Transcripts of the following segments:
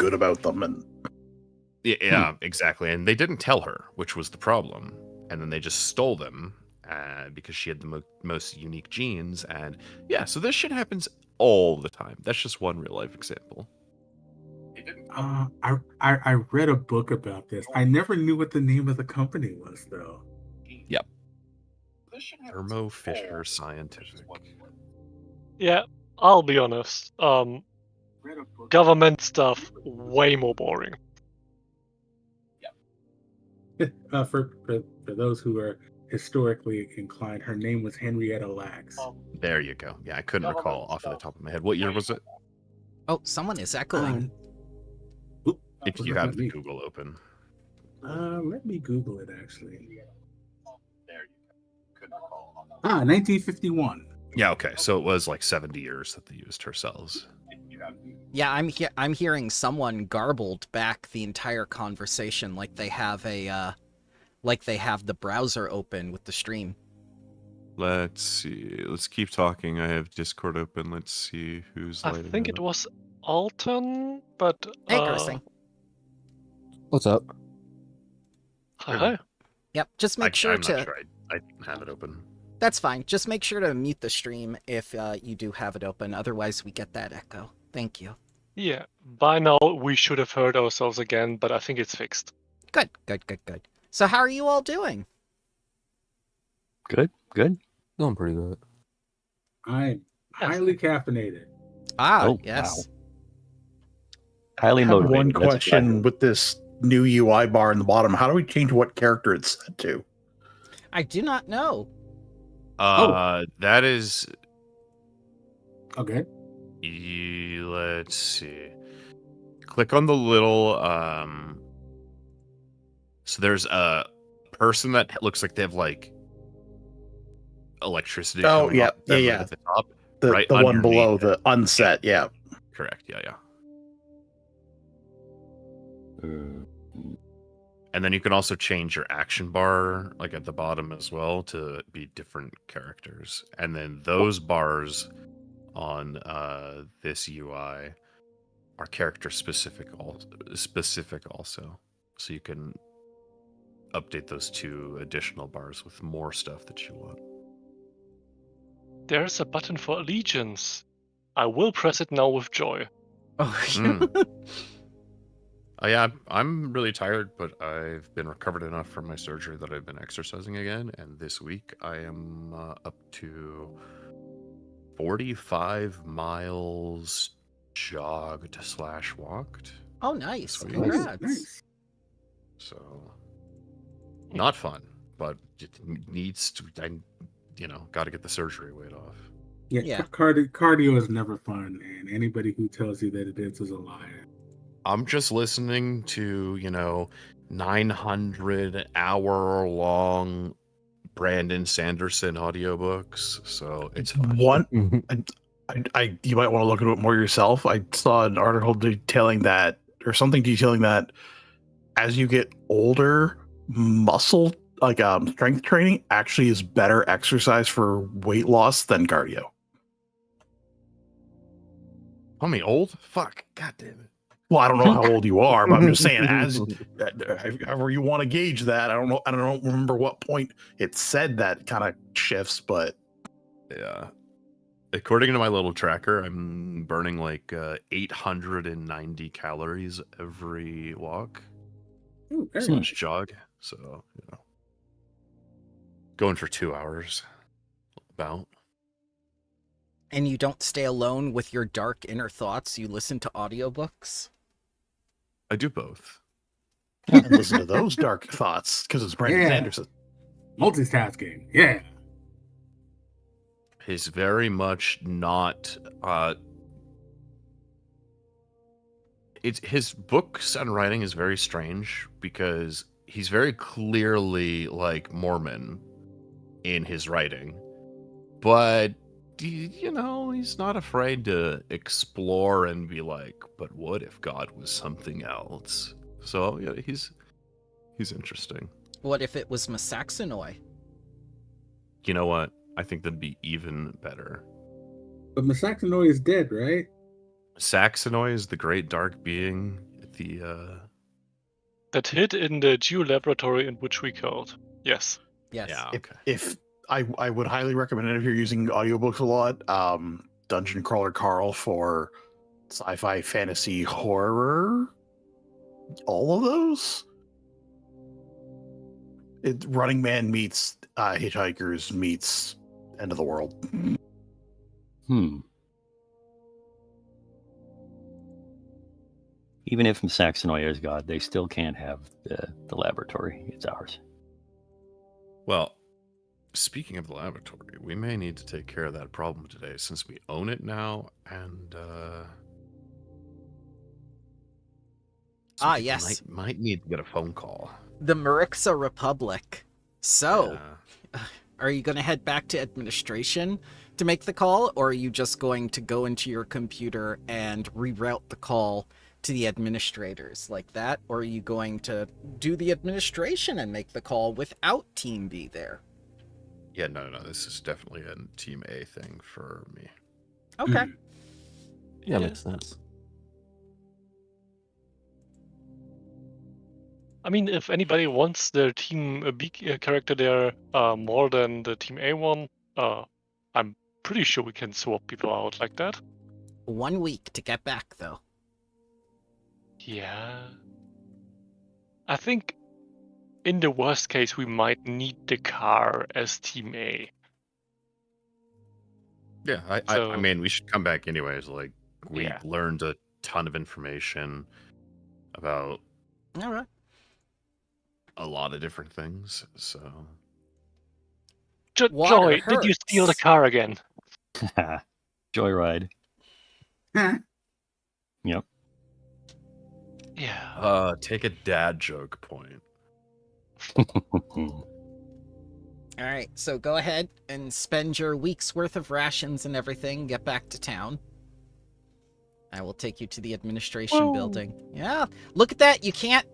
good about them. And Yeah, exactly. And they didn't tell her, which was the problem. And then they just stole them because she had the most unique genes. And yeah, so this shit happens all the time. That's just one real life example. I read a book about this. I never knew what the name of the company was, though. Yep. Thermo Fisher Scientific. Yeah, I'll be honest. Government stuff, way more boring. For those who are historically inclined, her name was Henrietta Lacks. There you go. Yeah, I couldn't recall off of the top of my head. What year was it? Oh, someone is echoing. If you have the Google open. Let me Google it, actually. There you go. Couldn't recall. 1951. Yeah, okay. So it was like 70 years that they used her cells. Yeah, I'm hearing someone garbled back the entire conversation like they have the browser open with the stream. Let's see. Let's keep talking. I have Discord open. Let's see who's I lighting think it it was Alton, but Interesting. What's up? Hi. Yep, just make sure I'm to... not sure. I didn't have it open. That's fine. Just make sure to mute the stream if you do have it open. Otherwise, we get that echo. Thank you. Yeah, by now we should have heard ourselves again, but I think it's fixed. Good. So how are you all doing? Good. Doing pretty good. I'm highly caffeinated. Oh, Yes. wow. Highly I have motivated. one That's question with this new UI bar in the bottom. How do we change what character it's set to? I do not know. That is... Okay. Let's see. Click on the little... So there's a person that looks like they have, like, electricity. Oh, coming yeah, off them yeah. At the top, The right one underneath below it. the unset, yeah. Correct, yeah. Mm. And then you can also change your action bar, like at the bottom as well, to be different characters. And then those bars on this UI are character specific also. So you can update those 2 additional bars with more stuff that you want. There's a button for allegiance. I will press it now with joy. Oh, Yeah, I'm really tired, but I've been recovered enough from my surgery that I've been exercising again. And this week I am up to 45 miles jogged/walked. Oh, nice. Sweet. Congrats. Nice. So, not fun, but it needs to, got to get the surgery weight off. Yeah. Cardio is never fun, and anybody who tells you that it is a liar. I'm just listening to, 900-hour-long Brandon Sanderson audiobooks, so it's fun. One, you might want to look at it more yourself. I saw an article detailing that as you get older, muscle, strength training actually is better exercise for weight loss than cardio. Call me old? Fuck. God damn it. Well, I don't know how old you are, but I'm just saying, however you want to gauge that. I don't remember what point it said that kind of shifts, but Yeah. According to my little tracker, I'm burning like 890 calories every walk Ooh, very / jog. So, going for 2 hours about. And you don't stay alone with your dark inner thoughts. You listen to audiobooks. I do both. and listen to those dark thoughts because it's Brandon Sanderson. Multitasking. Yeah. He's very much not his books and writing is very strange because he's very clearly like Mormon in his writing, but he's not afraid to explore and be like, but what if God was something else? So yeah, he's interesting. What if it was Masaxenoi? You know what? I think that'd be even better. But Masaxenoi is dead, right? Saxonoi is the great dark being. the That hid in the geo laboratory in which we killed. Yes. Yes. yeah, okay. If I would highly recommend it if you're using audiobooks a lot, Dungeon Crawler Carl for sci-fi, fantasy, horror, all of those. Running Man meets Hitchhikers meets End of the World. Even if Saxonoia is God, they still can't have the laboratory. It's ours. Well, speaking of the laboratory, we may need to take care of that problem today since we own it now, and some people yes. might need to get a phone call. The Marixa Republic. So, Yeah. are you going to head back to administration to make the call, or are you just going to go into your computer and reroute the call to the administrators like that? Or are you going to do the administration and make the call without Team B there? Yeah, no, this is definitely a Team A thing for me. Okay. Yeah, makes sense. I mean, if anybody wants their Team B character there more than the Team A one, I'm pretty sure we can swap people out like that. 1 week to get back, though. Yeah. I think in the worst case, we might need the car as Team A. Yeah, I So- mean, we should come back anyways. Like, we Yeah. learned a ton of information about All right. a lot of different things, so... Water Joy, did you steal the hurts. car again? Joyride. Yep. Yeah. Take a dad joke point. All right, so go ahead and spend your week's worth of rations and everything. Get back to town. I will take you to the administration building. Yeah, look at that. You can't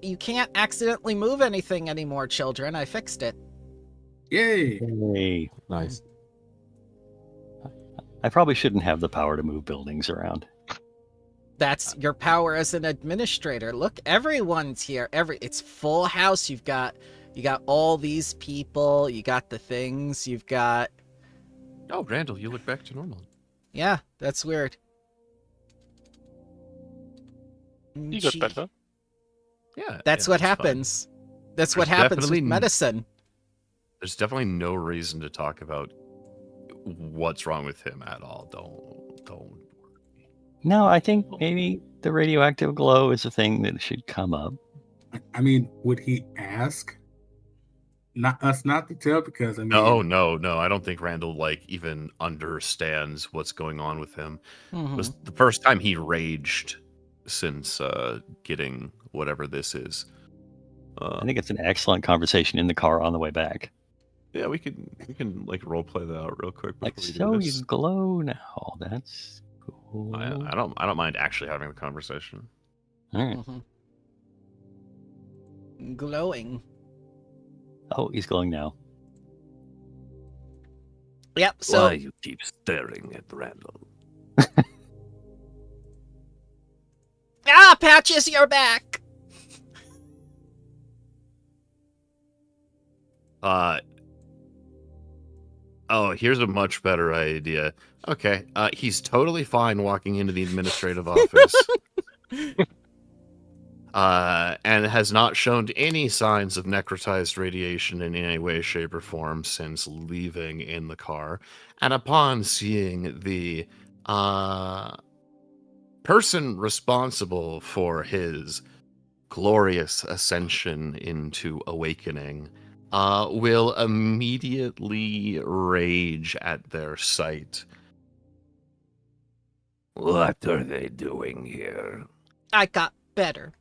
accidentally move anything anymore, children. I fixed it. Yay! Hey, Nice. I probably shouldn't have the power to move buildings around. That's your power as an administrator. Look, everyone's here. It's full house. You got all these people. You got the things. You've got. Oh, Randall, you look back to normal. Yeah, that's weird. You got Gee, better. Yeah. That's yeah, what it's fine. happens. That's what There's happens with definitely- medicine. There's definitely no reason to talk about what's wrong with him at all. Don't. No, I think maybe the radioactive glow is a thing that should come up. I mean, would he ask? Not us, not to tell, because I mean, No. I don't think Randall even understands what's going on with him. Mhm. It was the first time he raged since getting whatever this is. I think it's an excellent conversation in the car on the way back. Yeah, we can role play that out real quick. Like, before we do so this. you glow now. That's cool. I don't mind actually having the conversation. All right. Glowing. Oh, he's glowing now. Yep. So you keep staring at Randall? Patches, you're back. Oh, here's a much better idea. Okay, he's totally fine walking into the administrative office. And has not shown any signs of necrotized radiation in any way, shape, or form since leaving in the car. And upon seeing the person responsible for his glorious ascension into awakening will immediately rage at their sight. What are they doing here? I got better.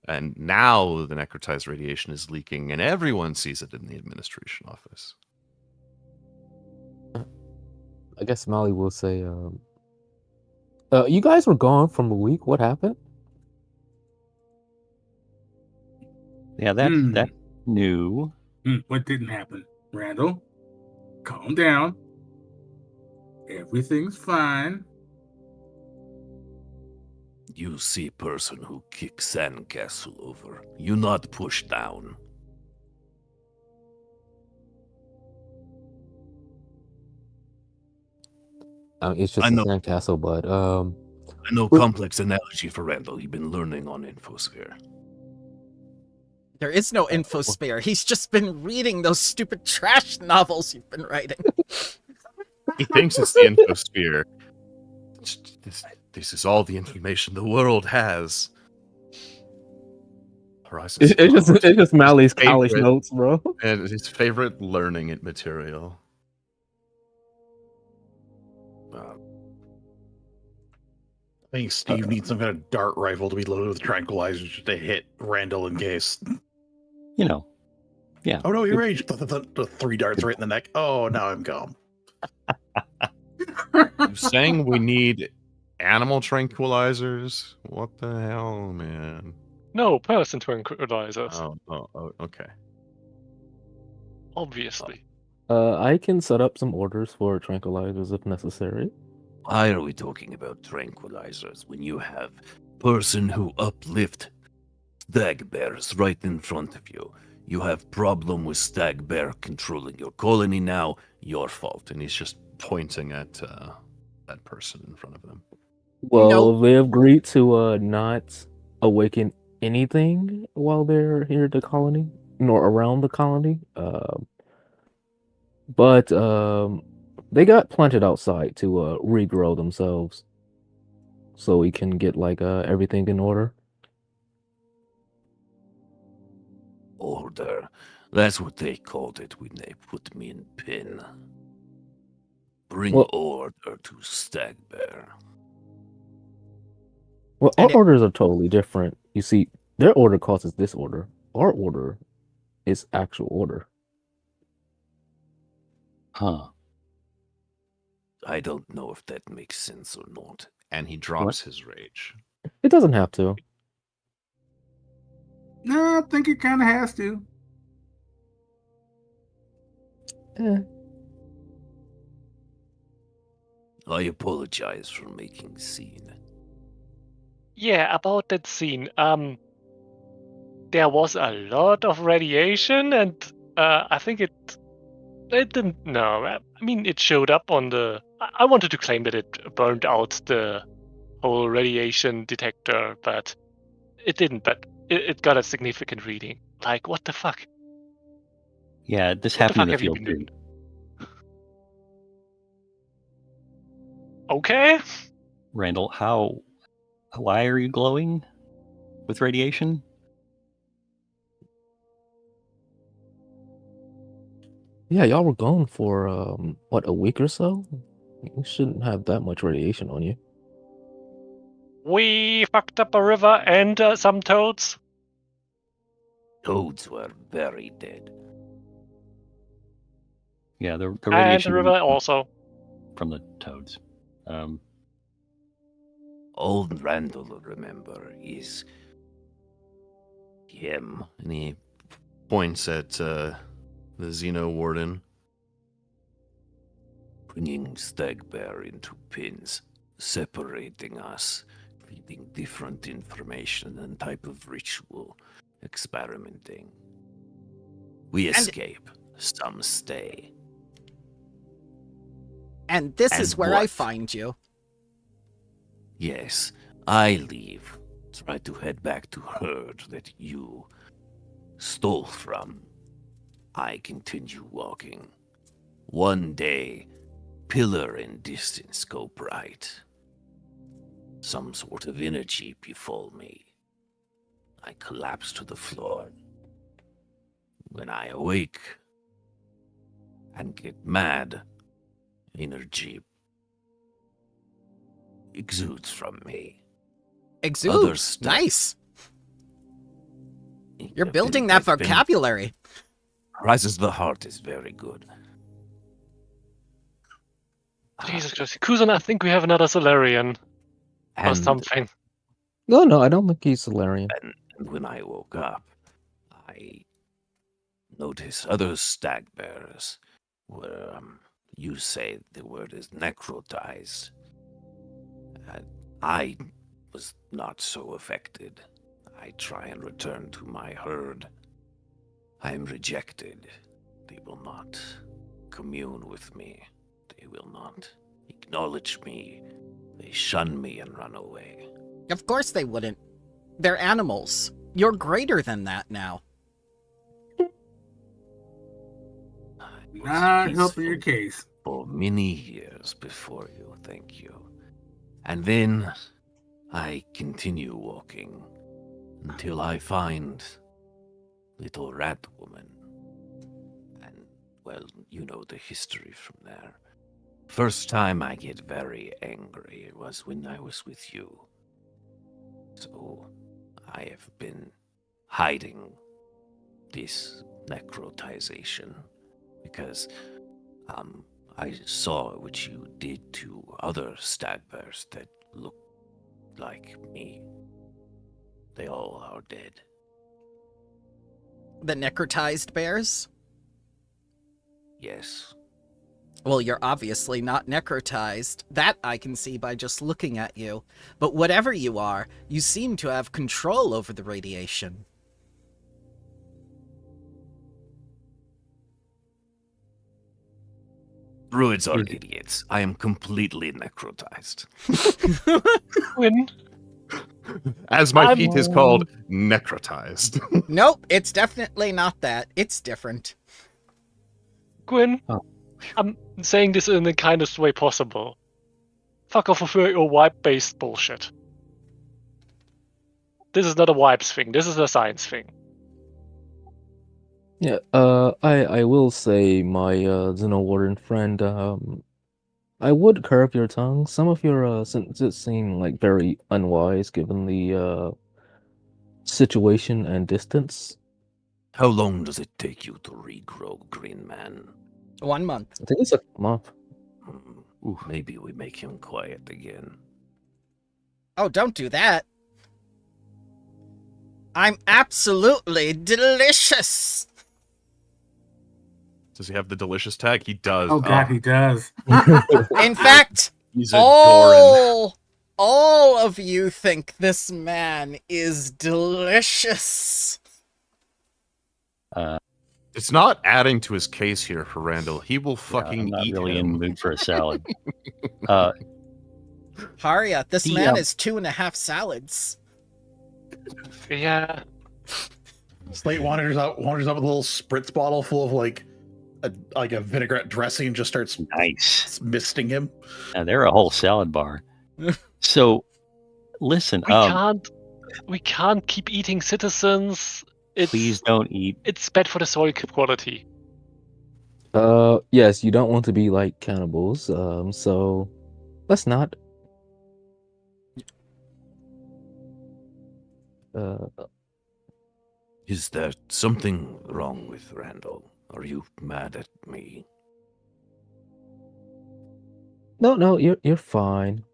And now the necrotized radiation is leaking, and everyone sees it in the administration office. I guess Molly will say, you guys were gone from a week. What happened? Yeah, that's new. What didn't happen? Randall, calm down. Everything's fine. You see person who kick sandcastle over. You not push down. It's just I a know. sandcastle, but I know complex analogy for Randal. You've been learning on Infosphere. There is no infosphere. He's just been reading those stupid trash novels you've been writing. He thinks it's the infosphere. This is all the information the world has. Horizons it's just Mally's college favorite- notes, bro. and his favorite learning material. I think Steve needs some kind of dart rifle to be loaded with tranquilizers just to hit Randall in case. You know. Yeah. Oh no, you're right. The 3 darts right in the neck. Oh, now I'm calm. You saying we need animal tranquilizers? What the hell, man? No, person tranquilizers. Okay. Obviously. I can set up some orders for tranquilizers if necessary. Why are we talking about tranquilizers when you have person who uplift Stag-Bears right in front of you? You have problem with Stag-Bear controlling your colony now, your fault. And he's just pointing at that person in front of him. Well, Nope. they agreed to not awaken anything while they're here at the colony, nor around the colony. But they got planted outside to regrow themselves, so we can get like everything in order. Order. That's what they called it when they put me in pin. Bring Well- order to Stag-Bear. Well, And our orders are totally different. You see, their order causes this order. Our order is actual order. Huh. I don't know if that makes sense or not. And he drops his rage. It doesn't have to. No, I think it kind of has to. I apologize for making scene. Yeah, about that scene. There was a lot of radiation, and I think it didn't. No, I mean it showed up on the. I wanted to claim that it burned out the whole radiation detector, but it didn't. But it got a significant reading. Like, what the fuck? Yeah, this What the happened in fuck the have you field been too. doing? Okay. Randall, why are you glowing with radiation? Yeah, y'all were gone for what, a week or so? You shouldn't have that much radiation on you. We fucked up a river and some toads. Toads were very dead. Yeah, the And radiation the river also. from the toads. All Randall will remember is him. And he points at the Xeno Warden. Bringing Stag-Bear into pins, separating us, feeding different information and type of ritual, experimenting. We escape, some stay. And this is And where I what? find you. Yes, I leave, try to head back to herd that you stole from. I continue walking. One day, pillar in distance go bright. Some sort of energy befall me. I collapse to the floor. When I awake and get mad, energy exudes from me. Exude. stuff. Nice. You're I've building been- that I've been- vocabulary. Rises the heart is very good. Jesus Christ. Kuzan, I think we have another Solarian or And, something. No, I don't think he's Solarian. and when I woke up, I noticed other Stag-Bears were, you say the word is necrotized. I was not so affected. I try and return to my herd. I am rejected. They will not commune with me. They will not acknowledge me. They shun me and run away. Of course they wouldn't. They're animals. You're greater than that now. Not helping your case. For many years before you, thank you. And then I continue walking until I find little rat woman. And, well, you know the history from there. First time I get very angry was when I was with you. So I have been hiding this necrotization because I saw what you did to other Stag-Bears that looked like me. They all are dead. The necrotized bears? Yes. Well, you're obviously not necrotized. That I can see by just looking at you. But whatever you are, you seem to have control over the radiation. Druids are idiots. I am completely necrotized. Gwyn, As my feat is called, necrotized. Nope, it's definitely not that. It's different. Gwyn, Oh. I'm saying this in the kindest way possible. Fuck off with your wipe-based bullshit. This is not a wipes thing. This is a science thing. Yeah, I will say, my Xenowarden friend, I would curb your tongue. Some of your sentences seem like very unwise given the situation and distance. How long does it take you to regrow, Green Man? 1 month. I think it's a month. Maybe we make him quiet again. Oh, don't do that. I'm absolutely delicious. Does he have the delicious tag? He does. Oh god, he does. In fact, He's a Doran. all of you think this man is delicious. It's not adding to his case here for Randall. He will I'm fucking not eat really him. in the mood for a salad. Haria, this The, man is 2.5 salads. Yeah. Slate wanders up with a little spritz bottle full of like a vinaigrette dressing and just starts Nice. misting him. Now they're a whole salad bar. So, listen. We can't keep eating citizens. Please don't eat. It's bad for the soil quality. Yes, you don't want to be like cannibals. So let's not. Is there something wrong with Randall? Are you mad at me? No, you're fine.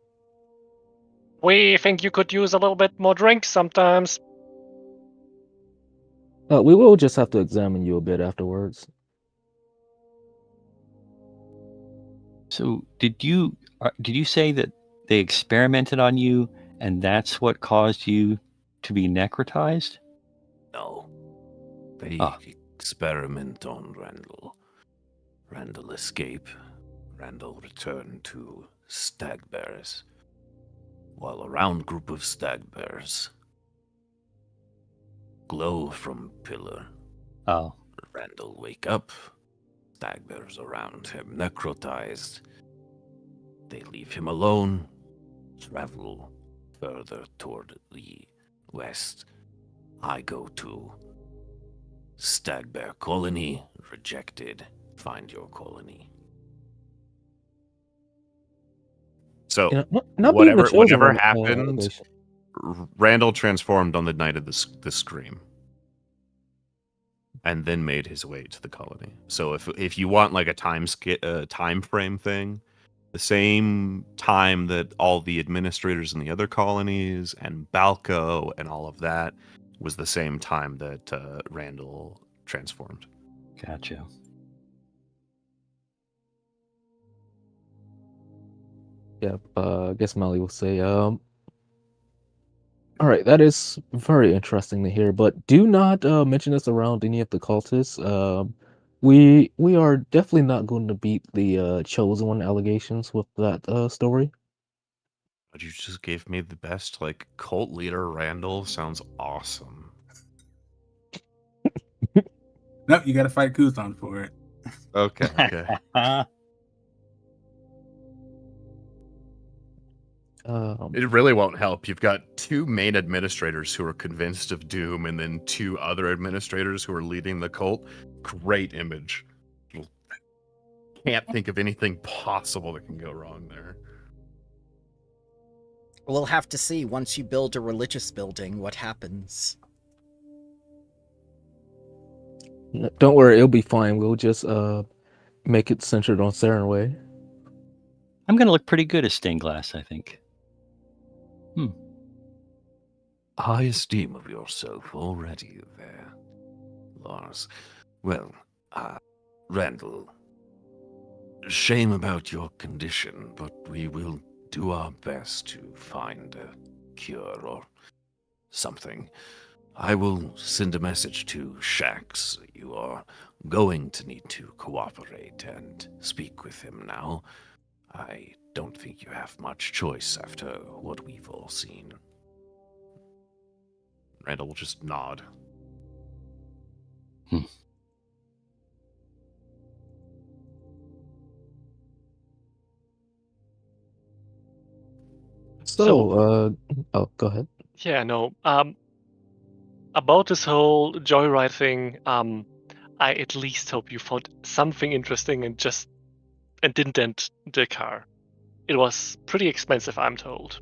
We think you could use a little bit more drink sometimes. We will just have to examine you a bit afterwards. So, did you say that they experimented on you, and that's what caused you to be necrotized? No. They experiment on Randall. Randall escape. Randall return to Stag-Bears. While a round group of Stag-Bears glow from pillar. Oh. Randall wake up. Stag-Bears around him necrotized. They leave him alone. Travel further toward the west. I go to Stag-Bear colony. Rejected. Find your colony. So, Not being the chosen whatever one, happened, allegation. Randall transformed on the night of the scream, and then made his way to the colony. So, if you want like a time frame thing, the same time that all the administrators in the other colonies and Balco and all of that was the same time that Randall transformed. Gotcha. Yep, I guess Molly will say, All right, that is very interesting to hear. But do not mention this around any of the cultists. We are definitely not going to beat the chosen one allegations with that story. But you just gave me the best, like, cult leader Randal sounds awesome. Nope, you gotta fight Kuzan for it. Okay, okay. It really won't help. You've got two main administrators who are convinced of doom, and then two other administrators who are leading the cult. Great image. Can't think of anything possible that can go wrong there. We'll have to see once you build a religious building what happens. Don't worry, it'll be fine. We'll just make it centered on Sarenway. I'm going to look pretty good as stained glass, I think. High esteem of yourself already there, Lars. Well, Randal, shame about your condition, but we will do our best to find a cure or something. I will send a message to Shax. You are going to need to cooperate and speak with him now. I don't think you have much choice after what we've all seen. Randall will just nod. So, oh, go ahead. Yeah, no. About this whole joyride thing, I at least hope you found something interesting and didn't dent the car. It was pretty expensive, I'm told.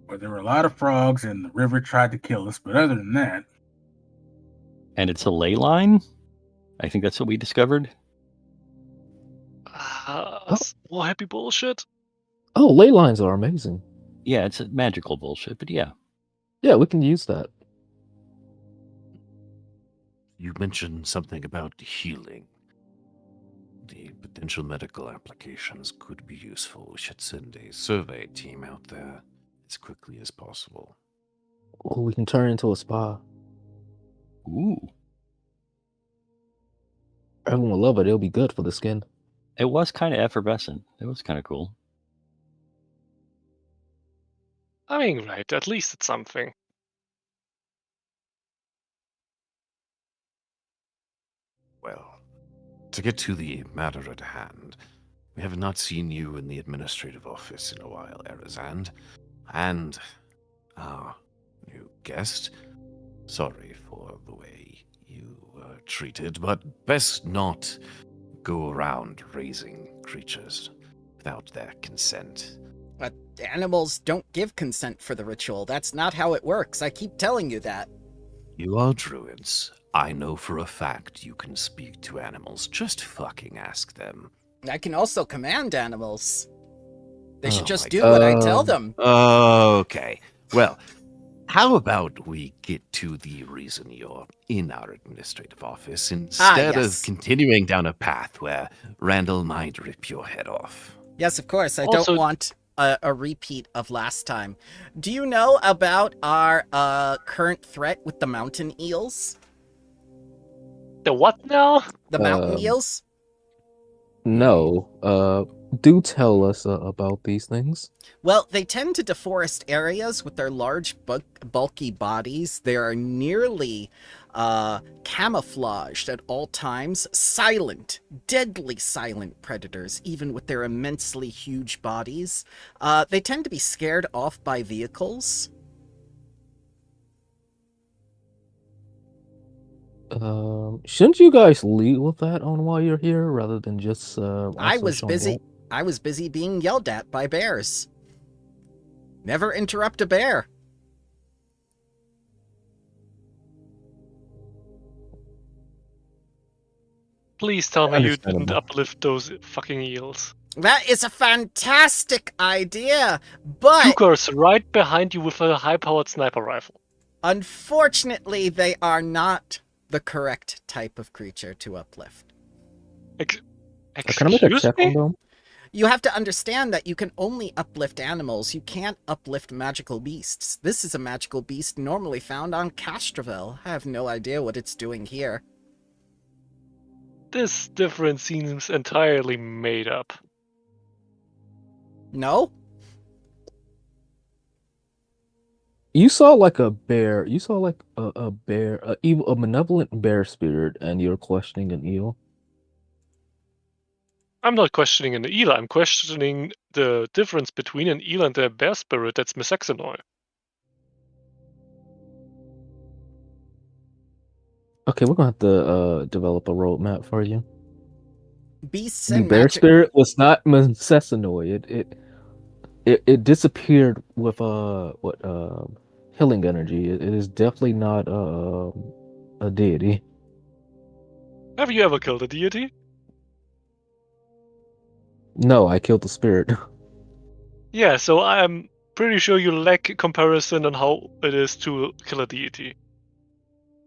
Well, there were a lot of frogs, and the river tried to kill us. But other than that, And it's a ley line? I think that's what we discovered. More happy bullshit. Oh, ley lines are amazing. Yeah, it's a magical bullshit, but yeah. Yeah, we can use that. You mentioned something about healing. The potential medical applications could be useful. We should send a survey team out there as quickly as possible. Oh, we can turn it into a spa. Ooh. Everyone will love it. It'll be good for the skin. It was kind of effervescent. It was kind of cool. I mean, right, at least it's something. Well, to get to the matter at hand, we have not seen you in the administrative office in a while, Arizand. And our new guest, sorry for the way you were treated, but best not go around raising creatures without their consent. But animals don't give consent for the ritual. That's not how it works. I keep telling you that. You are druids. I know for a fact you can speak to animals. Just fucking ask them. I can also command animals. They should Oh just my do what I tell them. Okay. Well, how about we get to the reason you're in our administrative office instead yes. of continuing down a path where Randal might rip your head off? Yes, of course. I Also- don't want a repeat of last time. Do you know about our current threat with the mountain eels? The what now? The mountain eels? No. Do tell us about these things. Well, they tend to deforest areas with their large, bulky bodies. They are nearly camouflaged at all times. Silent, deadly silent predators, even with their immensely huge bodies. They tend to be scared off by vehicles. Shouldn't you guys lead with that on while you're here rather than just I also was showing busy. up? I was busy being yelled at by bears. Never interrupt a bear. Please tell me you didn't Understandable. uplift those fucking eels. That is a fantastic idea, but Tukar's right behind you with a high-powered sniper rifle. unfortunately they are not the correct type of creature to uplift. Can I make a Excuse check me? on them? You have to understand that you can only uplift animals. You can't uplift magical beasts. This is a magical beast normally found on Castrovel. I have no idea what it's doing here. This difference seems entirely made up. No? You saw like a bear. You saw like a bear, a malevolent bear spirit, and you're questioning an eel. I'm not questioning an eel, I'm questioning the difference between an eel and a bear spirit that's Misexanoi. Okay, we're gonna have to develop a roadmap for you. Beasts The and bear magic... spirit was not Mesessanoi. It disappeared with healing energy. It is definitely not a deity. Have you ever killed a deity? No, I killed the spirit. Yeah, so I'm pretty sure you lack comparison on how it is to kill a deity.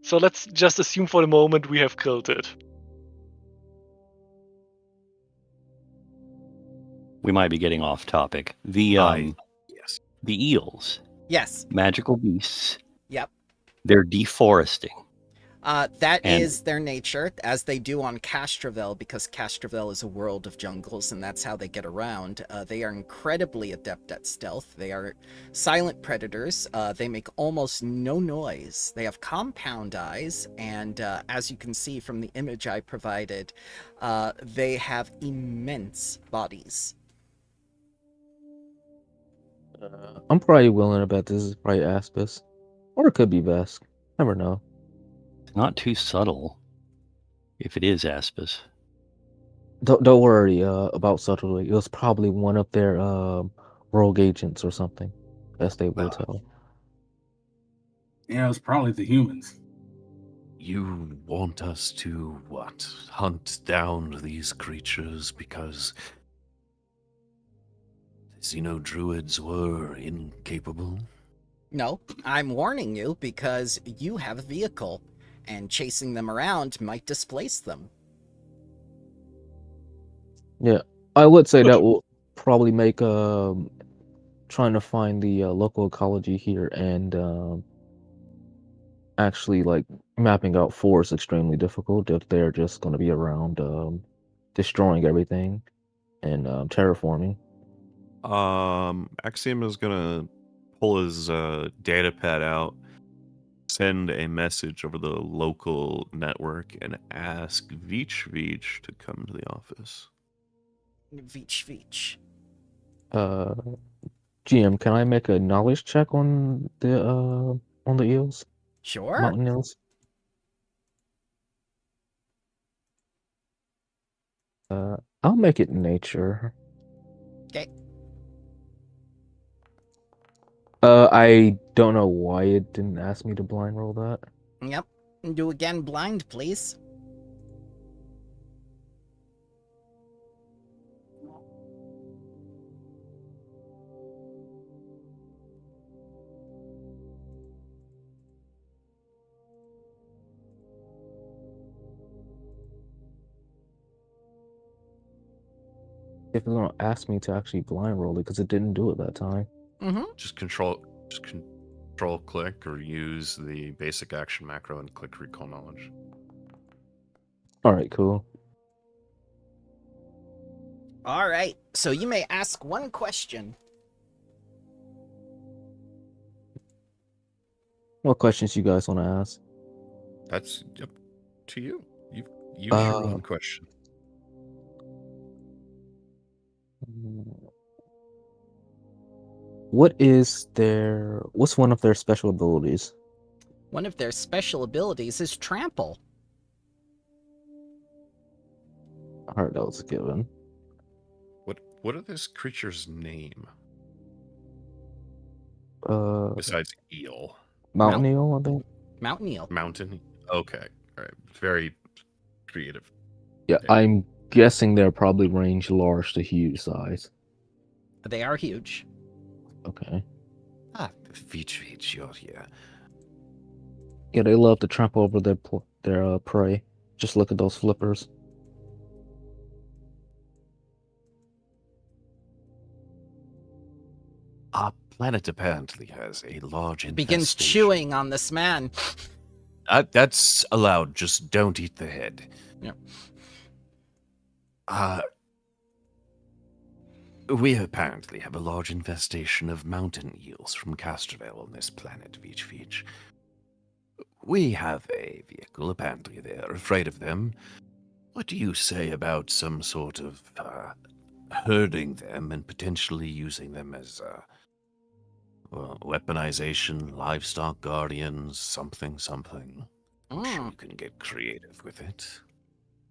So let's just assume for the moment we have killed it. We might be getting off topic. The Yes. the eels, Yes. magical beasts. Yep. They're deforesting. That And- is their nature, as they do on Castrovel, because Castrovel is a world of jungles, and that's how they get around. They are incredibly adept at stealth. They are silent predators. They make almost no noise. They have compound eyes, and as you can see from the image I provided, they have immense bodies. I'm probably willing to bet this is probably Aspis, or it could be Vesk. Never know. It's not too subtle. If it is Aspis. Don't worry about subtlety. It was probably one of their rogue agents or something, as they will tell. Yeah, it was probably the humans. You want us to, what? Hunt down these creatures because the Xeno-Druids were incapable? No, I'm warning you because you have a vehicle, and chasing them around might displace them. Yeah, I would say that will probably make trying to find the local ecology here and actually like mapping out forests extremely difficult if they're just going to be around destroying everything and terraforming. Axiom is gonna pull his data pad out, send a message over the local network, and ask Veach to come to the office. Veach. GM, can I make a knowledge check on the eels? Sure. Mountain eels? I'll make it nature. Okay. I don't know why it didn't ask me to blind roll that. Yep. Do again blind, please. If it's gonna ask me to actually blind roll it, because it didn't do it that time. Mm-hmm. Just control click or use the basic action macro and click recall knowledge. Alright, cool. All right. So you may ask one question. What questions you guys want to ask? That's up to you. You use your one question. What's one of their special abilities? One of their special abilities is trample. I heard that was a given. What are this creature's name Besides besides eel? Mountain eel, I think. Mountain eel. Mountain. Okay, all right. Very creative. Yeah, Okay. I'm guessing they're probably range large to huge size. They are huge. Okay. Veach, you're here. Yeah, they love to trample over their prey. Just look at those flippers. Our planet apparently has a large infestation. Begins chewing on this man. That's allowed. Just don't eat the head. Yep. We apparently have a large infestation of mountain eels from Castrovel on this planet, Veech. We have a vehicle. Apparently they're afraid of them. What do you say about some sort of herding them and potentially using them as weaponization, livestock guardians, something? I'm sure you can get creative with it.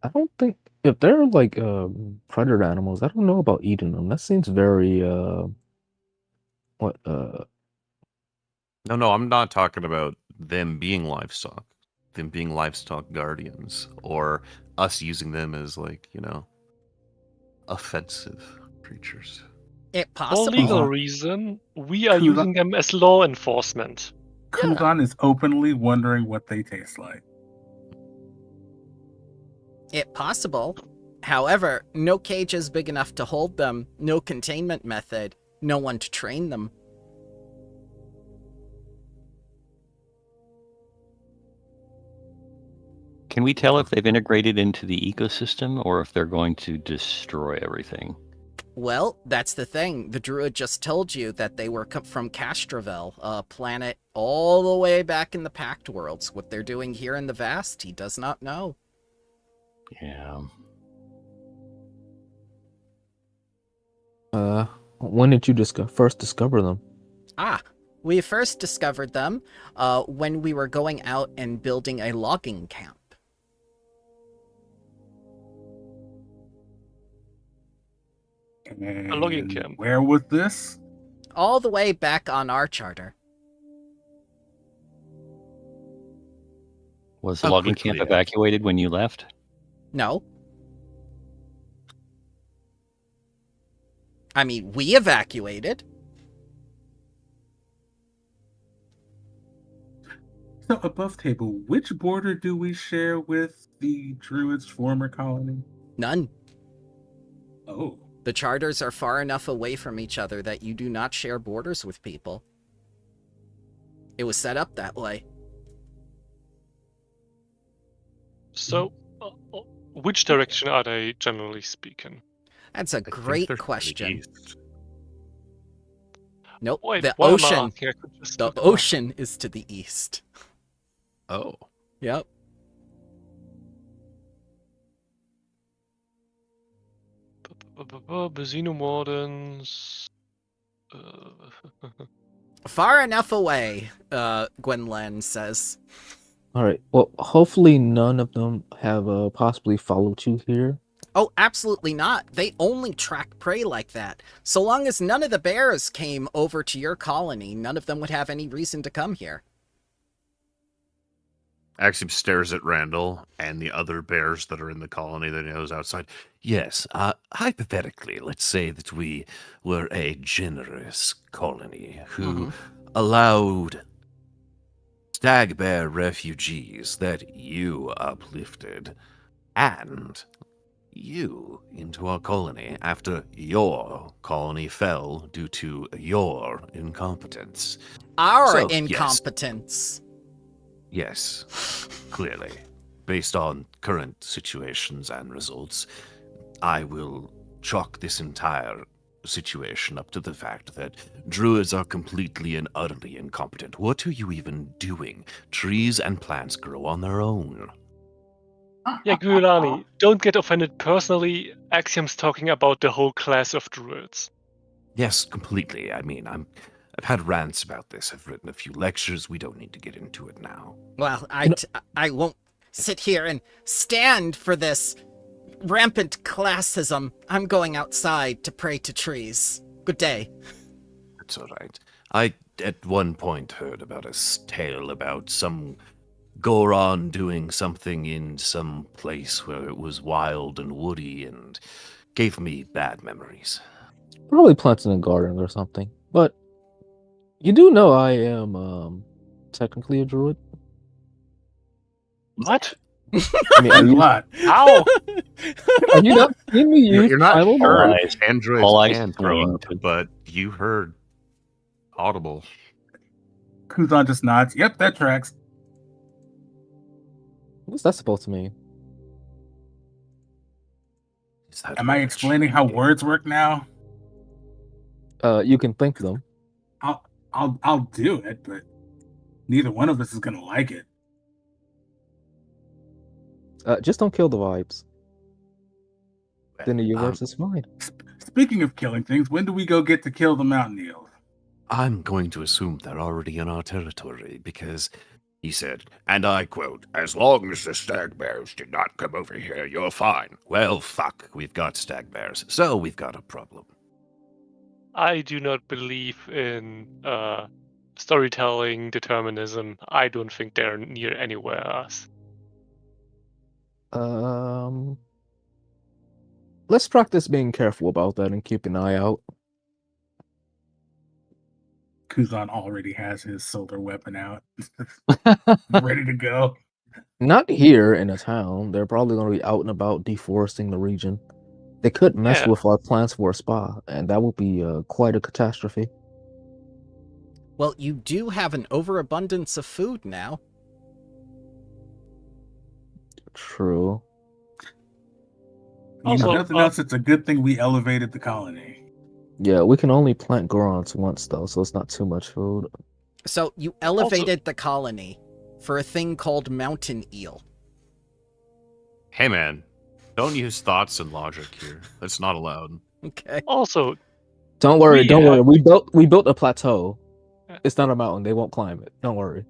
I don't think if they're like predator animals, I don't know about eating them. That seems very No, I'm not talking about them being livestock. Them being livestock guardians, or us using them as, like, offensive creatures. It For possible. legal reason, we are Kuzan- using them as law enforcement. Kuzan is openly wondering what they taste like. It possible. However, no cage is big enough to hold them, no containment method, no one to train them. Can we tell if they've integrated into the ecosystem or if they're going to destroy everything? Well, that's the thing. The druid just told you that they were from Castrovel, a planet all the way back in the Pact Worlds. What they're doing here in the Vast, he does not know. Yeah. When did you first discover them? We first discovered them when we were going out and building a logging camp. And A logging camp. where was this? All the way back on our charter. Was the How logging quickly, camp evacuated when you left? No. I mean, we evacuated. So above table, which border do we share with the Druids' former colony? None. Oh. The charters are far enough away from each other that you do not share borders with people. It was set up that way. So, which direction are they generally speaking? That's a I think great they're to the question. east. Nope. Wait, the why am I ocean. asking? I could just The look it up. ocean is to the east. Oh. Yep. Xenomordans. Far enough away, Gwynland says. All right. Well, hopefully none of them have possibly followed you here. Oh, absolutely not. They only track prey like that. So long as none of the bears came over to your colony, none of them would have any reason to come here. Axiom stares at Randal and the other bears that are in the colony that he knows outside. Yes, hypothetically, let's say that we were a generous colony who allowed Stag-Bear refugees that you uplifted and you into our colony after your colony fell due to your incompetence. Our So, yes. incompetence. Yes, clearly. Based on current situations and results, I will chalk this entire situation up to the fact that druids are completely and utterly incompetent. What are you even doing? Trees and plants grow on their own. Yeah, Gulani, don't get offended personally. Axiom's talking about the whole class of druids. Yes, completely. I mean, I've had rants about this. I've written a few lectures. We don't need to get into it now. Well, I won't sit here and stand for this rampant classism. I'm going outside to pray to trees. Good day. It's all right. I, at one point, heard about a tale about some Goron doing something in some place where it was wild and woody and gave me bad memories. Probably planting a garden or something. But you do know I am technically a druid. What? I mean, are you, What? How? are you not seeing me use You're not tribal sure knowledge? if androids all I can throw screamed up, but you heard audible. Kuzan just nods. Yep, that tracks. What's that supposed to mean? Is that Am I what explaining how she- words work now? You can think them. I'll do it, but neither one of us is gonna like it. Just don't kill the vibes. Then the Um, universe is fine. Speaking of killing things, when do we go get to kill the mountain eels? I'm going to assume they're already in our territory because he said, and I quote, as long as the Stag-Bears did not come over here, you're fine. Well, fuck, we've got Stag-Bears, so we've got a problem. I do not believe in storytelling determinism. I don't think they're near anywhere else. Let's practice being careful about that and keep an eye out. Kuzan already has his solar weapon out, ready to go. Not here in a town. They're probably going to be out and about deforesting the region. They could mess Yeah. with our plans for a spa, and that would be quite a catastrophe. Well, you do have an overabundance of food now. True. You know, Also, nothing else, it's a good thing we elevated the colony. Yeah, we can only plant Gorons once, though, so it's not too much food. So you elevated the colony for a thing called mountain eel. Hey, man, don't use thoughts and logic here. That's not allowed. Okay. Also, Don't worry, We don't have- worry. We built a plateau. It's not a mountain. They won't climb it. Don't worry.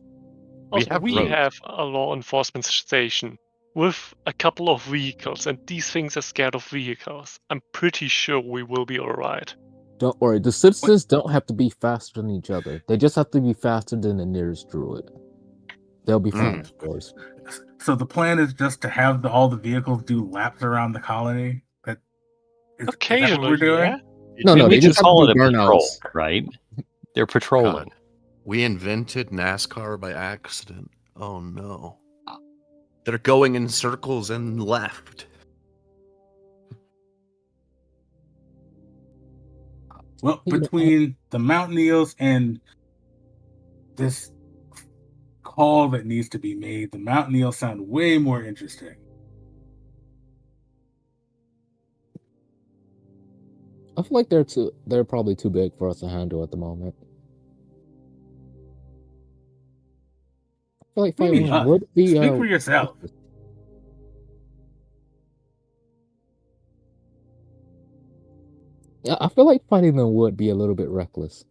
We have we roads. have a law enforcement station with a couple of vehicles, and these things are scared of vehicles. I'm pretty sure we will be alright. Don't worry. The citizens don't have to be faster than each other. They just have to be faster than the nearest druid. They'll be fine, of course. So the plan is just to have all the vehicles do laps around the colony? That is that what Occasionally, we're doing? yeah. No, Maybe they we just just have call to it do a patrol, burnouts. right? They're patrolling. God, we invented NASCAR by accident. Oh no. They're going in circles and left. Well, You know, between the mountain eels and this call that needs to be made, the mountain eels sound way more interesting. I feel like they're probably too big for us to handle at the moment. I feel like What do you fighting mean, would be Speak for yourself. Yeah, I feel like fighting them would be a little bit reckless.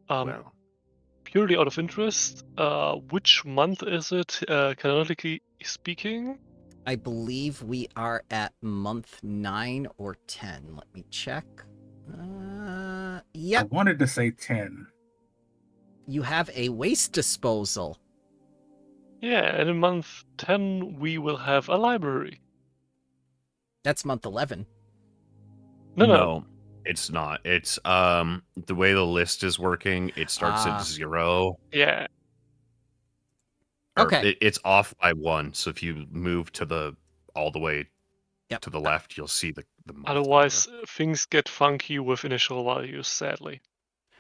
Well, Purely out of interest, which month is it, canonically speaking? I believe we are at month 9 or 10. Let me check. I Yep, wanted to say 10. you have a waste disposal. Yeah, and in month 10 we will have a library. That's month 11. No. It's not. It's the way the list is working, it starts Ah. at 0. Yeah. Or Okay. it's off by 1. So if you move to all the way Yep. to the left, you'll see the month Otherwise, things get funky with initial values, sadly.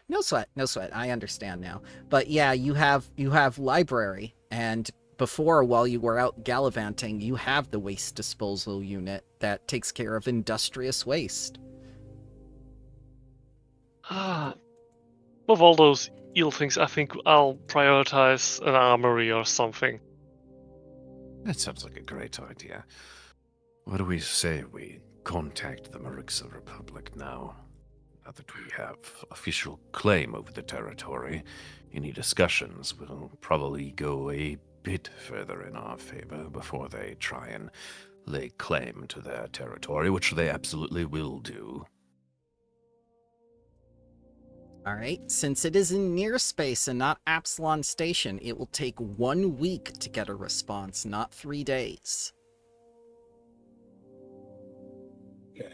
No sweat, no sweat. I understand now. But yeah, you have library, and before, while you were out gallivanting, you have the waste disposal unit that takes care of industrious waste. With all those eel things, I think I'll prioritize an armory or something. That sounds like a great idea. What do we say we contact the Marixa Republic now? Now that we have official claim over the territory, any discussions will probably go a bit further in our favor before they try and lay claim to their territory, which they absolutely will do. Alright, since it is in near space and not Absalon Station, it will take 1 week to get a response, not 3 days. Okay.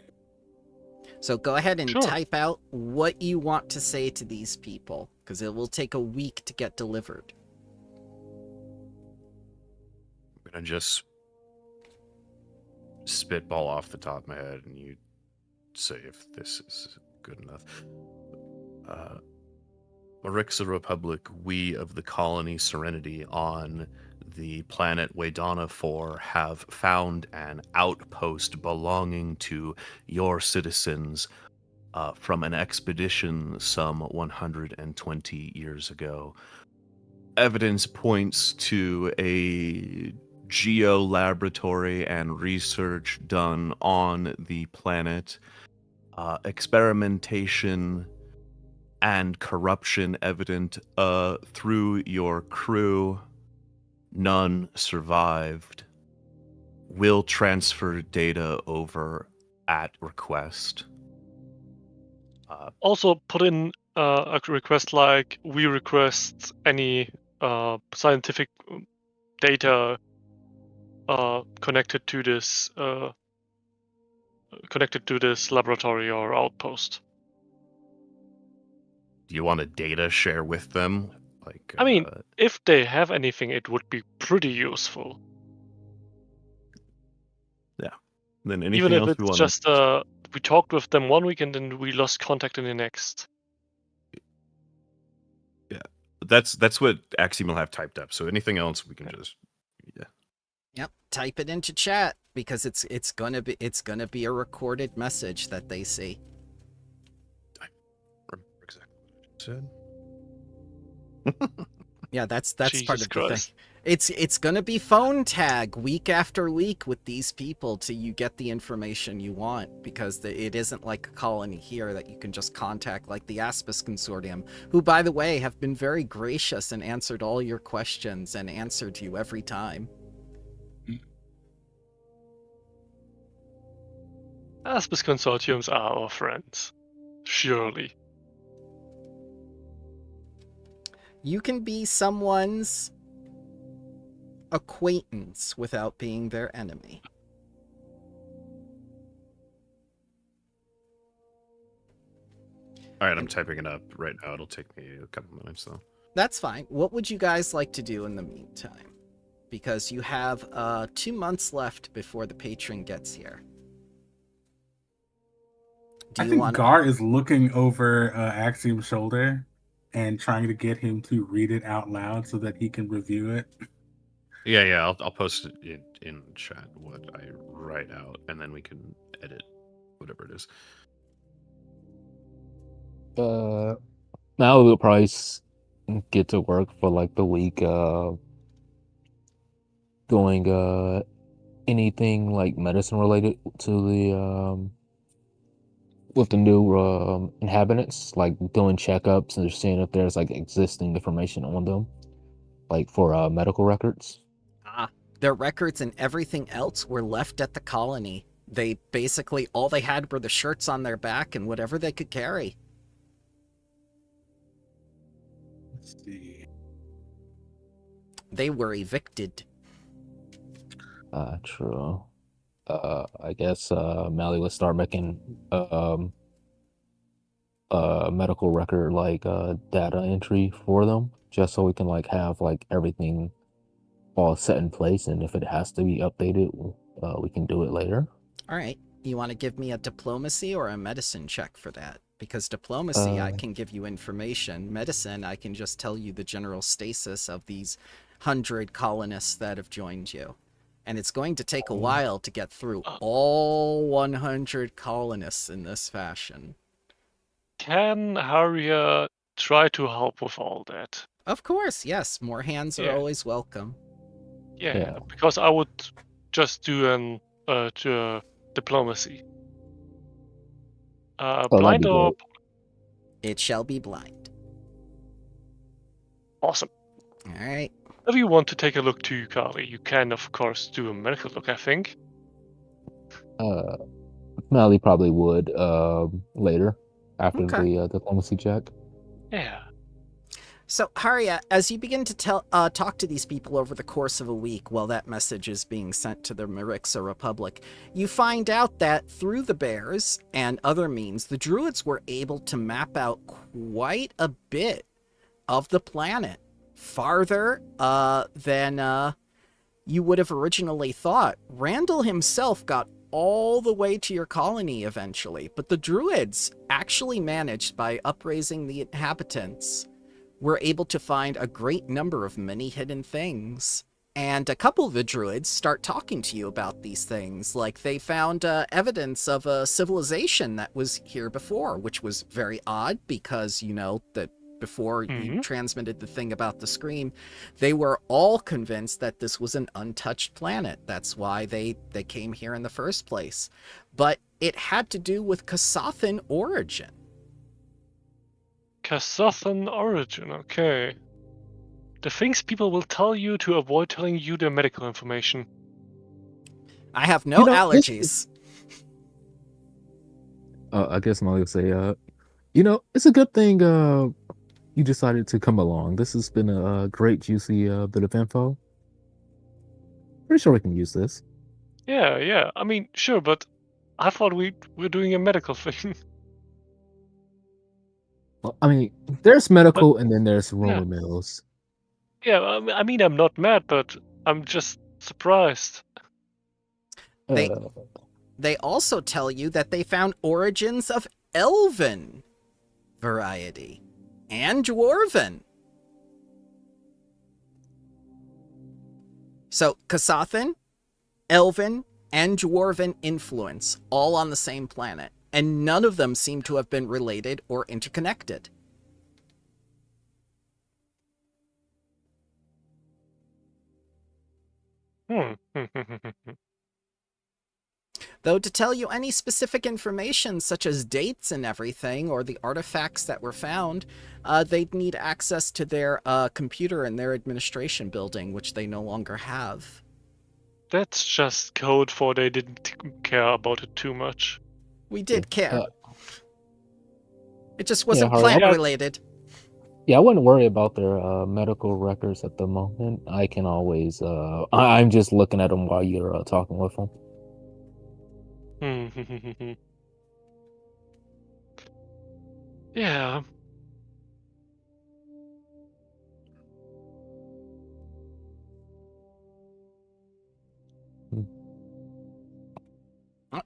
So go ahead and Sure. type out what you want to say to these people, because it will take a week to get delivered. I'm gonna just spitball off the top of my head, and you say if this is good enough. Marixa Republic, we of the colony Serenity on the planet Waydana 4 have found an outpost belonging to your citizens from an expedition some 120 years ago. Evidence points to a geo-laboratory and research done on the planet. Experimentation and corruption evident through your crew. None survived. Will transfer data over at request. Also put in a request like we request any scientific data connected to this laboratory or outpost. Do you want a data share with them? Like, I mean, if they have anything, it would be pretty useful. Yeah. Then anything Even if else it's we want just we talked with them one week and then we lost contact in the next. Yeah, that's what Axiom will have typed up. So anything else we can just Yep, type it into chat because it's gonna be a recorded message that they see. I remember exactly what I said. Yeah, that's Jesus part of the Christ. thing. It's gonna be phone tag week after week with these people till you get the information you want, because it isn't like a colony here that you can just contact, like the Aspis Consortium, who, by the way, have been very gracious and answered all your questions and answered you every time. Aspis Consortiums are our friends. Surely. You can be someone's acquaintance without being their enemy. All right, I'm typing it up right now. It'll take me a couple minutes though. That's fine. What would you guys like to do in the meantime? Because you have 2 months left before the patron gets here. Do I you think want Garr is looking over Axiom's shoulder and trying to get him to read it out loud so that he can review it. Yeah. I'll post it in chat what I write out, and then we can edit whatever it is. Now we'll probably get to work for like the week, doing anything like medicine related to the with the new inhabitants, like doing checkups and just seeing if there's like existing information on them, like for medical records. Their records and everything else were left at the colony. They basically, all they had were the shirts on their back and whatever they could carry. Let's see. They were evicted. True. I guess Mally would start making medical record like data entry for them, just so we can like have like everything all set in place, and if it has to be updated, we can do it later. All right. You want to give me a diplomacy or a medicine check for that? Because diplomacy, I can give you information. Medicine, I can just tell you the general status of these 100 colonists that have joined you. And it's going to take a while to get through all 100 colonists in this fashion. Can Haria try to help with all that? Of course, yes. More hands are always welcome. Yeah, because I would just do an diplomacy. Blind or It shall be blind. awesome. All right. If you want to take a look too, Cali, you can of course do a medical look, I think. Mally probably would later after Okay. the diplomacy check. Yeah. So, Haria, as you begin to talk to these people over the course of a week while that message is being sent to the Marixa Republic, you find out that through the bears and other means, the druids were able to map out quite a bit of the planet, farther than you would have originally thought. Randal himself got all the way to your colony eventually, but the druids actually managed, by upraising the inhabitants, were able to find a great number of many hidden things. And a couple of the druids start talking to you about these things, like they found evidence of a civilization that was here before, which was very odd because, you know, that before you transmitted the thing about the scream, they were all convinced that this was an untouched planet. That's why they came here in the first place. But it had to do with Kasathan origin. Kasathan origin, okay. The things people will tell you to avoid telling you their medical information. I have no allergies. I guess Molly would say, you know, it's a good thing you decided to come along. This has been a great, juicy bit of info. Pretty sure we can use this. Yeah. I mean, sure, but I thought we were doing a medical thing. Well, I mean, there's medical and then there's rumor mills. Yeah, I mean, I'm not mad, but I'm just surprised. They also tell you that they found origins of Elven variety and Dwarven. So Kasathan, Elven, and Dwarven influence all on the same planet, and none of them seem to have been related or interconnected. Though to tell you any specific information, such as dates and everything, or the artifacts that were found, they'd need access to their computer in their administration building, which they no longer have. That's just code for they didn't care about it too much. We did care. It just wasn't plant-related. Yeah, I wouldn't worry about their medical records at the moment. I can always... I'm just looking at them while you're talking with them. Yeah.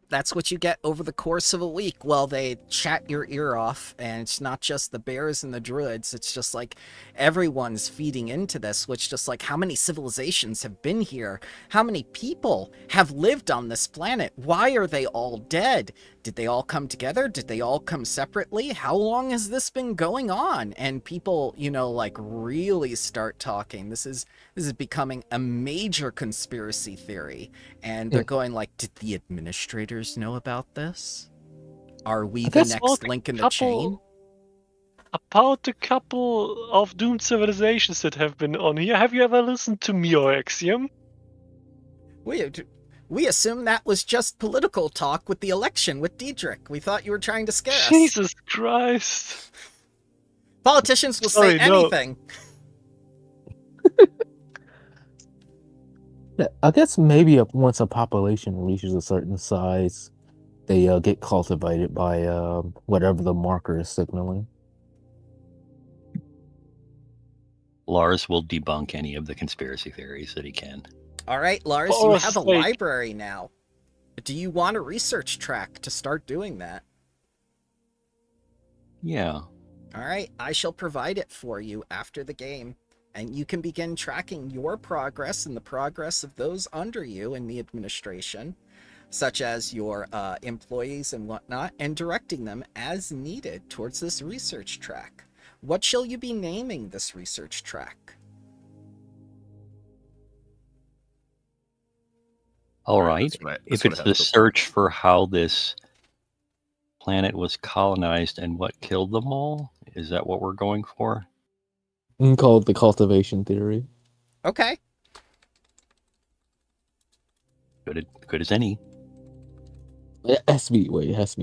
That's what you get over the course of a week while they chat your ear off. And it's not just the bears and the druids. It's just like everyone's feeding into this, which just like how many civilizations have been here? How many people have lived on this planet? Why are they all dead? Did they all come together? Did they all come separately? How long has this been going on? And people, you know, like really start talking. This is becoming a major conspiracy theory. And they're going like, did the administrators know about this? Are we the next link in the chain? About a couple of doomed civilizations that have been on here, have you ever listened to me or Axiom? We assumed that was just political talk with the election with Diedrich. We thought you were trying to scare us. Jesus Christ. Politicians will say anything. Yeah, I guess maybe once a population reaches a certain size, they get cultivated by whatever the marker is signaling. Lars will debunk any of the conspiracy theories that he can. All right, Lars, you have a library now. Do you want a research track to start doing that? Yeah. All right, I shall provide it for you after the game, and you can begin tracking your progress and the progress of those under you in the administration, such as your employees and whatnot, and directing them as needed towards this research track. What shall you be naming this research track? All right. If it's the search for how this planet was colonized and what killed them all, is that what we're going for? You can call it the cultivation theory. Okay. Good as any. It has to be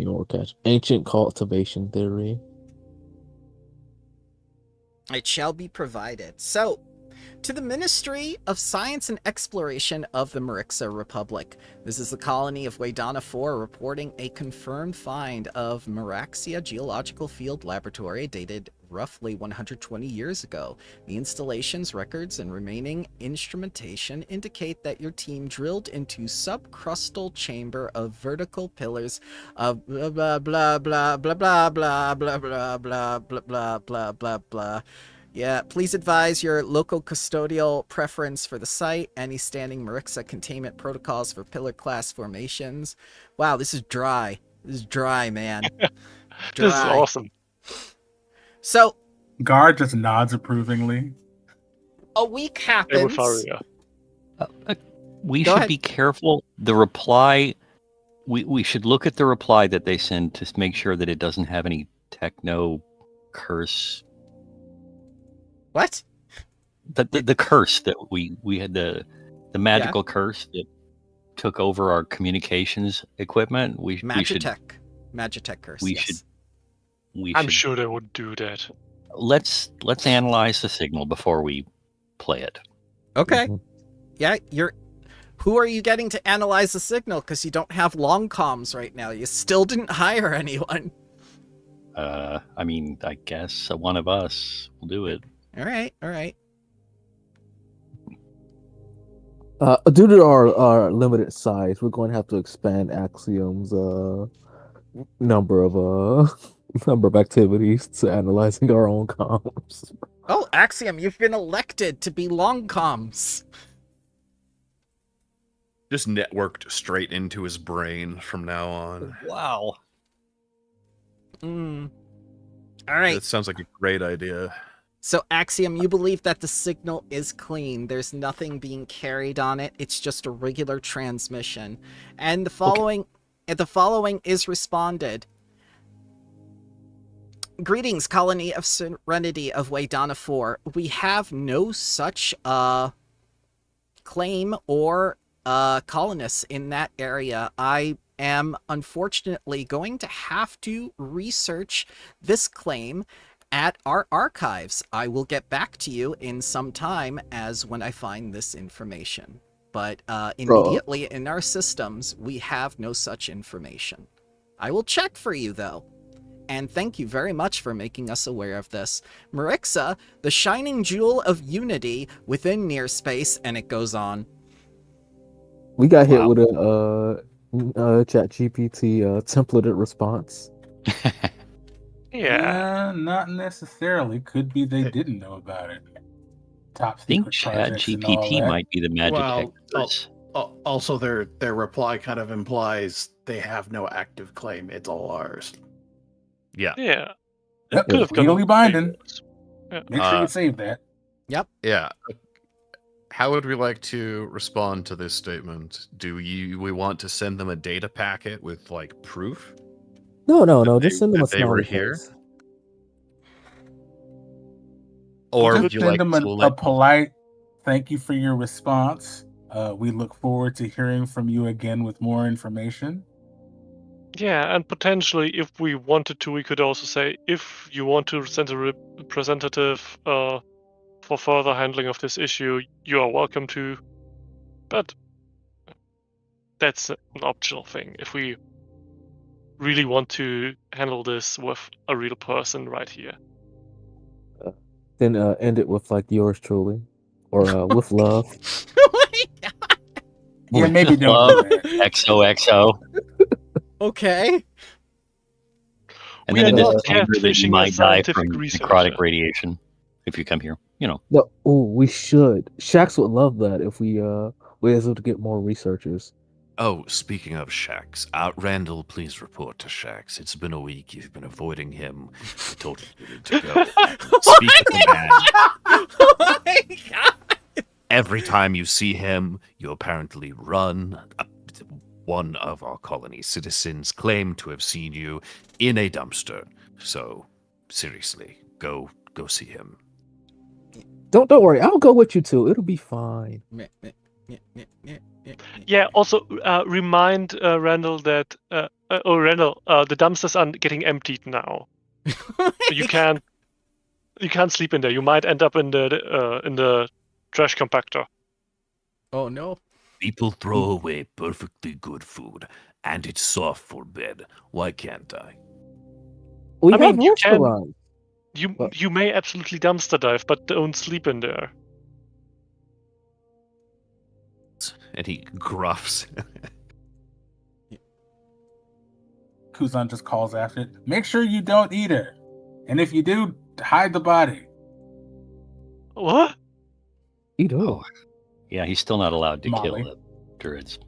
more catch. Ancient cultivation theory. It shall be provided. So, to the Ministry of Science and Exploration of the Marixa Republic. This is the colony of Waydana 4 reporting a confirmed find of Maraxia Geological Field Laboratory dated roughly 120 years ago. The installation's records and remaining instrumentation indicate that your team drilled into subcrustal chamber of vertical pillars of blah blah blah blah blah blah blah blah blah blah blah blah blah blah. Yeah, please advise your local custodial preference for the site, any standing Marixa containment protocols for pillar class formations. Wow, this is dry. This is dry, man. Dry. This is awesome. So, Garr just nods approvingly. a week Same with happens. Haria. We Go should ahead. be careful. The reply, we should look at the reply that they send to make sure that it doesn't have any techno curse. What? The curse that we had, the magical curse that took over our communications equipment. We should Magitech curse. we yes. should we I'm should sure they would do that. let's analyze the signal before we play it. Okay. Mhm. Yeah, who are you getting to analyze the signal? Because you don't have long comms right now. You still didn't hire anyone. I mean, I guess one of us will do it. All right. Due to our limited size, we're going to have to expand Axiom's number of activities to analyzing our own comms. Oh, Axiom, you've been elected to be long comms. Just networked straight into his brain from now on. Wow. All right. That sounds like a great idea. So, Axiom, you believe that the signal is clean. There's nothing being carried on it. It's just a regular transmission. And the following is responded. Greetings, colony of Serenity of Waydana 4. We have no such claim or colonists in that area. I am unfortunately going to have to research this claim at our archives. I will get back to you in some time as when I find this information. But immediately in our systems, we have no such information. I will check for you, though. And thank you very much for making us aware of this. Marixa, the shining jewel of unity within near space, and it goes on. We got hit with a ChatGPT templated response. Yeah. Not necessarily. Could be they didn't know about it. Top I think secret projects and all ChatGPT that. might be the magic Well, curse. Also, their reply kind of implies they have no active claim. It's all ours. Yeah. Yeah. Yep, Could have gone legally binding. Yeah. Make sure you save that. Yeah. How would we like to respond to this statement? Do we want to send them a data packet with like proof? No. That Just send them a they were smiley here? face. Or Just would you send like them to a let polite thank you for your response. We look forward to hearing from you again with more information. Yeah, and potentially, if we wanted to, we could also say, if you want to send a representative for further handling of this issue, you are welcome to. But that's an optional thing. If we really want to handle this with a real person right here. Then end it with like yours truly, or with love. Yeah, With maybe don't love, do that. XOXO. Okay. And We then are it not is that catfishing you a might die from scientific researcher. necrotic radiation if you come here. You know. No, oh, we should. Shax would love that if we were able to get more researchers. Oh, speaking of Shax, Randal, please report to Shax. It's been a week. You've been avoiding him. I told you need to go. Speak of the man. Oh my god! Every time you see him, you apparently run. One of our colony citizens claimed to have seen you in a dumpster. So, seriously, go see him. Don't worry. I'll go with you too. It'll be fine. Yeah, also remind Randall that Randall, the dumpsters are getting emptied now. You can't sleep in there. You might end up in the trash compactor. Oh no. People throw away perfectly good food, and it's soft for bed. Why can't I? We I have mean, you can- restaurants. You may absolutely dumpster dive, but don't sleep in there. And he gruffs. Kuzan just calls after it. Make sure you don't eat her. And if you do, hide the body. What? Eat who? Yeah, he's still not allowed to Molly. kill the druids.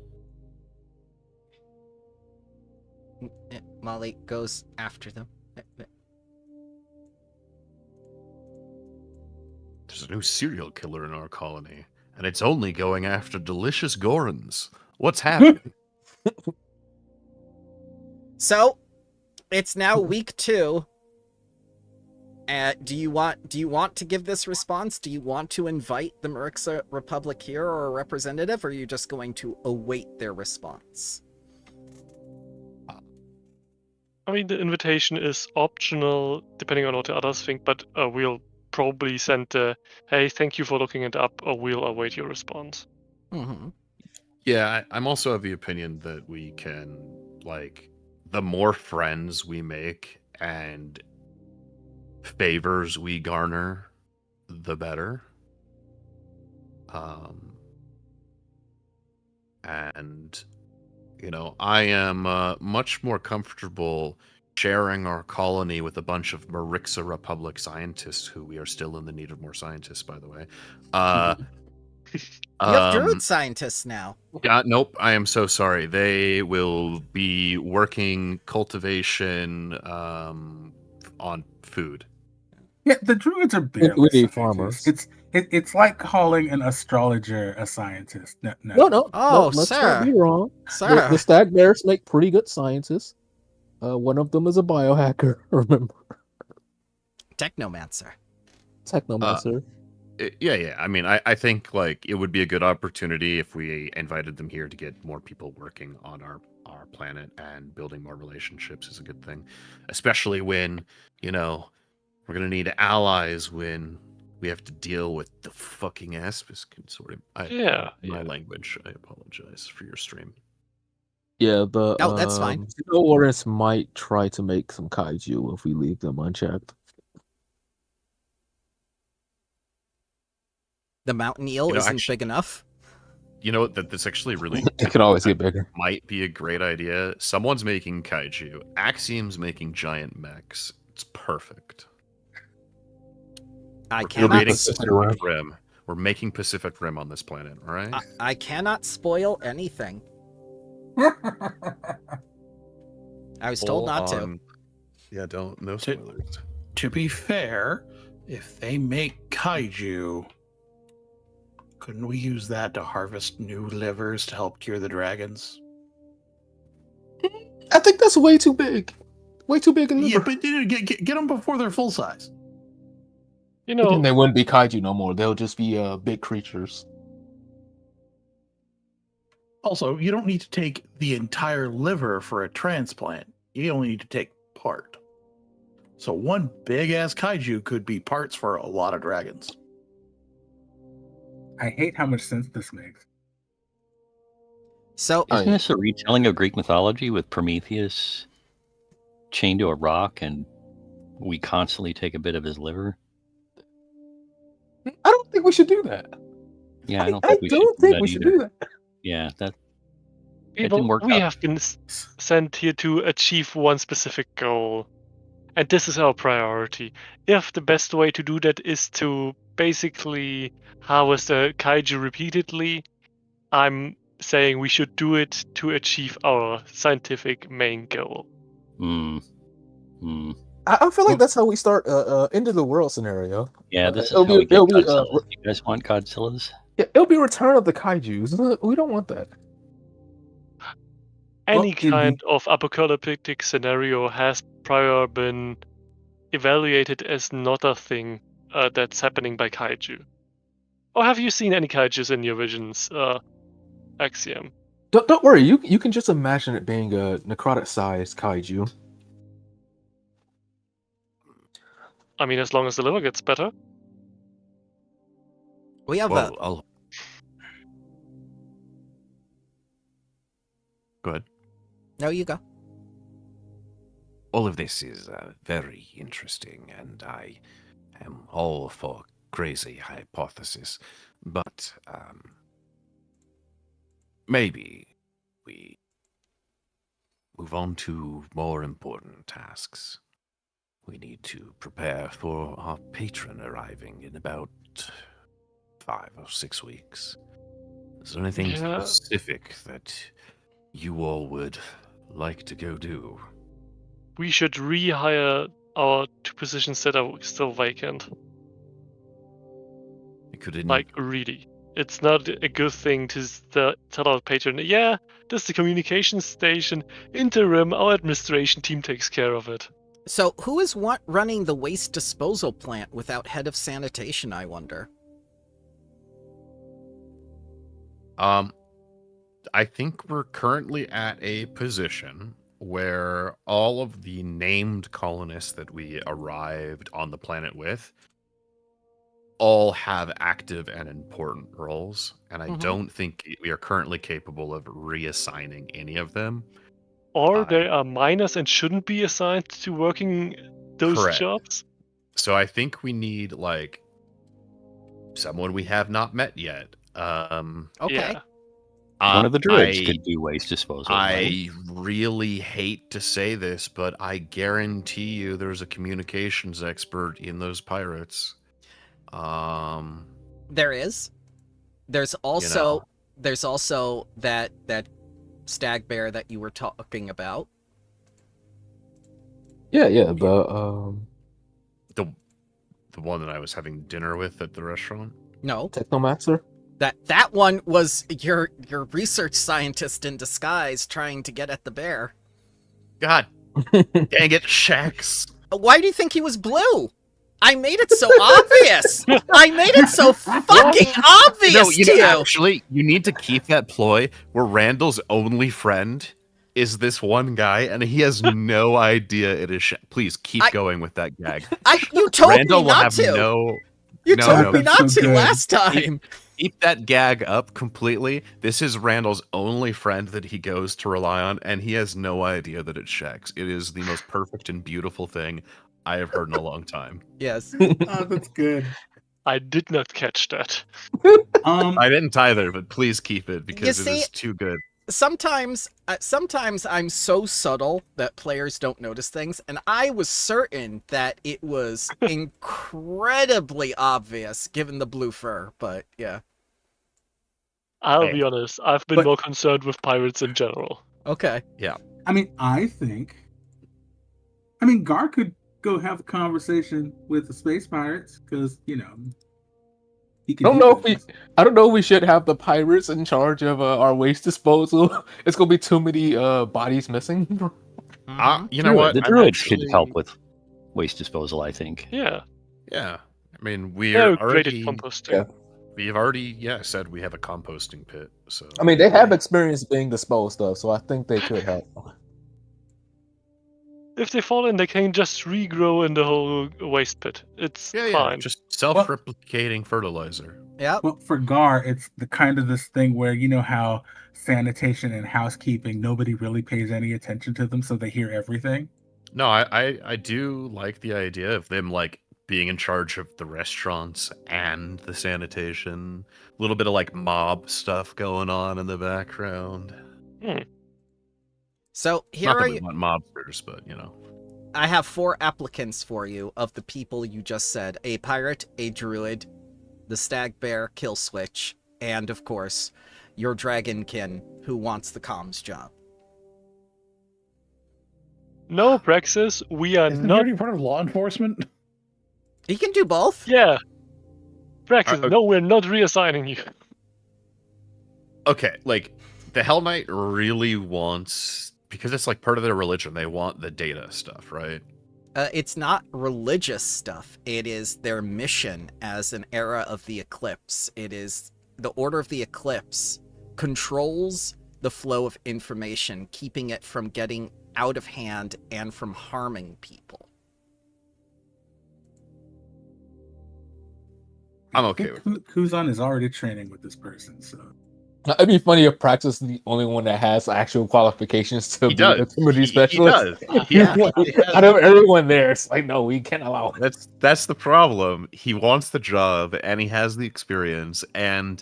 Molly goes after them. There's a new serial killer in our colony, and it's only going after delicious Gorons. What's happening? So, it's now week 2. Do you want to give this response? Do you want to invite the Merixa Republic here or a representative, or are you just going to await their response? I mean, the invitation is optional, depending on what the others think, but we'll probably send the, hey, thank you for looking it up, or we'll await your response. Mm-hmm. Yeah, I'm also of the opinion that we can, like, the more friends we make and favors we garner, the better. And, you know, I am much more comfortable sharing our colony with a bunch of Merixa Republic scientists, who we are still in the need of more scientists, by the way. You have druid scientists now. Nope, I am so sorry. They will be working cultivation on food. Yeah, the druids are barely We need scientists. farmers. It's like calling an astrologer a scientist. No, Oh, let's sir. not be wrong. Sir. The Stag-Bears make pretty good scientists. One of them is a biohacker, remember? Technomancer. Technomancer. Yeah. I mean, I think, like, it would be a good opportunity if we invited them here to get more people working on our planet, and building more relationships is a good thing. Especially when, you know, we're going to need allies when we have to deal with the fucking Aspis consortium. My language, I apologize for your stream. Yeah, the Oh, that's fine. Wardens might try to make some kaiju if we leave them unchecked. The mountain eel isn't big enough. You know what? That's actually really It can always get bigger. might be a great idea. Someone's making kaiju. Axiom's making giant mechs. It's perfect. I We're cannot. creating Pacific Rim. We're making Pacific Rim on this planet. All right. I cannot spoil anything. I was told not to. Yeah, don't. No spoilers. To be fair, if they make kaiju, couldn't we use that to harvest new livers to help cure the dragons? I think that's way too big. Way too big a liver. Yeah, but get them before they're full size. You But know, then they wouldn't be kaiju no more. They'll just be big creatures. Also, you don't need to take the entire liver for a transplant. You only need to take part. So one big ass kaiju could be parts for a lot of dragons. I hate how much sense this makes. So Isn't this a retelling of Greek mythology with Prometheus chained to a rock and we constantly take a bit of his liver? I don't think we should do that. Yeah, I don't I think we should don't do think that we should either. do that. Yeah, that people, didn't work we out. have been sent here to achieve one specific goal, and this is our priority. If the best way to do that is to basically harvest a kaiju repeatedly, I'm saying we should do it to achieve our scientific main goal. I feel like that's how we start end of the world scenario. Yeah, this is it'll how we be- get it'll be, Godzillas. You guys want Godzillas? Yeah, it'll be Return of the Kaijus. We don't want that. Any Well, kind of apocalyptic scenario has prior been evaluated as not a thing that's happening by kaiju. Or have you seen any kaijus in your visions, Axiom? Don't worry. You can just imagine it being a necrotic-sized kaiju. I mean, as long as the liver gets better. we have Well, Go ahead. No, you go. all of this is very interesting, and I am all for crazy hypothesis. But maybe we move on to more important tasks. We need to prepare for our patron arriving in about 5 or 6 weeks. Is there anything Yeah. specific that you all would like to go do? We should rehire our 2 positions that are still vacant. We could Like, really. It's not a good thing to tell our patron, yeah, this is the communication station. Interim, our administration team takes care of it. So, who is running the waste disposal plant without head of sanitation, I wonder? I think we're currently at a position where all of the named colonists that we arrived on the planet with all have active and important roles, and I don't think we are currently capable of reassigning any of them. Or they are minors and shouldn't be assigned to working those Correct. jobs. So I think we need, like, someone we have not met yet. Okay. Yeah. One of the druids I- could do waste disposal. right? I really hate to say this, but I guarantee you there's a communications expert in those pirates. There is. There's also that Stag-Bear that you were talking about. Yeah, but the one that I was having dinner with at the restaurant. No, Technomancer? that one was your research scientist in disguise trying to get at the bear. God dang it, Shax. Why do you think he was blue? I made it so obvious. I made it so fucking obvious No, to you. actually, you need to keep that ploy where Randall's only friend is this one guy, and he has no idea it is Shax. Please keep going with that gag. You told Randall me will not have to. no. You no, told no. me not That's so to good. last time. Keep that gag up completely. This is Randall's only friend that he goes to rely on, and he has no idea that it's Shax. It is the most perfect and beautiful thing I have heard in a long time. Yes. Oh, that's good. I did not catch that. I didn't either, but please keep it because it see- is too good. Sometimes I'm so subtle that players don't notice things, and I was certain that it was incredibly obvious given the blue fur, but yeah. I'll Hey. be honest, I've been But- more concerned with pirates in general. Okay. I mean, Garr could go have a conversation with the space pirates because he can. I don't know if we should have the pirates in charge of our waste disposal. It's gonna be too many bodies missing. Mhm. You know what? The I'm druids actually- could help with waste disposal, I think. Yeah, Yeah, I mean they're we're great at already. composting. Yeah. We've already said we have a composting pit. So I mean, they have experience being disposed of, so I think they could help. If they fall in, they can just regrow in the whole waste pit. It's fine. just self-replicating fertilizer. Yep. Well, for Garr, it's the kind of this thing where you know how sanitation and housekeeping, nobody really pays any attention to them, so they hear everything. No, I do like the idea of them like being in charge of the restaurants and the sanitation. A little bit of like mob stuff going on in the background. So here Not are that we you. want mobsters, but I have 4 applicants for you of the people you just said: a pirate, a druid, the Stag-Bear kill switch, and of course, your dragonkin who wants the comms job. No, Praxis, we are Isn't he not. already part of law enforcement? He can do both. Yeah. Praxis, okay. no, we're not reassigning you. okay, like the Hell Knight really wants, because it's like part of their religion, they want the data stuff, right? It's not religious stuff. It is their mission as an era of the eclipse. It is the Order of the Eclipse controls the flow of information, keeping it from getting out of hand and from harming people. I'm okay with Kuzan is already training with this person, so It'd be funny if Praxis is the only one that has actual qualifications to He be a does. timidity He specialist. does. Yeah. Out of everyone there, it's like, no, we can't allow it. That's the problem. He wants the job and he has the experience, and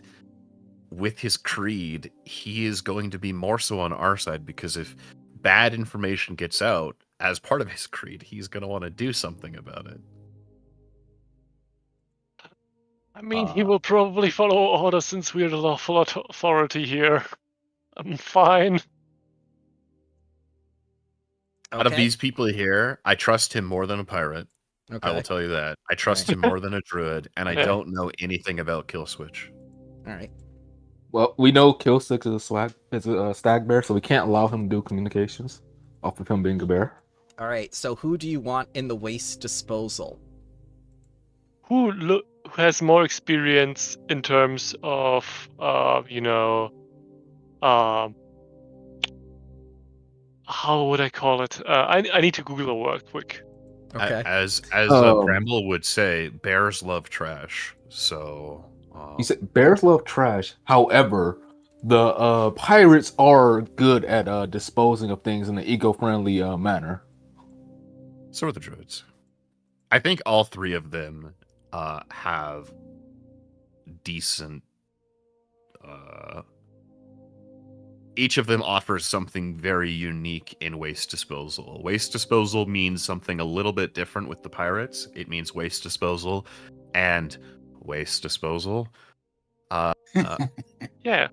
with his creed, he is going to be more so on our side, because if bad information gets out as part of his creed, he's going to want to do something about it. I mean, he will probably follow orders since we're the lawful authority here. I'm fine. Out of Okay. these people here, I trust him more than a pirate. Okay. I will tell you that. I trust him more than a druid, and I Yeah. don't know anything about Kill Switch. All right. Well, we know Killsix is a Stag-Bear, so we can't allow him to do communications off of him being a bear. All right. So who do you want in the waste disposal? Who has more experience in terms of, how would I call it? I need to Google a word quick. Okay. As Bramble would say, bears love trash. So You said bears love trash. However, the pirates are good at disposing of things in an eco-friendly manner. so are the druids. I think all three of them have decent. Each of them offers something very unique in waste disposal. Waste disposal means something a little bit different with the pirates. It means waste disposal and waste disposal. Yeah.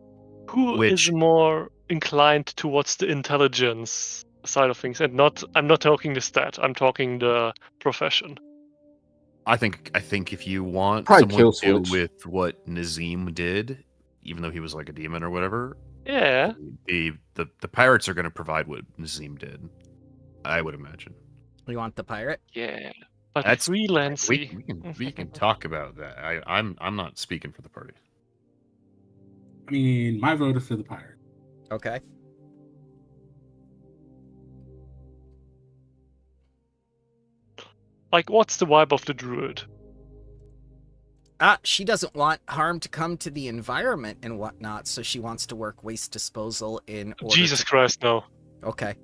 Who is Which- more inclined towards the intelligence side of things? And I'm not talking the stat, I'm talking the profession. I think if you want Probably someone to Kill do Switch. with what Nazim did, even though he was like a demon or whatever, Yeah. the pirates are going to provide what Nazim did. I would imagine. You want the pirate? Yeah. But That's- freelancey. We can talk about that. I'm not speaking for the party. I mean, my vote is for the pirate. Okay. Like, what's the vibe of the druid? She doesn't want harm to come to the environment and whatnot, so she wants to work waste disposal in order Jesus to... Christ, no. Okay.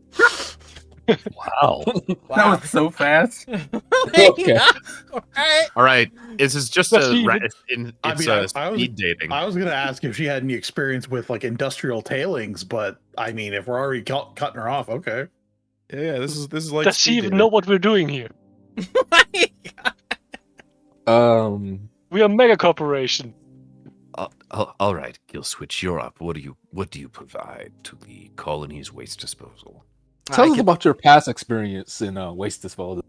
Wow. That was so fast. Okay. Alright. All right, this is just Does a she ra- even- it's I mean, a I was- speed dating. I was gonna ask if she had any experience with like industrial tailings, but I mean, if we're already cutting her off, okay. Yeah, this is like. Does she even know what we're doing here? We are mega corporation. All right, Killswitch, you're up. What do you provide to the colony's waste disposal? Tell us about your past experience in waste disposal.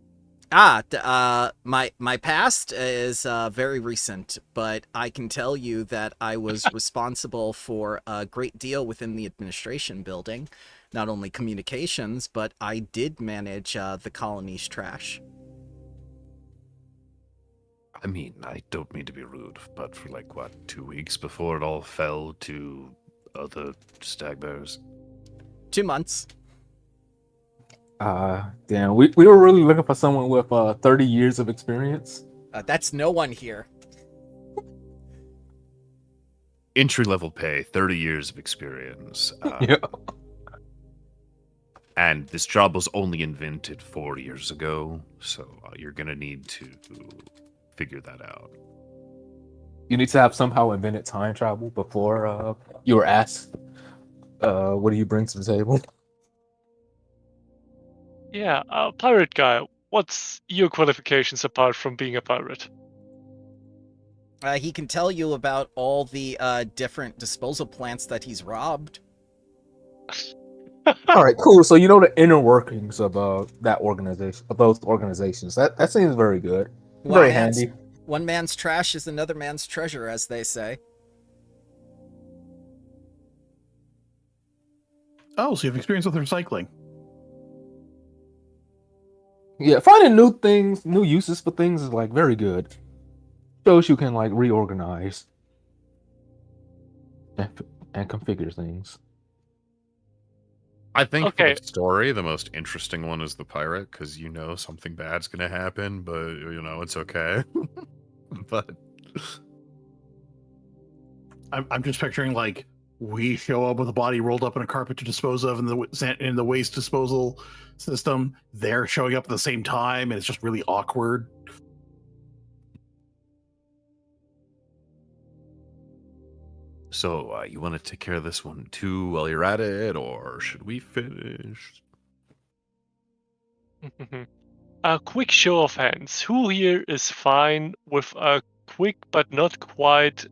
My past is very recent, but I can tell you that I was responsible for a great deal within the administration building. Not only communications, but I did manage the colony's trash. I mean, I don't mean to be rude, but for 2 weeks before it all fell to other Stag-Bears? 2 months. Damn, we were really looking for someone with 30 years of experience. That's no one here. Entry level pay, 30 years of experience. Yeah. And this job was only invented 4 years ago, so you're gonna need to figure that out. You need to have somehow invented time travel before you were asked, what do you bring to the table? Yeah, pirate guy, what's your qualifications apart from being a pirate? He can tell you about all the different disposal plants that he's robbed. All right, cool. So you know the inner workings of that organization, of those organizations. That seems very good. Very handy. One man's trash is another man's treasure, as they say. Oh, so you have experience with recycling. Yeah, finding new things, new uses for things is very good. Shows you can reorganize and configure things. I think Okay. for the story, the most interesting one is the pirate, because something bad's gonna happen, but it's okay. But I'm just picturing We show up with a body rolled up in a carpet to dispose of in the waste disposal system. They're showing up at the same time, and it's just really awkward. So, you want to take care of this one too while you're at it, or should we finish? A quick show of hands. Who here is fine with a quick but not quite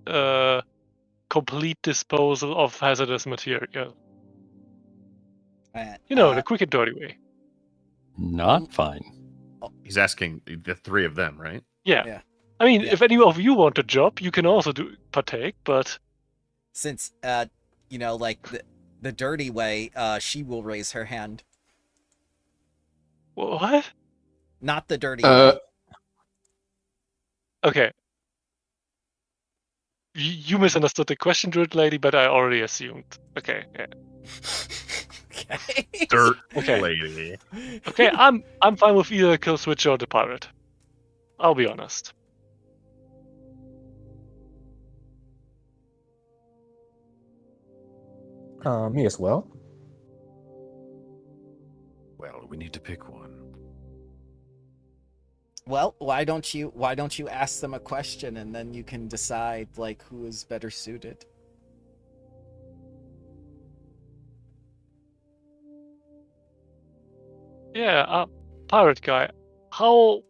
complete disposal of hazardous material? The quick and dirty way. Not fine. He's asking the three of them, right? Yeah. I mean, if any of you want a job, you can also partake, but... Since, like the dirty way, she will raise her hand. What? Not the dirty way. Okay. You misunderstood the question, Druid Lady, but I already assumed. Okay, yeah. Okay. Dirt Okay. lady. Okay, I'm fine with either Kill Switch or the pirate. I'll be honest. Me as well. Well, we need to pick one. Well, why don't you ask them a question and then you can decide like who is better suited. Yeah, pirate guy. How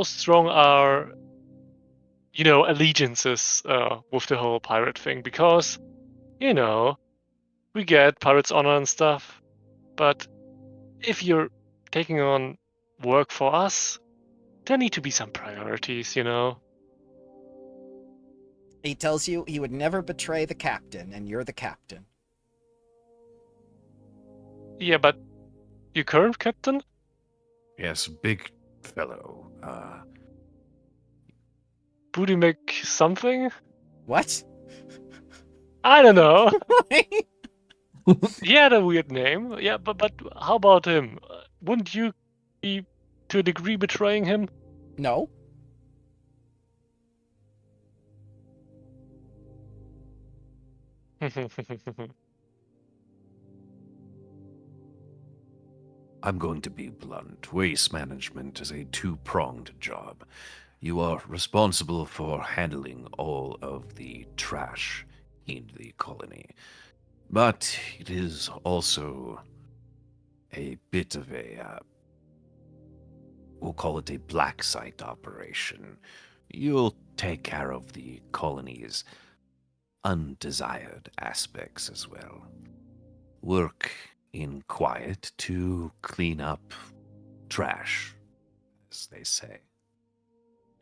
strong are allegiances with the whole pirate thing? Because we get pirates honor and stuff, but if you're taking on work for us, there need to be some priorities, He tells you he would never betray the captain, and you're the captain. Yeah, but your current captain? Yes, big fellow. Booty make something? What? I don't know. He had a weird name. Yeah, but how about him? Wouldn't you be, to a degree, betraying him? No. I'm going to be blunt. Waste management is a two-pronged job. You are responsible for handling all of the trash in the colony. But it is also a bit of a, we'll call it a black site operation. You'll take care of the colony's undesired aspects as well. Work in quiet to clean up trash, as they say.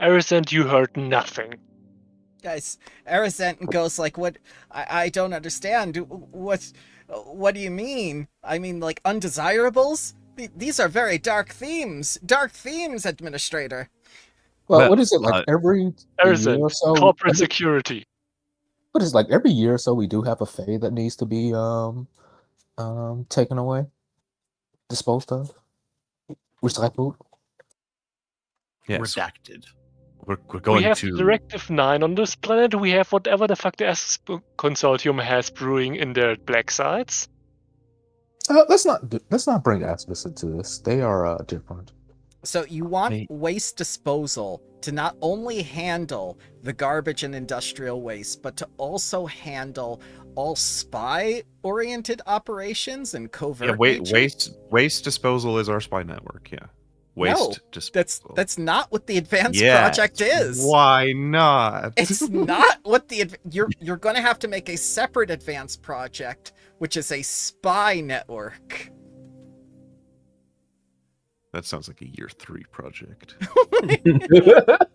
Arizent, you heard nothing. Guys, Arizent goes like, what? I don't understand. What do you mean? I mean, like, undesirables? These are very dark themes. Dark themes, Administrator. Well, what is it, like every year Arizent, or so? corporate security. What is it, like every year or so we do have a fae that needs to be taken away, disposed of, recycled. Yes. Redacted. We're going we have to Directive 9 on this planet. We have whatever the fuck the S Consortium has brewing in their black sites. Let's not bring Aspis into this. They are different. So you want waste disposal to not only handle the garbage and industrial waste, but to also handle all spy-oriented operations and covert waste disposal is our spy network. Yeah, disposal. That's not what the advanced project is. Why not? It's not what you're going to have to make a separate advanced project, which is a spy network. That sounds like a year 3 project.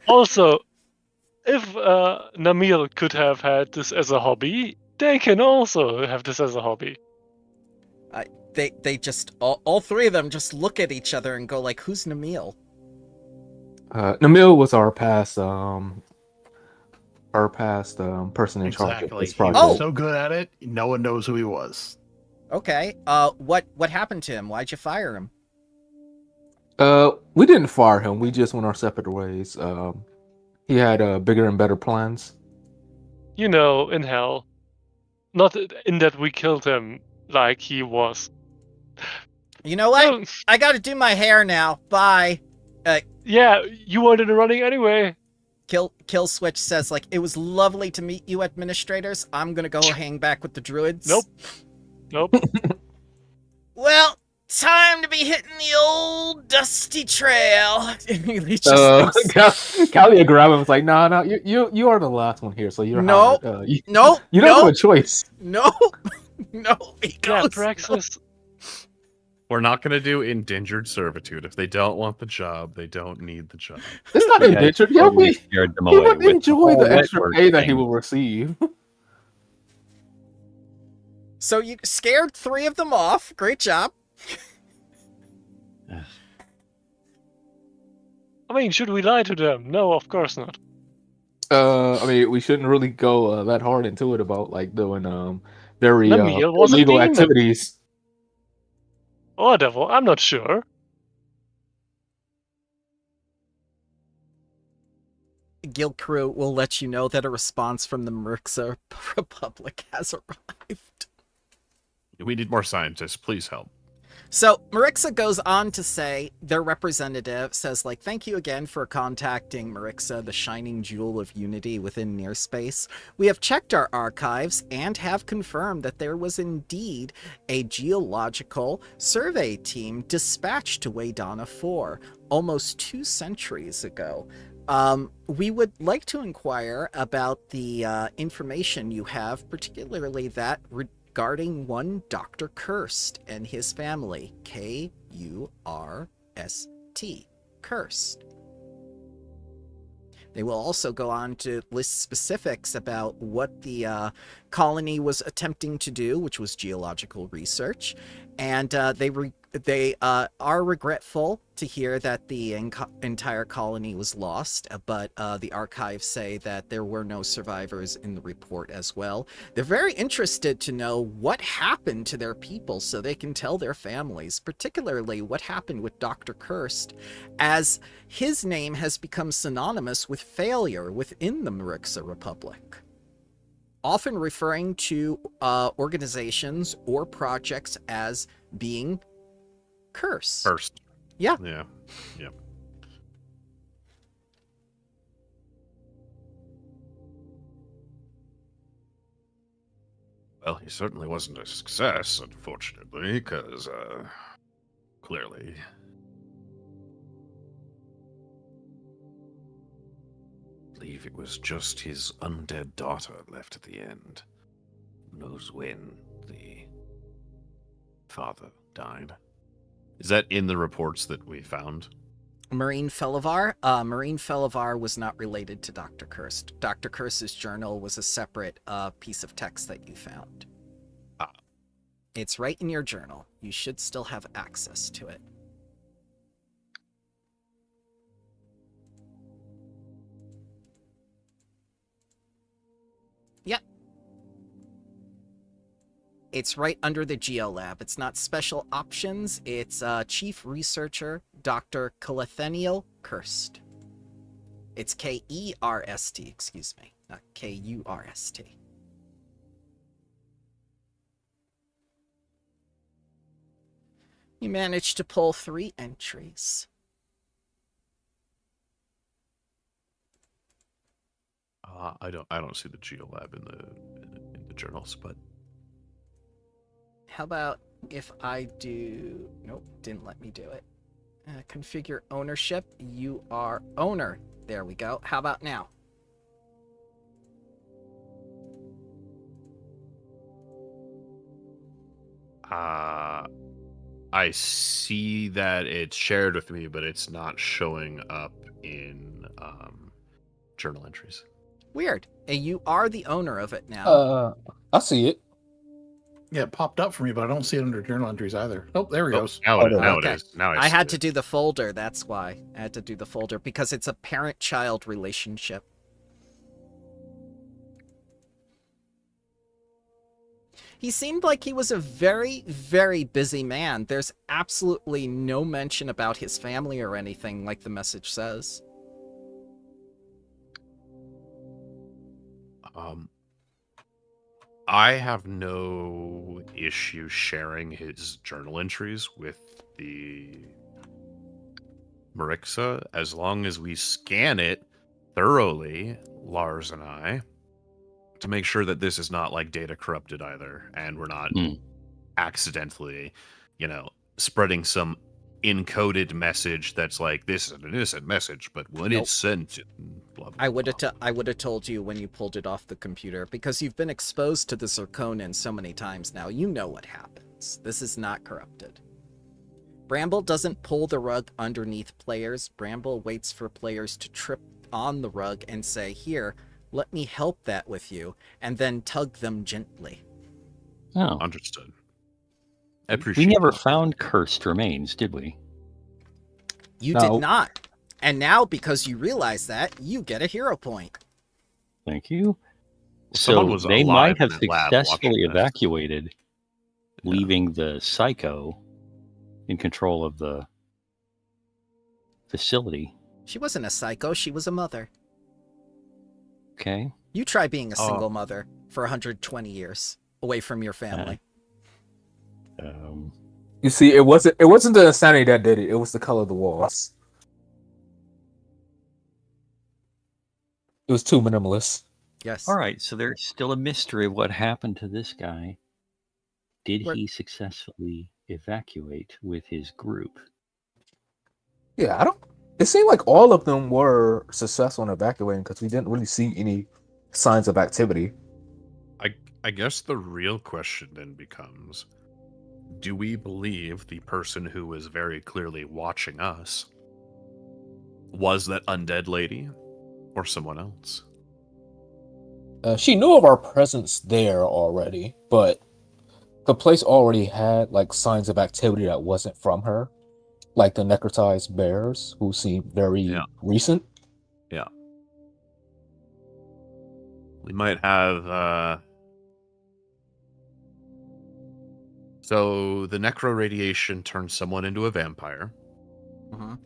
Also, if Namil could have had this as a hobby, they can also have this as a hobby. They just all three of them just look at each other and go like, "Who's Namil?" Namil was our past person in charge of this project. He was so good at it, no one knows who he was. Okay. What happened to him? Why'd you fire him? We didn't fire him. We just went our separate ways. He had bigger and better plans. In hell, not in that we killed him like he was. You know what? Well, I gotta do my hair now. Bye. yeah, you wanted running anyway. Kill Switch says, like, it was lovely to meet you, administrators. I'm gonna go hang back with the druids. Nope. Well, time to be hitting the old dusty trail. He just thinks, Cali grab him was like, no, you are the last one here, so you're No. hired. no, You don't have a choice. no, no. He Yeah, goes, Praxis. We're not going to do indentured servitude. If they don't want the job, they don't need the job. It's not Yeah, indentured. totally scared them He away would with enjoy whole the extra network pay that he thing. will receive. So you scared 3 of them off. Great job. I mean, should we lie to them? No, of course not. I mean, we shouldn't really go that hard into it about like doing very The meal was a illegal demon. activities. Or devil, I'm not sure. Guild crew will let you know that a response from the Merixa Republic has arrived. We need more scientists. Please help. So Merixa goes on to say, their representative says, like, thank you again for contacting Merixa, the shining jewel of unity within near space. We have checked our archives and have confirmed that there was indeed a geological survey team dispatched to Waydana 4 almost 2 centuries ago. We would like to inquire about the information you have, particularly that regarding one Dr. Cursed and his family, K-U-R-S-T, Cursed. They will also go on to list specifics about what the colony was attempting to do, which was geological research, and they are regretful to hear that the entire colony was lost, but the archives say that there were no survivors in the report as well. They're very interested to know what happened to their people so they can tell their families, particularly what happened with Dr. Cursed, as his name has become synonymous with failure within the Merixa Republic, often referring to organizations or projects as being cursed. First. Yeah. Yeah. Well, he certainly wasn't a success, unfortunately, because, clearly. I believe it was just his undead daughter left at the end. Who knows when the father died. Is that in the reports that we found? Marine Felivar? Marine Felivar was not related to Dr. Cursed. Dr. Curse's journal was a separate piece of text that you found. Ah. It's right in your journal. You should still have access to it. Yep. It's right under the Geolab. It's not special options. It's Chief Researcher Dr. Caletheniel Cursed. It's K-E-R-S-T, excuse me, not K-U-R-S-T. You managed to pull 3 entries. I don't see the Geolab in the journals, but How about if I do... Nope, didn't let me do it. Configure ownership. You are owner. There we go. How about now? I see that it's shared with me, but it's not showing up in journal entries. Weird. You are the owner of it now. I see it. Yeah, it popped up for me, but I don't see it under journal entries either. Nope, there it goes. Now it Okay. is. Now I had see to do the folder, that's why. I had to do the folder, because it's a parent-child relationship. He seemed like he was a very, very busy man. There's absolutely no mention about his family or anything like the message says. I have no issue sharing his journal entries with the Marixa as long as we scan it thoroughly, Lars and I, to make sure that this is not like data corrupted either, and we're not Hmm. accidentally, spreading some encoded message that's like this is an innocent message, but when Nope. it's sent, blah, blah, I would blah. have told you when you pulled it off the computer, because you've been exposed to the Zirconin so many times now. You know what happens. This is not corrupted. Bramble doesn't pull the rug underneath players. Bramble waits for players to trip on the rug and say, "Here, let me help that with you," and then tug them gently. Oh, Understood. I appreciate we never that. found cursed remains, did we? You No. did not. And now, because you realize that, you get a hero point. Thank you. Someone So was they alive might have in that lab watching successfully this. evacuated, Yeah. leaving the psycho in control of the facility. She wasn't a psycho, she was a mother. Okay. You try being a Oh. single mother for 120 years, away from your family. You see, it wasn't the insanity that did it. It was the color of the walls. It was too minimalist. Yes. All right, so there's still a mystery of what happened to this guy. Did We're- he successfully evacuate with his group? Yeah, it seemed like all of them were successful in evacuating because we didn't really see any signs of activity. I guess the real question then becomes, do we believe the person who was very clearly watching us was that undead lady or someone else? She knew of our presence there already, but the place already had like signs of activity that wasn't from her, like the necrotized bears who seemed very recent. Yeah. We might have so the necro radiation turned someone into a vampire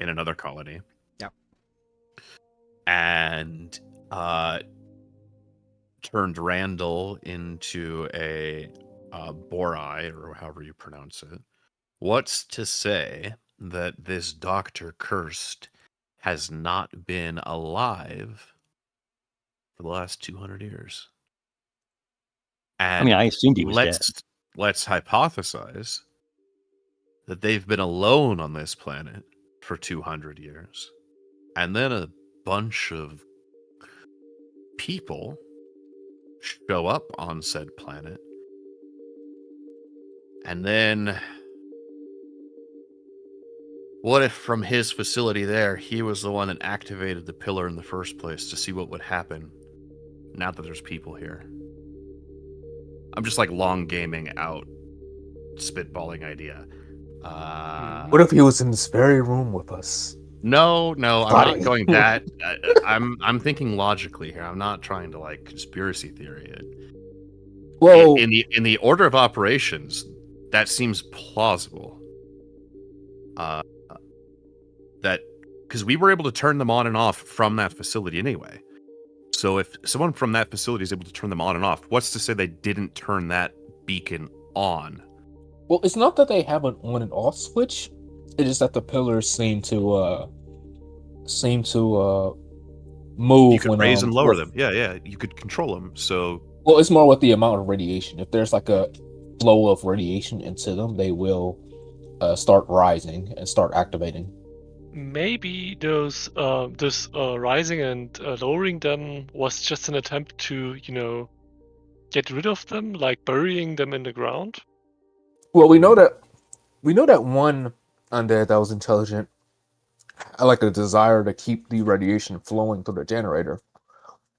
in another colony. Yep. And turned Randal into a Borai, or however you pronounce it. What's to say that this Dr. Cursed has not been alive for the last 200 years? And I mean, I assumed he was dead. let's hypothesize that they've been alone on this planet for 200 years. And then a bunch of people show up on said planet. And then what if from his facility there, he was the one that activated the pillar in the first place to see what would happen now that there's people here? I'm just like long gaming out, spitballing idea. What if he was in this very room with us? No, I'm Sorry. not going that. I'm thinking logically here. I'm not trying to like conspiracy theory it. Well, In the order of operations, that seems plausible. That because we were able to turn them on and off from that facility anyway. So if someone from that facility is able to turn them on and off, what's to say they didn't turn that beacon on? well, it's not that they have an on and off switch. It is that the pillars seem to move. You could when, raise and lower with- them. Yeah, you could control them. So Well, it's more with the amount of radiation. If there's like a flow of radiation into them, they will start rising and start activating. Maybe this rising and lowering them was just an attempt to, get rid of them, like burying them in the ground. Well, we know that one undead that was intelligent had like a desire to keep the radiation flowing through the generator.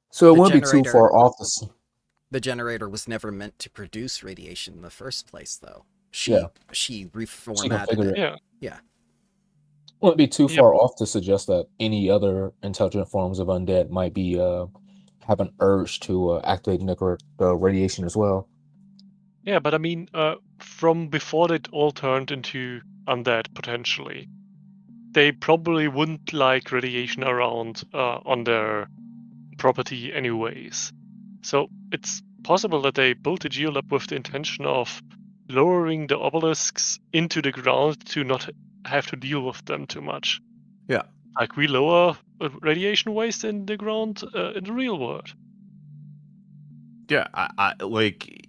So it The wouldn't be too generator- far off this. The generator was never meant to produce radiation in the first place, though. Yeah. She configured reformatted it. Yeah. Wouldn't be too Yep. far off to suggest that any other intelligent forms of undead might be have an urge to activate the radiation as well. Yeah, but I mean, from before it all turned into undead, potentially, they probably wouldn't like radiation around on their property anyways. So it's possible that they built a geolab with the intention of lowering the obelisks into the ground to not have to deal with them too much. Yeah. Like we lower radiation waste in the ground in the real world. Yeah, I like.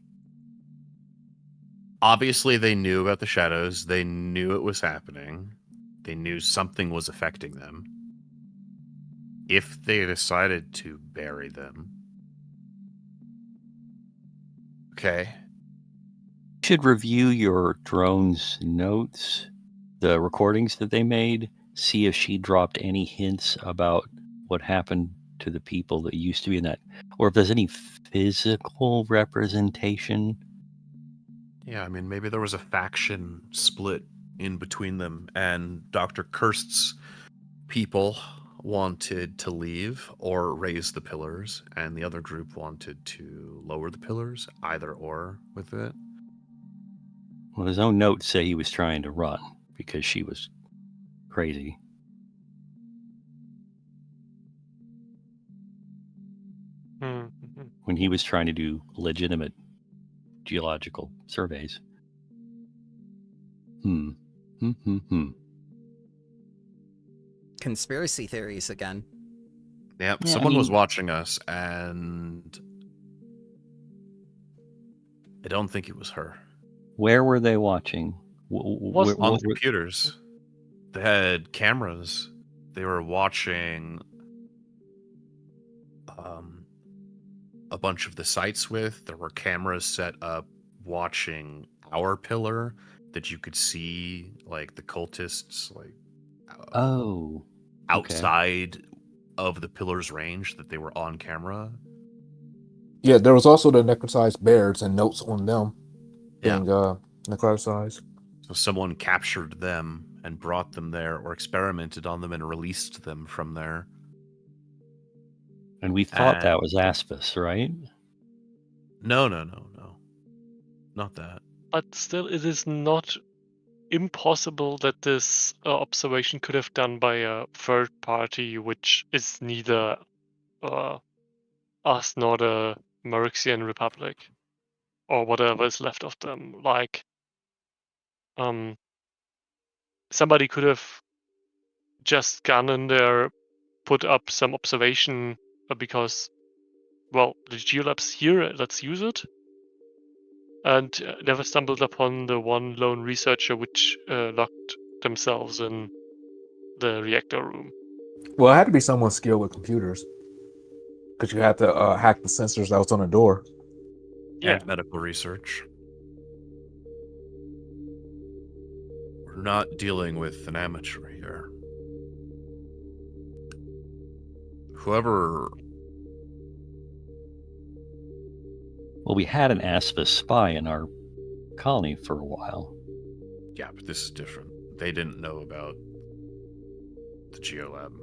Obviously, they knew about the shadows. They knew it was happening. They knew something was affecting them. If they decided to bury them, okay. You should review your drone's notes, the recordings that they made, see if she dropped any hints about what happened to the people that used to be in that, or if there's any physical representation. Yeah, I mean, maybe there was a faction split in between them, and Dr. Kirst's people wanted to leave or raise the pillars, and the other group wanted to lower the pillars, either or with it. Well, his own notes say he was trying to run because she was crazy. Mm-hmm. When he was trying to do legitimate geological surveys. Conspiracy theories again. Yep, Yeah, someone I was mean- watching us, and I don't think it was her. Where were they watching? Was On the computers. They had cameras. They were watching a bunch of the sites with. There were cameras set up watching our pillar that you could see, like, the cultists, like, Oh, okay. outside of the pillar's range, that they were on camera. Yeah, there was also the necrotized bears and notes on them Yeah. being necrotized. So someone captured them and brought them there, or experimented on them and released them from there. And we thought And- that was Aspis, right? No. Not that. But still, it is not impossible that this observation could have done by a third party, which is neither us nor the Meryxian Republic, or whatever is left of them. Like, somebody could have just gone in there, put up some observation because, well, the geolab's here, let's use it. And never stumbled upon the one lone researcher which locked themselves in the reactor room. Well, it had to be someone skilled with computers, because you had to hack the sensors that was on the door. Yeah. And medical research. We're not dealing with an amateur here. Whoever... Well, we had an Aspis spy in our colony for a while. Yeah, but this is different. They didn't know about the geolab.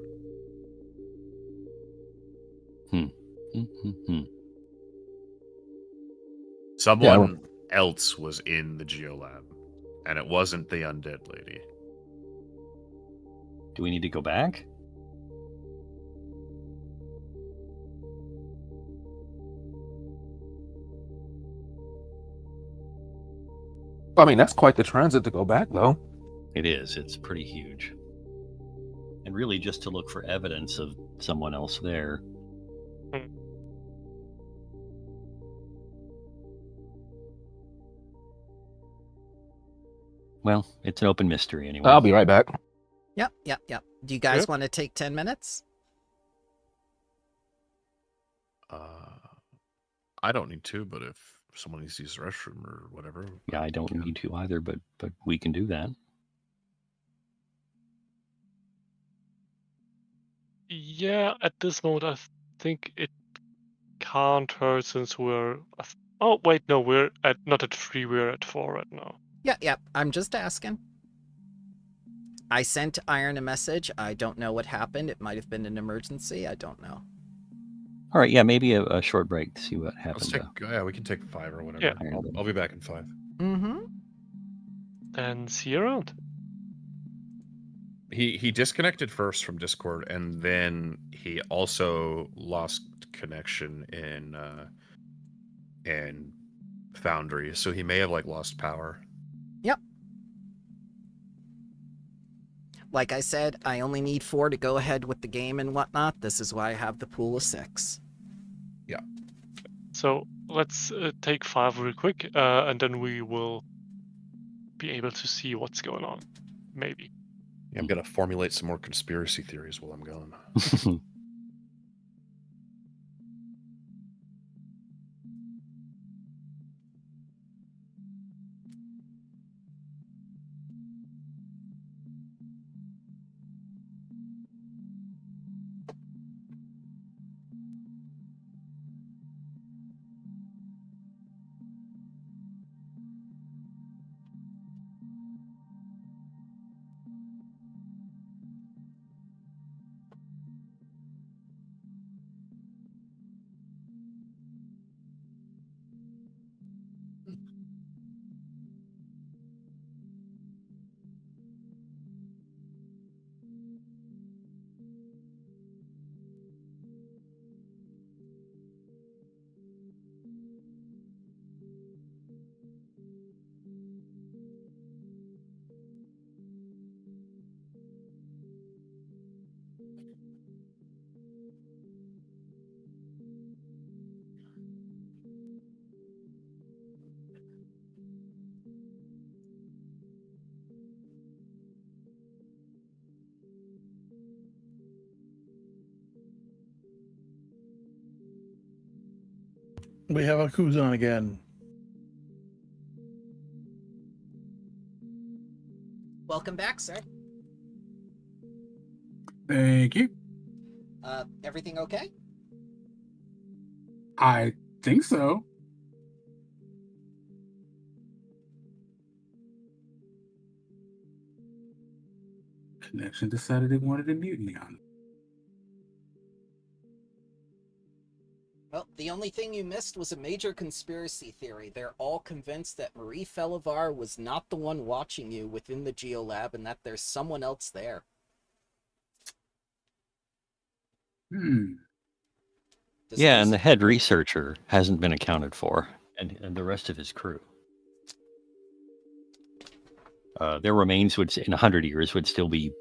Someone else was in the geolab, and it wasn't the undead lady. Do we need to go back? I mean, that's quite the transit to go back, though. It is. It's pretty huge. And really just to look for evidence of someone else there. Well, it's an open mystery anyway. I'll be right back. Yep. Do you guys Yep. want to take 10 minutes? I don't need to, but if someone needs to use the restroom or whatever. Yeah, I don't need to either, but we can do that. Yeah, at this moment, I think it can't hurt since we're. Oh wait, no, we're at not at 3, we're at 4 right now. Yeah. I'm just asking. I sent Iron a message. I don't know what happened. It might have been an emergency. I don't know. All right, yeah, maybe a short break to see what happens. Yeah, we can take 5 or whatever. Yeah. I'll be back in 5. Mm-hmm. Then see you around. He disconnected first from Discord, and then he also lost connection in and Foundry, so he may have like lost power. Yep. Like I said, I only need 4 to go ahead with the game and whatnot. This is why I have the pool of 6. So let's take 5 real quick, and then we will be able to see what's going on. Maybe. Yeah, I'm gonna formulate some more conspiracy theories while I'm gone. We have a Kuzan again. Welcome back, sir. Thank you. Everything okay? I think so. Connection decided it wanted a mutiny on it. Well, the only thing you missed was a major conspiracy theory. They're all convinced that Marie Felivar was not the one watching you within the Geolab and that there's someone else there. Yeah, and the head researcher hasn't been accounted for, and the rest of his crew. Their remains would, in 100 years, would still be,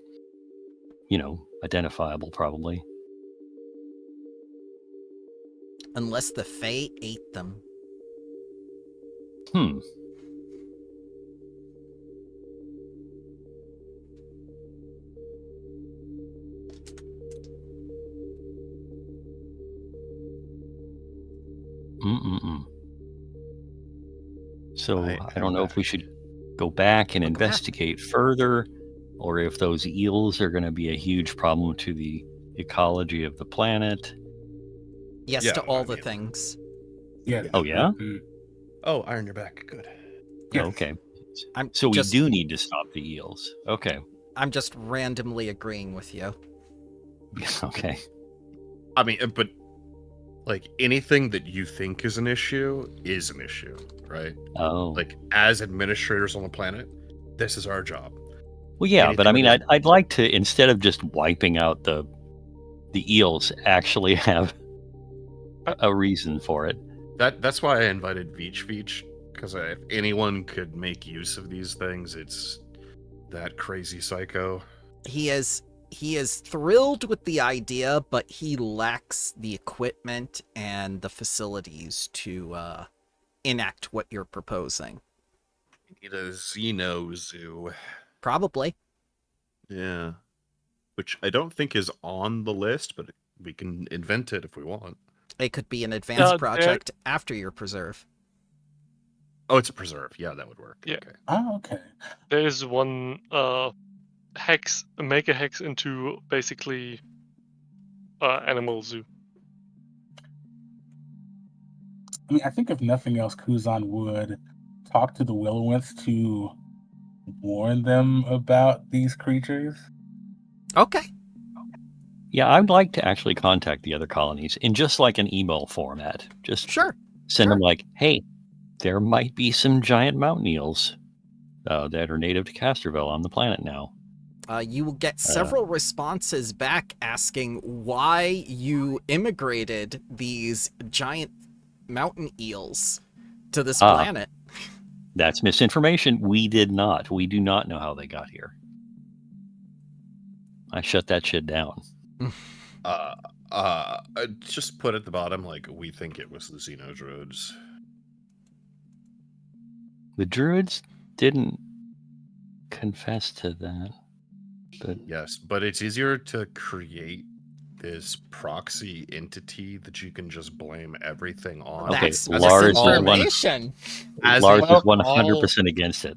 identifiable, probably. Unless the Fae ate them. So I don't know if we should go back and investigate further, or if those eels are going to be a huge problem to the ecology of the planet. Yes, Yeah, to all I the mean- things. Yeah. Oh, yeah? Oh, Iron, you're back. Good. Yes. Okay. I'm So we just, do need to stop the eels. Okay. I'm just randomly agreeing with you. Okay. I mean, but like anything that you think is an issue, right? Oh. Like as administrators on the planet, this is our job. Well, yeah, but I anything mean, that I'd like to, instead of just wiping out the eels, actually have a reason for it. That's why I invited Veach, because if anyone could make use of these things, it's that crazy psycho. He is thrilled with the idea, but he lacks the equipment and the facilities to enact what you're proposing. You need a Xeno zoo. Probably. Yeah. Which I don't think is on the list, but we can invent it if we want. It could be an advanced project after your preserve. Oh, it's a preserve. Yeah, that would work. Yeah. Okay. Oh, okay. There is one hex, make a hex into basically animal zoo. I mean, I think if nothing else, Kuzan would talk to the Will-O-Wisps to warn them about these creatures. Okay. Yeah, I'd like to actually contact the other colonies in just like an email format. Just Sure. send them like, hey, there might be some giant mountain eels that are native to Casterville on the planet now. You will get several responses back asking why you immigrated these giant mountain eels to this Ah. planet. That's misinformation. We did not. We do not know how they got here. I shut that shit down. Just put at the bottom, like, we think it was the Xenodroids. The druids didn't confess to that. But Yes, but it's easier to create this proxy entity that you can just blame everything on. Okay, That's Lars is misinformation. Lars is well, 100% against it.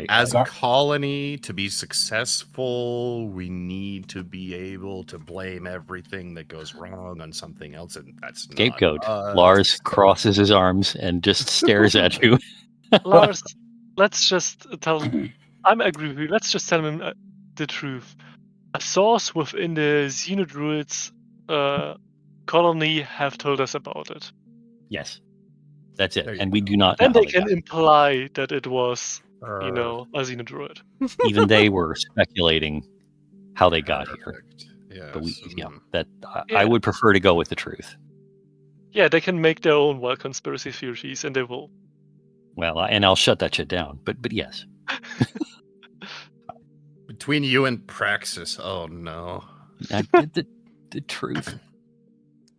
As a colony, to be successful, we need to be able to blame everything that goes wrong on something else, and that's Scapegoat. not us. Lars crosses his arms and just stares at you. Lars, let's just tell him. I agree with you. Let's just tell him the truth. A source within the Xenodruids colony have told us about it. Yes. That's it. There you And we do not know Then how they they can got it. imply that it was, a Xenodruid. Even they were speculating how they got here. Perfect. Yes. But we, I Yeah. would prefer to go with the truth. Yeah, they can make their own wild conspiracy theories, and they will. Well, and I'll shut that shit down. But yes. Between you and Praxis, oh no. The truth.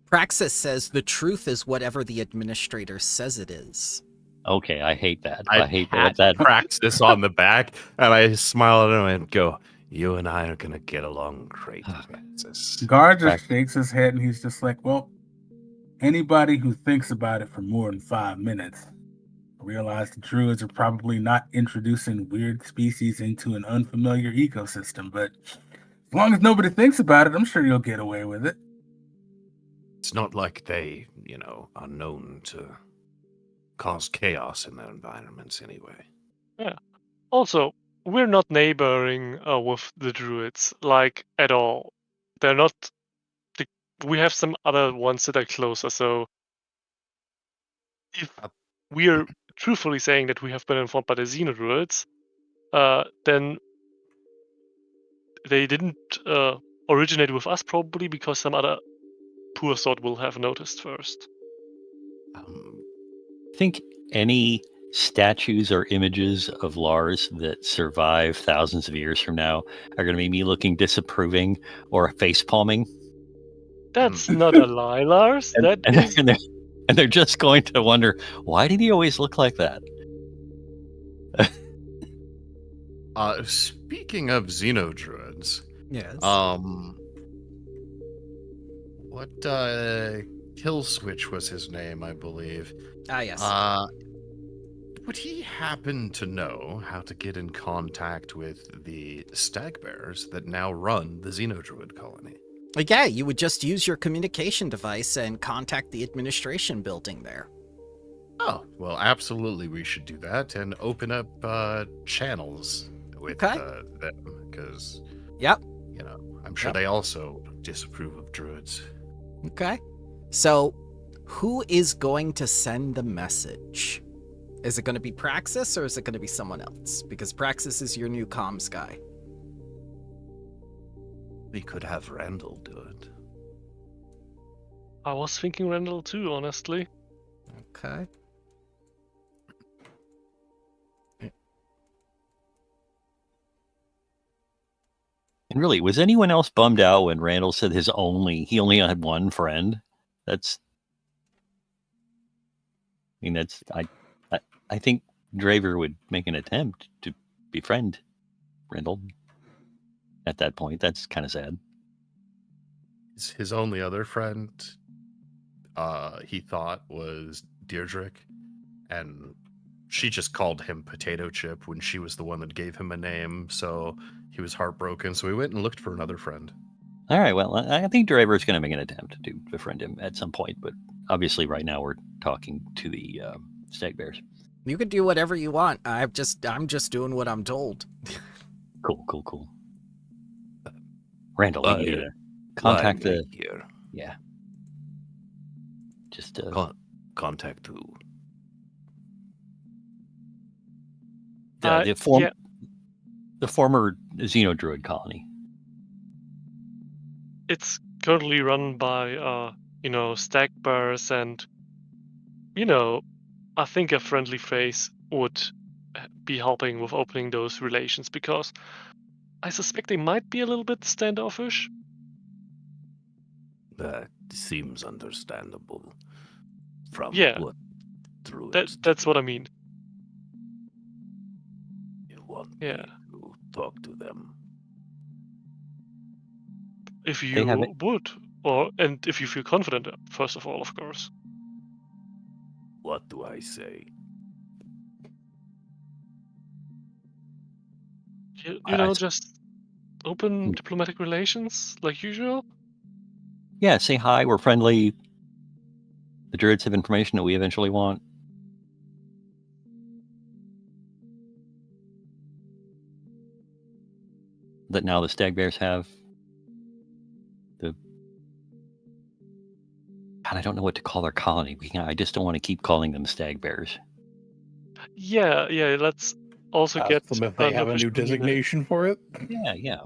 Praxis says the truth is whatever the administrator says it is. Okay, I hate that. I I hate pat that. Praxis on the back, and I smile at him and go, "You and I are gonna get along great, Praxis." Garr just shakes his head and he's just like, well, anybody who thinks about it for more than 5 minutes realize the druids are probably not introducing weird species into an unfamiliar ecosystem, but as long as nobody thinks about it, I'm sure you'll get away with it. It's not like they, are known to cause chaos in their environments anyway. Yeah. Also, we're not neighboring with the druids, like, at all. They're not. We have some other ones that are closer, so if we are truthfully saying that we have been informed by the Xenodruids, then they didn't originate with us, probably because some other poor sort will have noticed first. I think any statues or images of Lars that survive thousands of years from now are going to be me looking disapproving or face palming. That's not a lie, Lars. And they're just going to wonder, why did he always look like that? Speaking of Xenodruids, Yes. what Kill Switch was his name, I believe. Yes. Would he happen to know how to get in contact with the Stag-Bears that now run the Xenodruid colony? Yeah, you would just use your communication device and contact the administration building there. Oh, well, absolutely we should do that and open up channels with them, because, Yep. I'm sure they also disapprove of druids. Okay. So, who is going to send the message? Is it going to be Praxis or is it going to be someone else? Because Praxis is your new comms guy. We could have Randal do it. I was thinking Randal too, honestly. Okay. And really, was anyone else bummed out when Randall said he only had one friend? I think Dravir would make an attempt to befriend Randall at that point. That's kind of sad. His only other friend, he thought, was Deirdre, and she just called him Potato Chip when she was the one that gave him a name, so he was heartbroken, so he went and looked for another friend. All right, well, I think Dravir is going to make an attempt to befriend him at some point, but obviously right now we're talking to the Stag-Bears. You can do whatever you want. I'm just doing what I'm told. Cool. Randall, you need to contact the... Here. Yeah. Just Contact who? the former Xenodruid colony. It's currently run by, Stag-Bears and I think a friendly face would be helping with opening those relations, because I suspect they might be a little bit standoffish. That seems understandable. From Yeah, what druids that's do. what I mean. You want Yeah. me to talk to them? If They you have it. would, and if you feel confident, first of all, of course. What do I say? Just open diplomatic relations like usual. Yeah, say hi. We're friendly. The druids have information that we eventually want. That now the Stag-Bears have. God, I don't know what to call their colony. I just don't want to keep calling them Stag-Bears. Yeah. Let's also Ask get them if they have a new official name. designation for it. Yeah.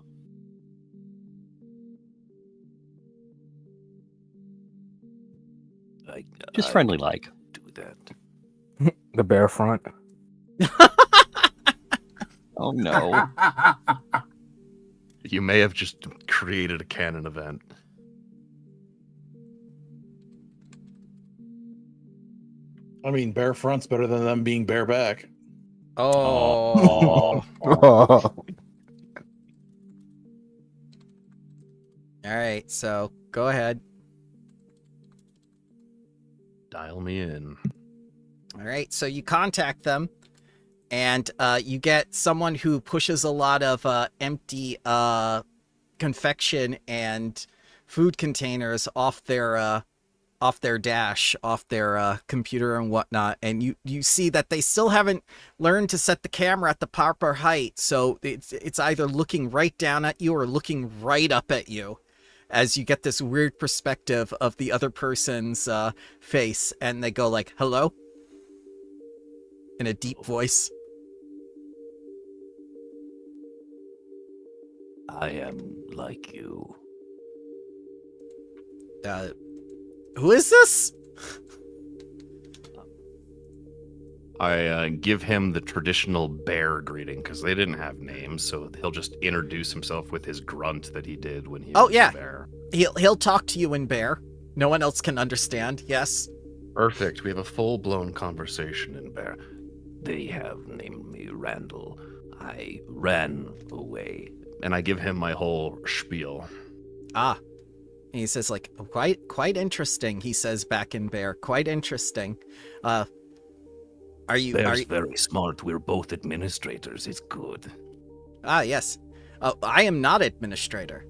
Just friendly like. Do that. The bear front. Oh no. You may have just created a canon event. I mean, bare front's better than them being bareback. Oh. Oh. All right, so go ahead. Dial me in. All right, so you contact them, and you get someone who pushes a lot of empty confection and food containers off their dash, off their computer and whatnot. And you see that they still haven't learned to set the camera at the proper height, so it's either looking right down at you or looking right up at you, as you get this weird perspective of the other person's face, and they go like, "Hello?" in a deep voice. I am like you. Who is this? I give him the traditional bear greeting because they didn't have names, so he'll just introduce himself with his grunt that he did when he was a bear. He'll talk to you in bear. No one else can understand. Yes. Perfect. We have a full-blown conversation in bear. They have named me Randal. I ran away. And I give him my whole spiel. Ah. And he says, like, quite interesting, he says back in bear. Quite interesting. Are you... Bear's very smart. We're both administrators. It's good. Ah, yes. I am not administrator.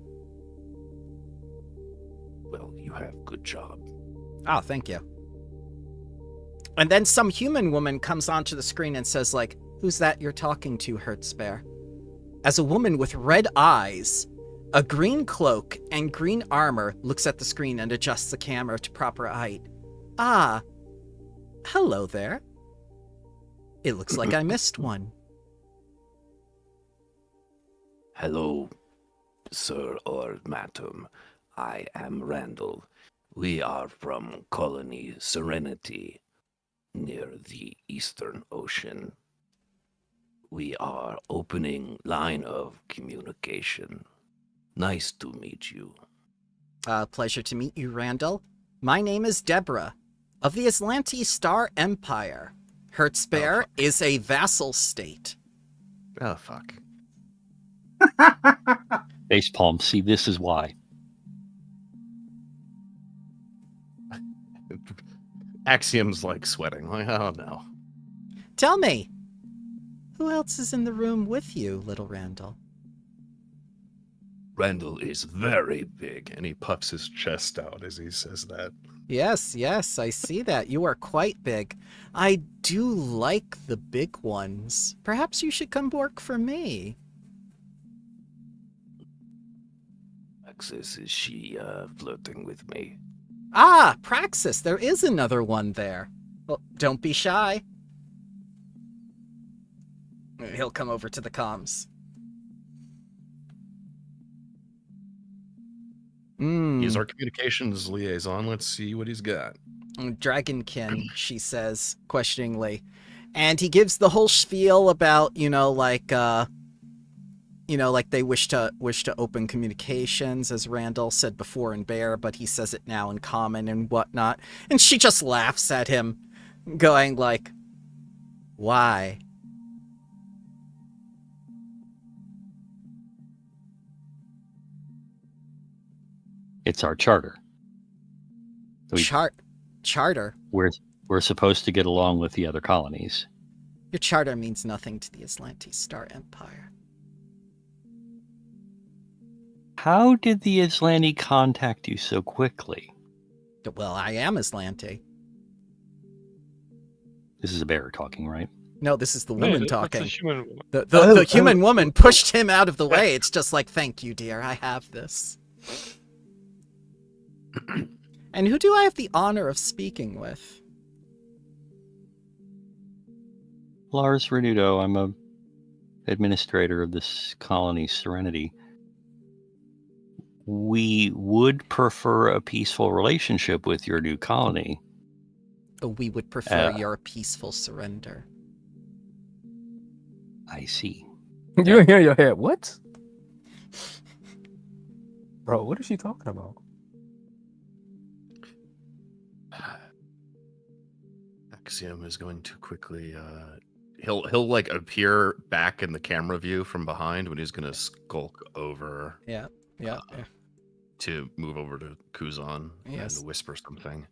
Well, you have good job. Oh, thank you. And then some human woman comes onto the screen and says, like, "Who's that you're talking to, Hertzbear?" As a woman with red eyes, a green cloak, and green armor looks at the screen and adjusts the camera to proper height. Ah, hello there. It looks like I missed one. Hello, sir or madam. I am Randal. We are from Colony Serenity, near the Eastern Ocean. We are opening line of communication. Nice to meet you. Pleasure to meet you, Randal. My name is Deborah, of the Aslanti Star Empire. Hertzbear is a vassal state. Oh, fuck. Facepalm. See, this is why. Axiom's like sweating. Like, oh no. Tell me, who else is in the room with you, little Randal? Randal is very big. And he puffs his chest out as he says that. Yes, I see that. You are quite big. I do like the big ones. Perhaps you should come work for me. Praxis, is she flirting with me? Ah, Praxis, there is another one there. Well, don't be shy. He'll come over to the comms. He's our communications liaison. Let's see what he's got. Dragonkin, she says questioningly. And he gives the whole spiel about, like they wish to open communications, as Randal said before in Bear, but he says it now in common and whatnot. And she just laughs at him, going like, why? It's our charter. Charter? We're supposed to get along with the other colonies. Your charter means nothing to the Aslanti Star Empire. How did the Aslanti contact you so quickly? Well, I am Aslanti. This is a bear talking, right? No, this is the woman That's talking. a human woman. The human woman pushed him out of the way. It's just like, thank you, dear, I have this. And who do I have the honor of speaking with? Lars Renudo, I'm a administrator of this colony, Serenity. We would prefer a peaceful relationship with your new colony. We would prefer your peaceful surrender. I see. You hear your head. What? Bro, what is she talking about? Axiom is going to quickly he'll like appear back in the camera view from behind, but he's gonna skulk over Yeah. to move over to Kuzan Yes. and whisper something.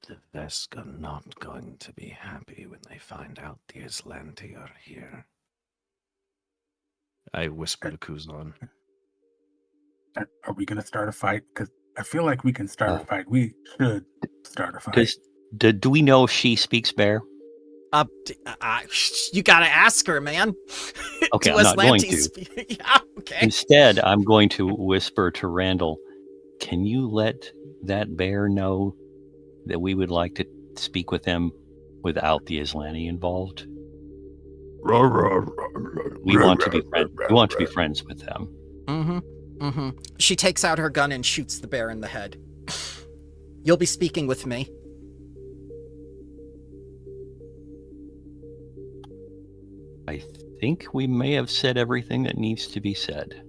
The Vesk are not going to be happy when they find out the Aslanti are here. I whisper to Kuzan. Are we going to start a fight? Because I feel like we can start a fight. We should start a fight. Do we know if she speaks bear? You gotta ask her, man. Okay, I'm not going to. Yeah, okay. Instead, I'm going to whisper to Randal, can you let that bear know that we would like to speak with them without the Aslanti involved? We want to be friends. We want to be friends with them. She takes out her gun and shoots the bear in the head. You'll be speaking with me. I think we may have said everything that needs to be said.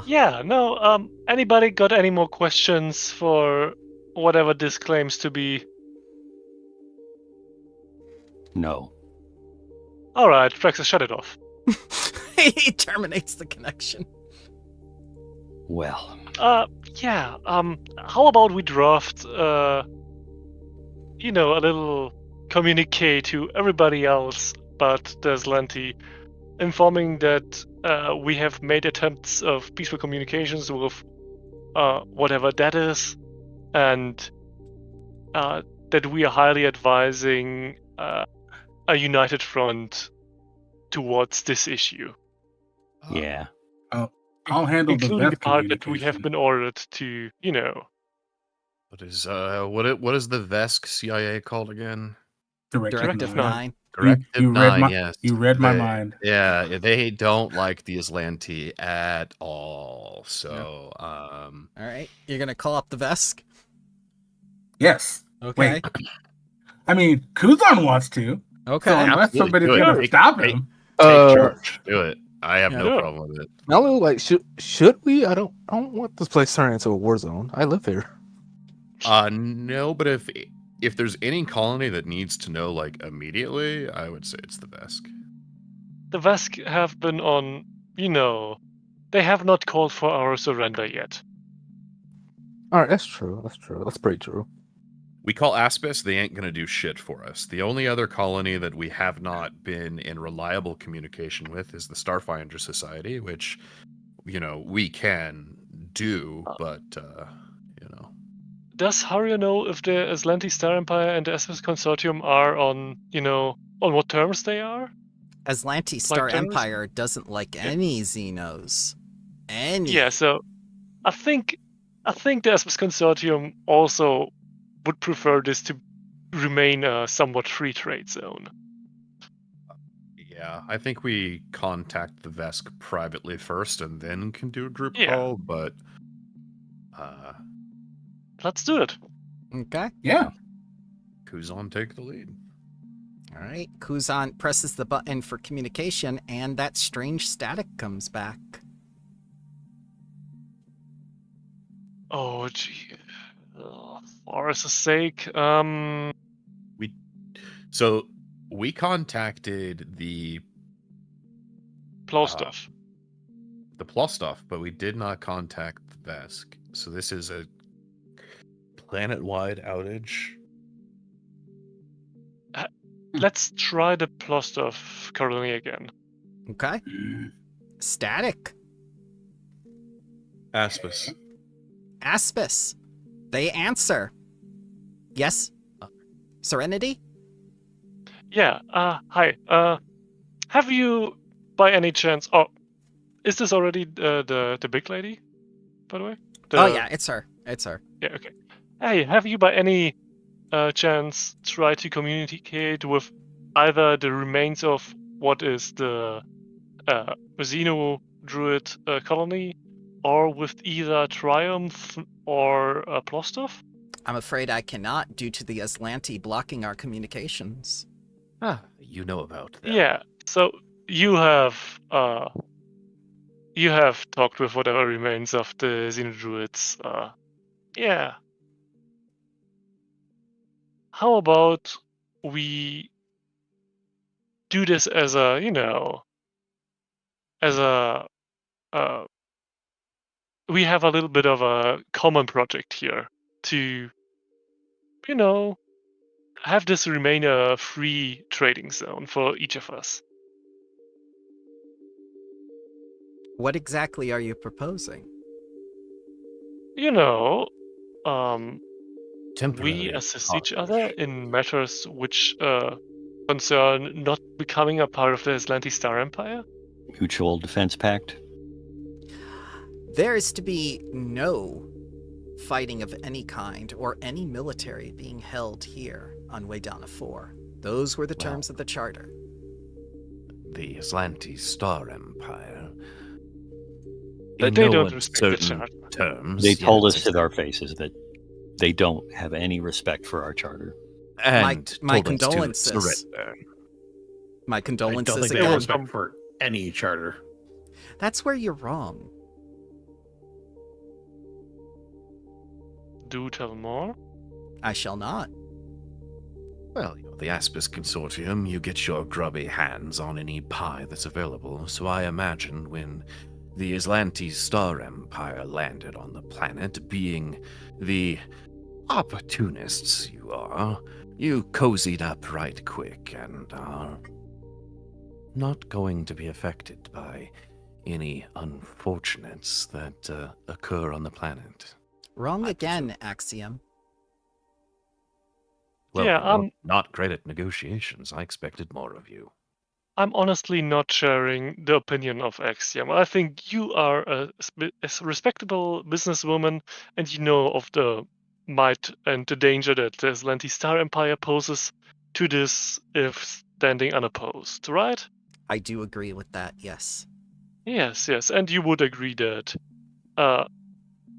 Yeah, no, anybody got any more questions for whatever this claims to be? No. Alright, Praxis, shut it off. He terminates the connection. Well. Yeah, how about we draft, a little communique to everybody else but the Aslanti, informing that we have made attempts of peaceful communications with whatever that is, and that we are highly advising a united front towards this issue. Yeah. I'll handle including the the part that we have been ordered to, What is what is the Vesk CIA called again? Directive 9. Directive you 9, read yes. You read my mind. Yeah, they don't like the Aslanti at all. So, All right, you're gonna call up the Vesk? Yes. Okay. Wait. I mean, Kuzan wants to. Okay. So unless somebody's Do it. gonna stop him. Take charge. Do it. I have no Yeah. problem with it. Now, like, should we? I don't want this place turning into a war zone. I live here. No, but if there's any colony that needs to know like immediately, I would say it's the Vesk. The Vesk have been on, they have not called for our surrender yet. All right, that's true. That's true. That's pretty true. We call Aspis, they ain't gonna do shit for us. The only other colony that we have not been in reliable communication with is the Starfinder Society, which, we can do, but, Does Haria know if the Aslanti Star Empire and the Aspis Consortium are on, on what terms they are? Aslanti Star terms? Empire doesn't like any Xenos. Any. Yeah, so I think the Aspis Consortium also would prefer this to remain a somewhat free trade zone. yeah, I think we contact the Vesk privately first and then can do a group Yeah. call, but Let's do it. Okay. Yeah. Kuzan, take the lead. All right. Kuzan presses the button for communication, and that strange static comes back. Oh, gee. For his sake, So we contacted the Plostov. Plostov, but we did not contact the Vesk. So this is a planet-wide outage. Let's try the Plostov colony again. Okay. Static. Aspis. Aspis. They answer. Yes? Serenity? Yeah, hi. Have you, by any chance... Oh, is this already the big lady, by the way? Oh, yeah, it's her. It's her. Yeah, okay. Hey, have you by any chance tried to communicate with either the remains of what is the Xeno Druid colony, or with either Triumph or Plostov? I'm afraid I cannot due to the Aslanti blocking our communications. Ah, you know about that. Yeah, so you have talked with whatever remains of the Xenodruids. Yeah. How about we do this as a, we have a little bit of a common project here to, have this remain a free trading zone for each of us. What exactly are you proposing? We assist each other in matters which concern not becoming a part of the Aslanti Star Empire. Mutual Defense Pact. There is to be no fighting of any kind or any military being held here on Waydana 4. Those were the terms of the charter. The Aslanti Star Empire. They In don't no respect the uncertain charter. terms. They told yes, us to our faces that they don't have any respect for our charter. And my told us to condolences. surrender. My I don't condolences think they have again. respect for any charter. That's where you're wrong. Do tell more. I shall not. Well, you're the Aspis Consortium. You get your grubby hands on any pie that's available. So I imagine when the Aslanti Star Empire landed on the planet, being the opportunists you are, you cozied up right quick and are not going to be affected by any unfortunates that occur on the planet. Wrong again, Axiom. Well, Yeah, you're not great at negotiations. I expected more of you. I'm honestly not sharing the opinion of Axiom. I think you are a respectable businesswoman, and you know of the might and the danger that the Aslanti Star Empire poses to this if standing unopposed, right? I do agree with that, yes. Yes, and you would agree that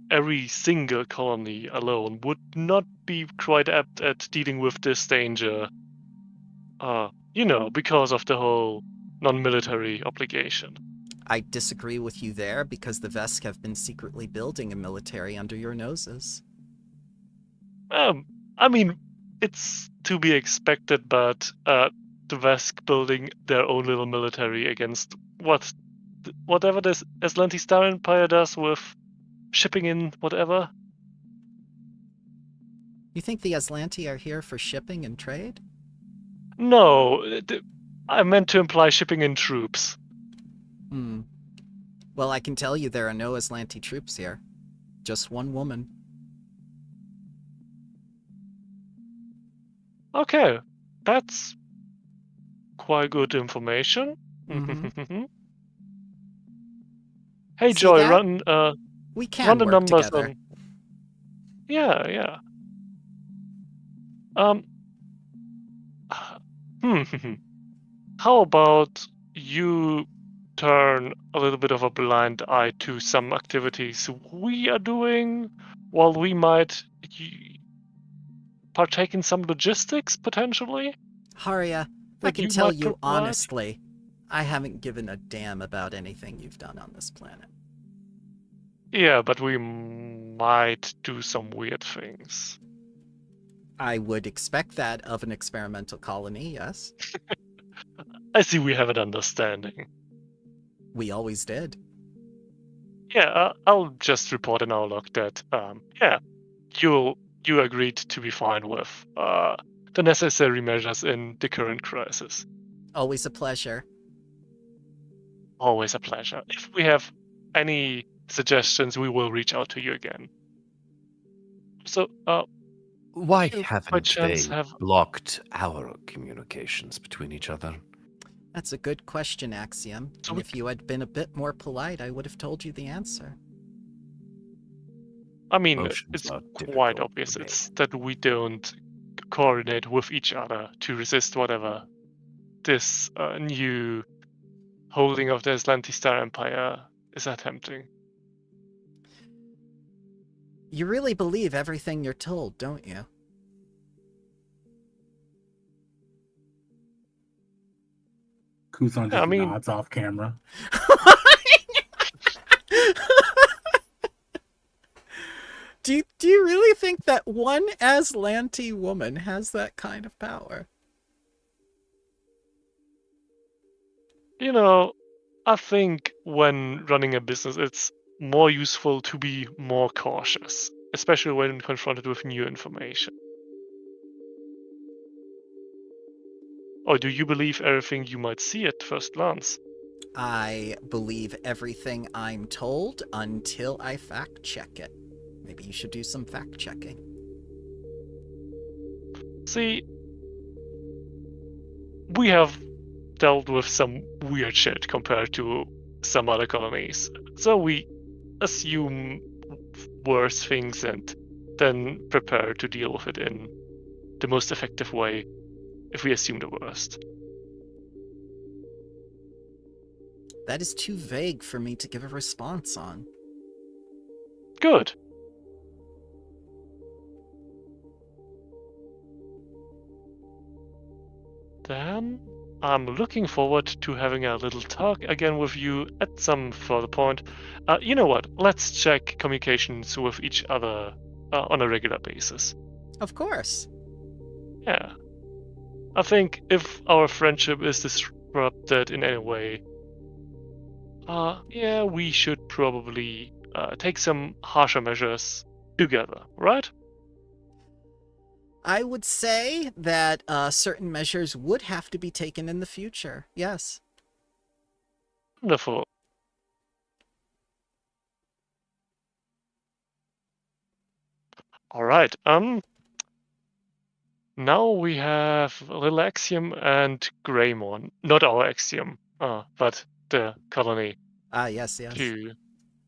every single colony alone would not be quite apt at dealing with this danger, because of the whole non-military obligation. I disagree with you there because the Vesk have been secretly building a military under your noses. I mean, it's to be expected, but the Vesk building their own little military against whatever this Aslanti Star Empire does with shipping in whatever. You think the Aslanti are here for shipping and trade? No, I meant to imply shipping in troops. Well, I can tell you there are no Aslanti troops here. Just one woman. Okay, that's quite good information. Hey, See Joy, that? run We can run the work numbers together. on. Yeah. How about you turn a little bit of a blind eye to some activities we are doing, while we might partake in some logistics potentially. Haria, I That can you tell might you provide? honestly, I haven't given a damn about anything you've done on this planet. Yeah, but we might do some weird things. I would expect that of an experimental colony, yes. I see we have an understanding. We always did. Yeah, I'll just report in our log that, you agreed to be fine with the necessary measures in the current crisis. Always a pleasure. Always a pleasure. If we have any suggestions, we will reach out to you again. So, Why you by haven't chance they have... blocked our communications between each other? That's a good question, Axiom. So And we- if you had been a bit more polite, I would have told you the answer. I mean, Emotions it's are quite difficult obvious. for me. It's that we don't coordinate with each other to resist whatever this new holding of the Atlantis-Star Empire is attempting. You really believe everything you're told, don't you? Kuzan Yeah, I just mean- nods off camera. Do you really think that one Aslanti woman has that kind of power? You know, I think when running a business, it's more useful to be more cautious, especially when confronted with new information. Or do you believe everything you might see at first glance? I believe everything I'm told until I fact check it. Maybe you should do some fact checking. See, we have dealt with some weird shit compared to some other colonies, so we assume worse things and then prepare to deal with it in the most effective way if we assume the worst. That is too vague for me to give a response on. Good. Then I'm looking forward to having a little talk again with you at some further point. You know what? Let's check communications with each other on a regular basis. Of course. Yeah. I think if our friendship is disrupted in any way, we should probably take some harsher measures together, right? I would say that certain measures would have to be taken in the future. Yes. Wonderful. All right. Now we have little Axiom and Greymon. Not our Axiom, but the colony. Ah, yes, yes. To...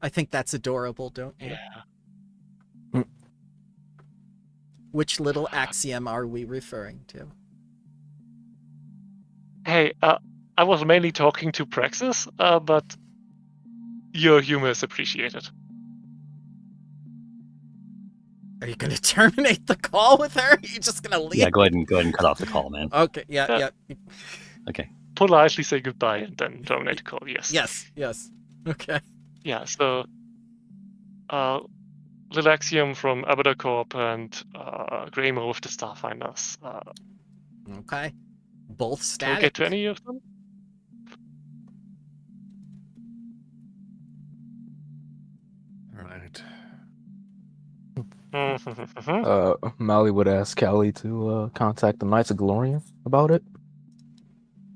I think that's adorable, don't you? Yeah. Which little Axiom are we referring to? Hey, I was mainly talking to Praxis, but your humor is appreciated. Are you going to terminate the call with her? Are you just going to leave? Yeah, go ahead and cut off the call, man. Okay, yeah. Okay. Politely say goodbye and then terminate the call, yes. Yes. Okay. Yeah, so little Axiom from Abada Corp and Greymo with the Starfinders. Okay. Both Can we static. get to any of them? All right. Mally would ask Cali to contact the Knights of Glorian about it.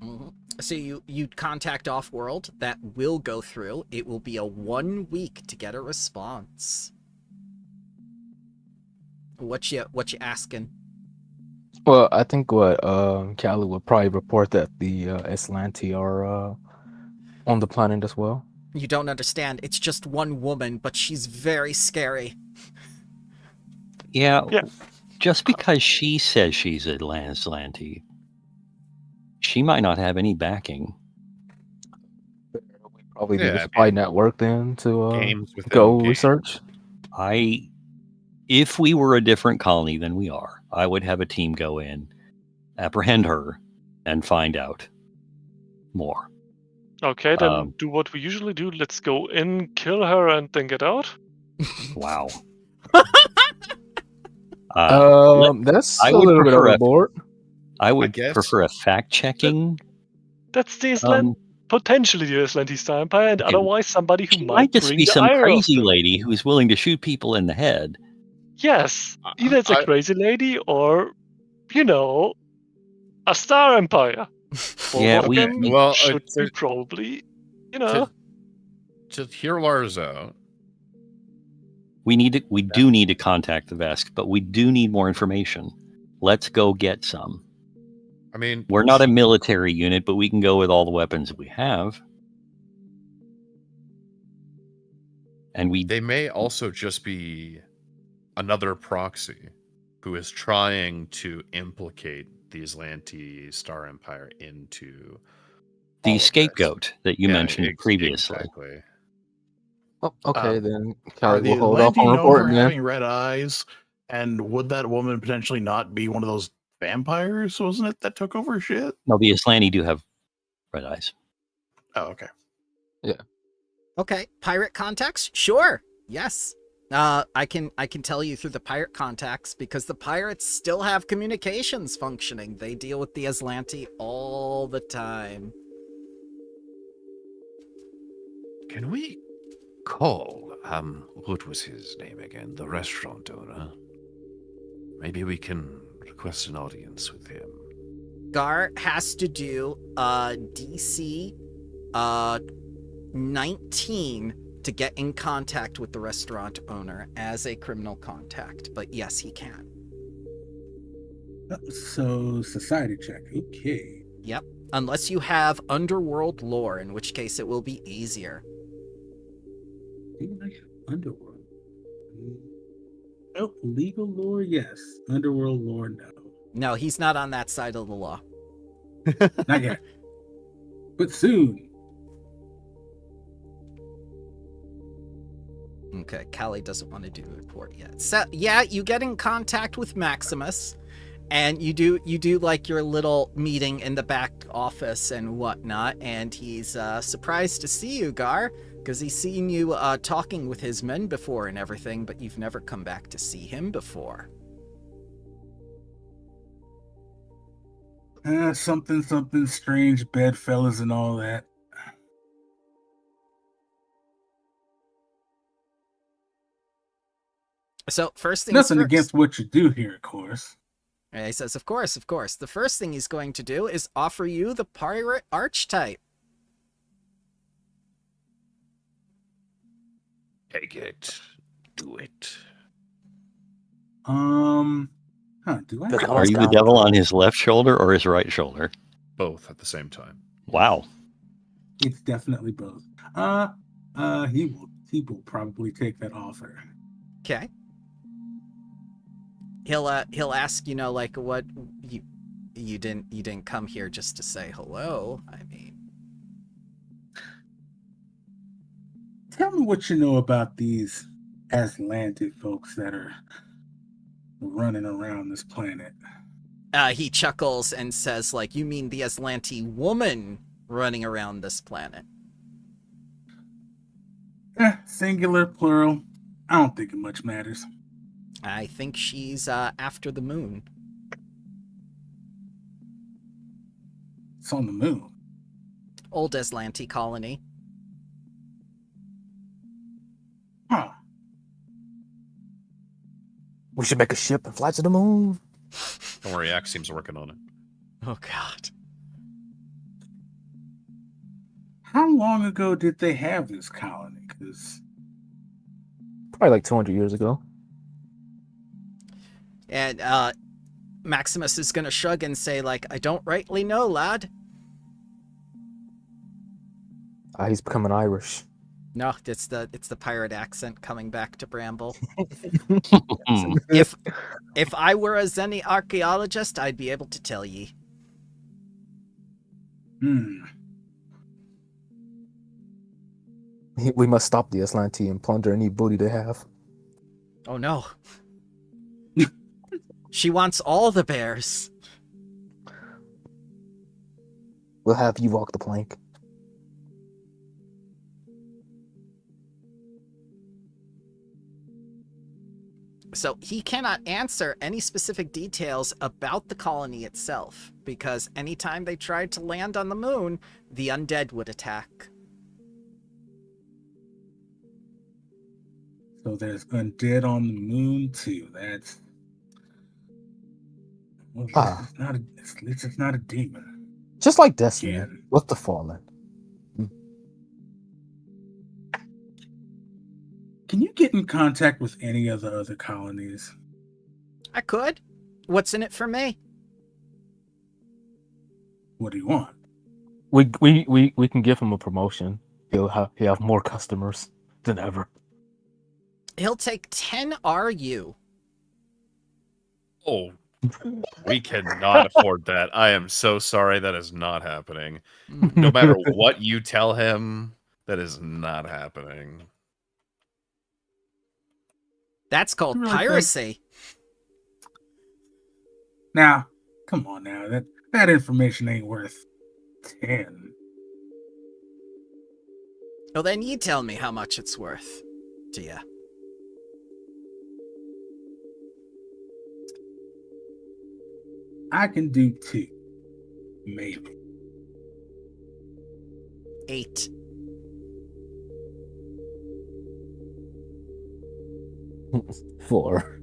Mhm. So you contact Off-World. That will go through. It will be a 1 week to get a response. What you asking? Well, I think what Cali would probably report that the Aslanti are on the planet as well. You don't understand. It's just one woman, but she's very scary. Yeah, Yeah. just because she says she's a Aslanti, she might not have any backing. Probably do the Yeah, spy network then to games within go games. research. If we were a different colony than we are, I would have a team go in, apprehend her, and find out more. Okay, then do what we usually do. Let's go in, kill her, and then get out. Wow. That's I a would little bit prefer a- overboard. I would guess- prefer a fact-checking. That's the Island, potentially the Atlantis Empire, and okay, otherwise somebody who She might might just bring be the some ire of crazy them. lady who's willing to shoot people in the head. Yes, either it's a crazy lady or, a Star Empire. Yeah, Both of them well, should be there's- probably, To hear Lars out. We do need to contact the Vesk, but we do need more information. Let's go get some. I mean, We're not a military unit, but we can go with all the weapons we have. And they may also just be another proxy who is trying to implicate the Islanti Star Empire into the all of this. scapegoat that you Yeah, mentioned previously. Exactly. Oh, okay, then Are Cali the will hold off Atlanteans on known for reporting then. having red eyes? And would that woman potentially not be one of those vampires, wasn't it, that took over shit? No, the Islanti do have red eyes. Oh, okay. Okay, pirate contacts? Sure. Yes. I can tell you through the pirate contacts because the pirates still have communications functioning. They deal with the Aslanti all the time. Can we call, what was his name again? The restaurant owner. Maybe we can request an audience with him. Garr has to do DC 19 to get in contact with the restaurant owner as a criminal contact, but yes, he can. So, society check. Okay. Yep. Unless you have underworld lore, in which case it will be easier. Do I have underworld? Oh, legal lore, yes. Underworld lore, no. No, he's not on that side of the law. Not yet. But soon. Okay, Cali doesn't want to do a report yet. So, yeah, you get in contact with Maximus, and you do like your little meeting in the back office and whatnot, and he's surprised to see you, Garr, because he's seen you talking with his men before and everything, but you've never come back to see him before. Something strange, bedfellas and all that. So, first things Nothing first. against what you do here, of course. And he says, of course. The first thing he's going to do is offer you the pirate archetype. Take it. Do it. Do I? Are you the devil on his left shoulder or his right shoulder? Both at the same time. Wow. It's definitely both. He will probably take that offer. Okay. He'll ask, like, what you didn't come here just to say hello. I mean, Tell me what you know about these Aslanti folks that are running around this planet. he chuckles and says, like, you mean the Aslanti woman running around this planet? Singular, plural. I don't think it much matters. I think she's after the moon. It's on the moon. Old Aslanti colony. Huh. We should make a ship and fly to the moon. Don't worry, Axiom's working on it. Oh, God. How long ago did they have this colony? Because Probably like 200 years ago. And Maximus is going to shrug and say, like, I don't rightly know, lad. He's becoming Irish. No, it's the pirate accent coming back to Bramble. Hmm. If I were a Zeni archaeologist, I'd be able to tell ye. We must stop the Aslanti and plunder any booty they have. Oh no. She wants all the bears. We'll have you walk the plank. So he cannot answer any specific details about the colony itself, because anytime they tried to land on the moon, the undead would attack. So there's undead on the moon too. That's well, it's not a, it's not a demon. Just like Destiny Yeah. with the Fallen. Can you get in contact with any of the other colonies? I could. What's in it for me? What do you want? We can give him a promotion. He'll have more customers than ever. He'll take 10 RU. Oh, we cannot afford that. I am so sorry. That is not happening. No matter what you tell him, that is not happening. That's called You really think- piracy. Now, come on now. That information ain't worth 10. Well, then you tell me how much it's worth to you. I can do 2. Maybe. 8. Four.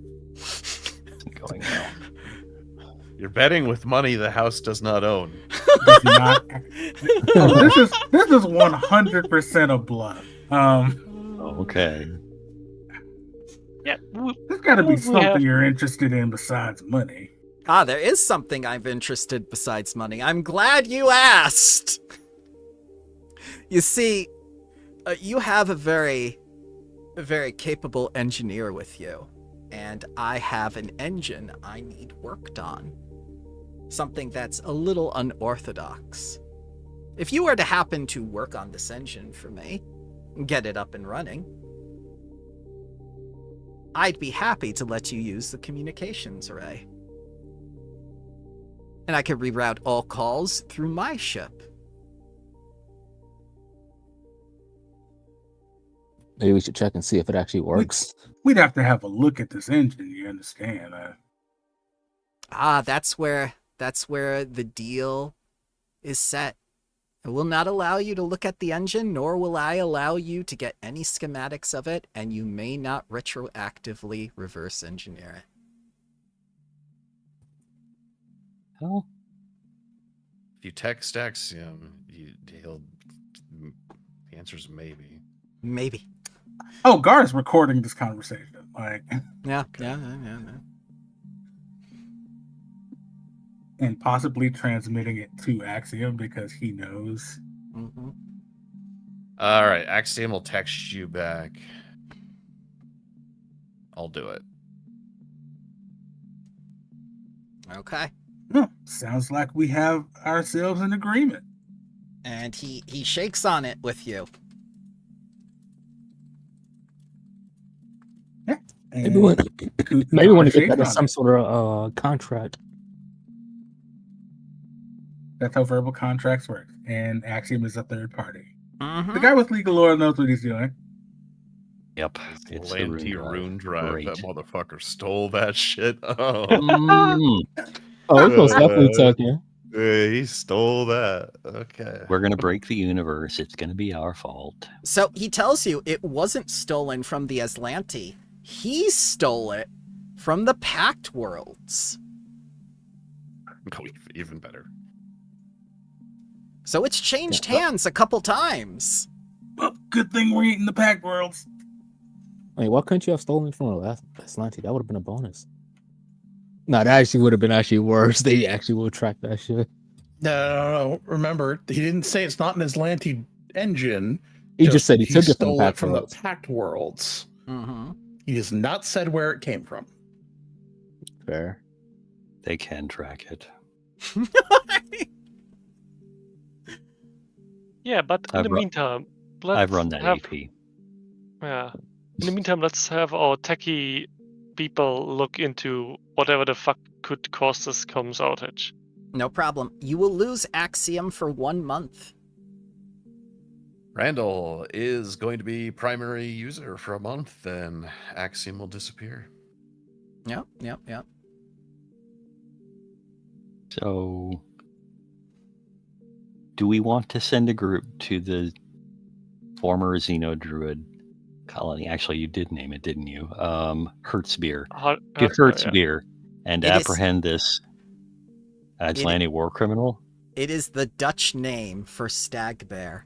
Going now. You're betting with money the house does not own. Does not. Oh, this is 100% a bluff. Okay. Yeah, There's got to be we something have- you're interested in besides money. Ah, there is something I'm interested besides money. I'm glad you asked. You see, you have a very capable engineer with you, and I have an engine I need worked on. Something that's a little unorthodox. If you were to happen to work on this engine for me, and get it up and running, I'd be happy to let you use the communications array. And I could reroute all calls through my ship. Maybe we should check and see if it actually works. We'd have to have a look at this engine, you understand? Ah, that's where the deal is set. I will not allow you to look at the engine, nor will I allow you to get any schematics of it, and you may not retroactively reverse engineer it. Well, If you text Axiom, the answer's maybe. Maybe. Oh, Gar's recording this conversation. Like, Yeah. and possibly transmitting it to Axiom because he knows. Mm-hmm. All right, Axiom will text you back. I'll do it. Okay. Sounds like we have ourselves an agreement. And he shakes on it with you. And Maybe we Kuzan want to get shakes that as on some it. sort of contract. That's how verbal contracts work. And Axiom is a third party. Mm-hmm. The guy with legal lore knows what he's doing. yep. It's the Lanty Rune Drive. Great. That motherfucker stole that shit. Oh, Mm, Oh, it was definitely talking. he stole that. Okay. we're gonna break the universe. It's gonna be our fault. So he tells you it wasn't stolen from the Aslanti. He stole it from the Pact Worlds. Oh, even better. So it's changed Yeah. hands a couple times. Well, good thing we're eating the Pact Worlds. I mean, why couldn't you have stolen it from Aslanti? That would have been a bonus. No, that actually would have been actually worse. They actually will track that shit. No. Remember, he didn't say it's not an Aslanti engine. He just said he took it from stole it from the Pact Pact Worlds. Mm-hmm. He has not said where it came from. Fair. They can track it. Yeah, but in the Bro- meantime, I've run that AP. Yeah. In the meantime, let's have our techie people look into whatever the fuck could cause this comms outage. No problem. You will lose Axiom for 1 month. Randal is going to be primary user for a month, then Axiom will disappear. Yep. So, do we want to send a group to the former Xeno Druid colony? Actually, you did name it, didn't you? Hertzbeer. To Hertzbeer and apprehend this Atlantic war criminal? It is the Dutch name for Stag-Bear.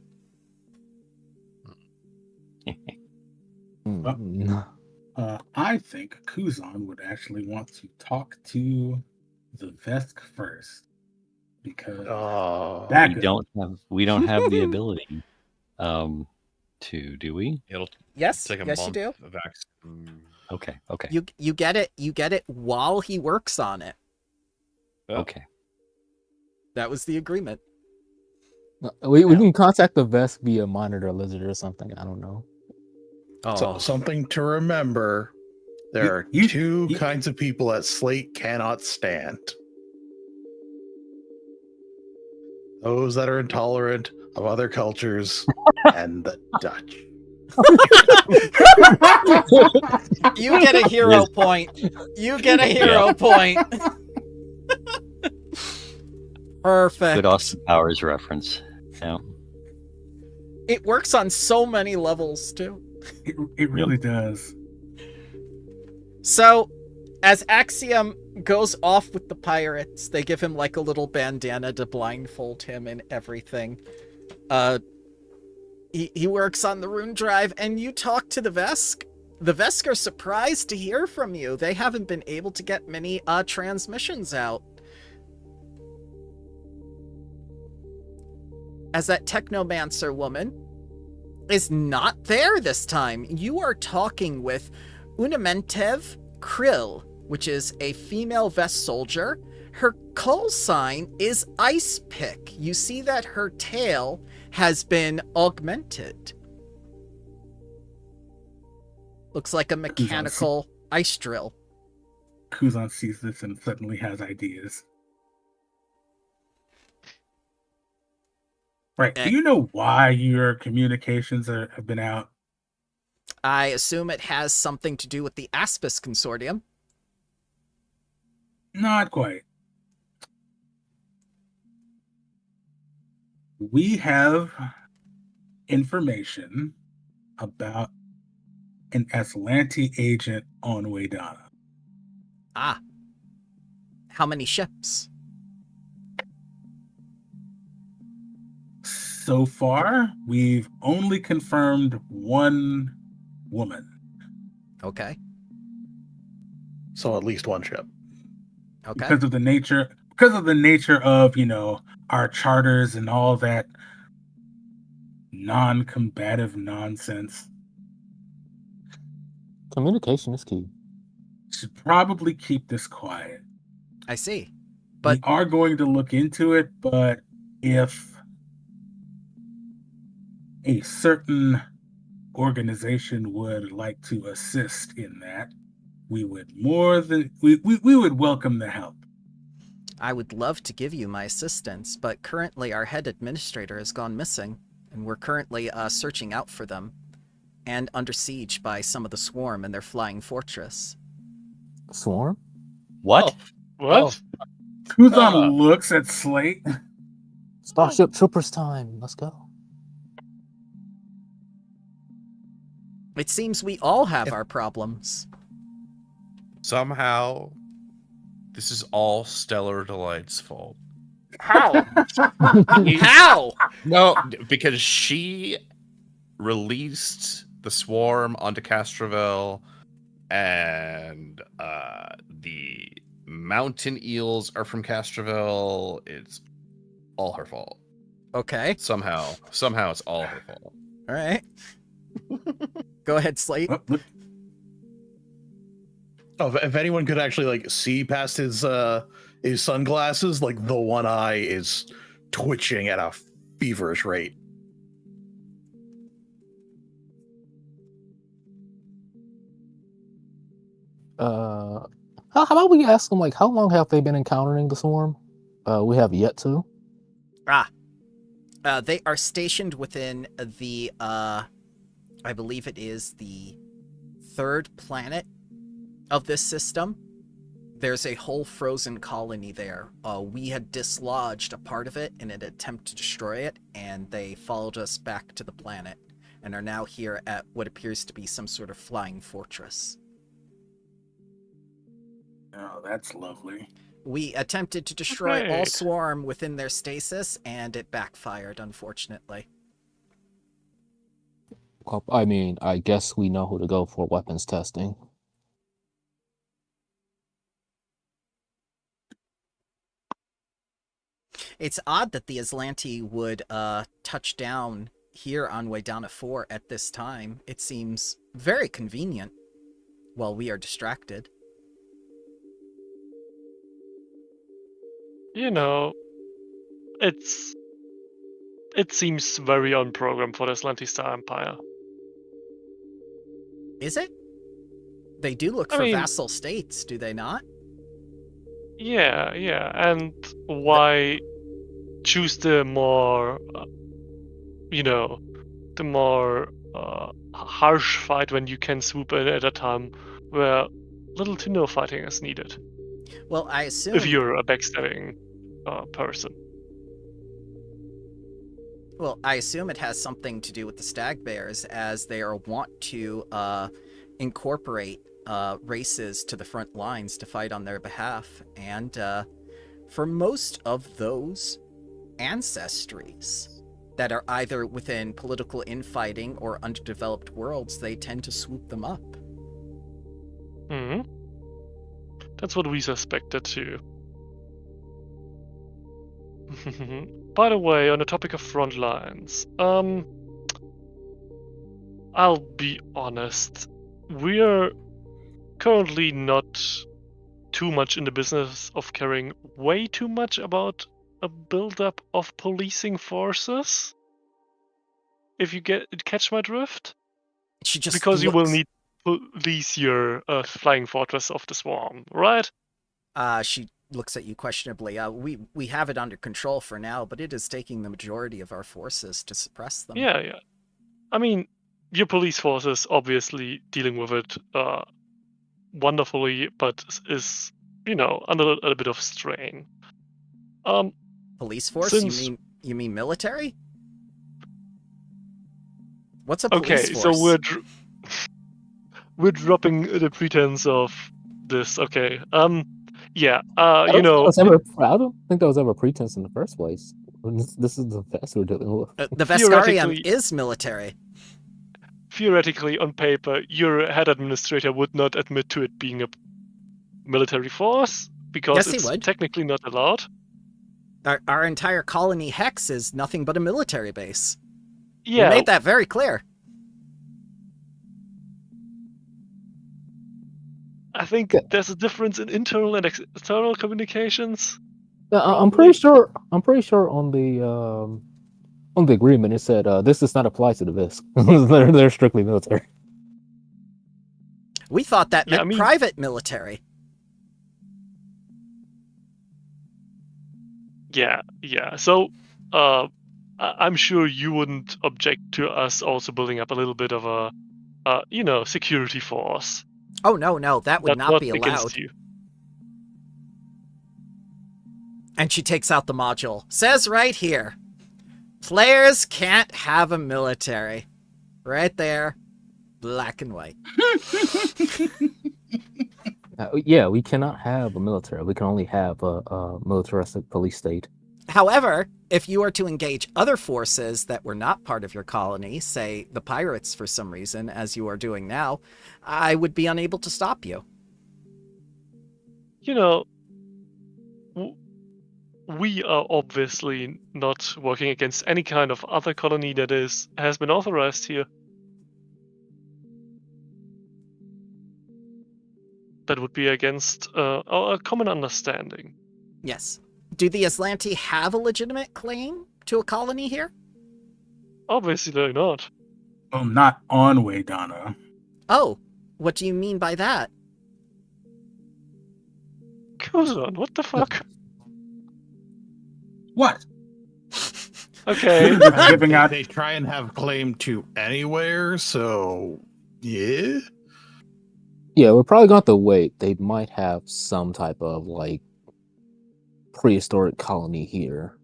I think Kuzan would actually want to talk to the Vesk first, because we don't have the ability to, do we? It'll Yes, take a yes, month you do. of Axiom. Okay. You get it while he works on it. Oh. Okay. That was the agreement. We can contact the Vesk via Monitor Lizard or something. I don't know. So, something to remember: there are two kinds of people that Slate cannot stand. Those that are intolerant of other cultures and the Dutch. You get a hero point. You get a hero point. Perfect. Good Austin Powers reference. Yeah. It works on so many levels too. It really does. So, as Axiom goes off with the pirates, they give him like a little bandana to blindfold him and everything. He works on the rune drive, and you talk to the Vesk. The Vesk are surprised to hear from you. They haven't been able to get many transmissions out. As that Technomancer woman is not there this time. You are talking with Unamentev Krill, which is a female Vest soldier. Her call sign is Ice Pick. You see that her tail has been augmented. Looks like a mechanical ice drill. Kuzan sees this and suddenly has ideas. Right. Do you know why your communications have been out? I assume it has something to do with the Aspis Consortium. Not quite. We have information about an Aslanti agent on Waydana. Ah. How many ships? So far, we've only confirmed one woman. Okay. So at least one ship. Okay. Because of the nature of, our charters and all that non-combative nonsense. Communication is key. Should probably keep this quiet. I see. But we are going to look into it, but if a certain organization would like to assist in that, we would we would welcome the help. I would love to give you my assistance, but currently our head administrator has gone missing, and we're currently searching out for them, and under siege by some of the Swarm and their flying fortress. Swarm? What? Oh, what? Kuzan looks at Slate. Starship Troopers time. Let's go. It seems we all have our problems. Somehow, this is all Stellar Delight's fault. How? How? No, because she released the Swarm onto Castrovel, and the mountain eels are from Castrovel. It's all her fault. Okay. Somehow it's all her fault. All right. Go ahead, Slate. If anyone could actually see past his sunglasses, the one eye is twitching at a feverish rate. How about we ask them, like, how long have they been encountering the swarm? We have yet to. They are stationed within the, I believe it is the 3rd planet of this system. There's a whole frozen colony there. We had dislodged a part of it in an attempt to destroy it, and they followed us back to the planet, and are now here at what appears to be some sort of flying fortress. Oh, that's lovely. We attempted to destroy all Great. swarm within their stasis, and it backfired, unfortunately. Well, I mean, I guess we know who to go for weapons testing. It's odd that the Aslanti would touch down here on Waydana 4 at this time. It seems very convenient while we are distracted. You know, it seems very on program for the Atlantista Empire. Is it? They do look I for mean- vassal states, do they not? Yeah, and why choose the more, the more harsh fight when you can swoop in at a time where little to no fighting is needed? Well, I assume... If you're a backstabbing person. Well, I assume it has something to do with the Stag-Bears, as they are wont to incorporate races to the front lines to fight on their behalf. And for most of those ancestries that are either within political infighting or underdeveloped worlds, they tend to swoop them up. Hmm. That's what we suspected too. By the way, on the topic of front lines, I'll be honest, we're currently not too much in the business of caring way too much about a buildup of policing forces. If you catch my drift, She just because you will looks- need to police your flying fortress of the swarm, right? She looks at you questionably. We have it under control for now, but it is taking the majority of our forces to suppress them. Yeah. I mean, your police force is obviously dealing with it wonderfully, but is, under a bit of strain. Police force? Since- You mean military? What's a police Okay, force? so we're dropping the pretense of this. Okay. Yeah. I don't think that was ever a pretense in the first place. This is the Vesk we're dealing with. The Veskarium theoretically- is military. Theoretically, on paper, your head administrator would not admit to it being a military force because Yes, he it's would. technically not allowed. Our entire colony Hex is nothing but a military base. Yeah. We made that very clear. I think there's a difference in internal and external communications. I'm pretty sure on the agreement it said this does not apply to the Vesk. they're strictly military. We thought that Yeah, meant I mean- private military. Yeah. So, I'm sure you wouldn't object to us also building up a little bit of a, security force. Oh, no, that would That's not be against allowed. you. And she takes out the module. Says right here, players can't have a military. Right there, black and white. Yeah, we cannot have a military. We can only have a militaristic police state. However, if you are to engage other forces that were not part of your colony, say the pirates for some reason, as you are doing now, I would be unable to stop you. We are obviously not working against any kind of other colony that has been authorized here. That would be against our common understanding. Yes. Do the Aslanti have a legitimate claim to a colony here? Obviously, they're not. Well, not on Waydana. Oh, what do you mean by that? Kuzan, what the fuck? What? Okay. Giving out. They try and have claim to anywhere, so yeah. Yeah, we're probably going to have to wait. They might have some type of like prehistoric colony here.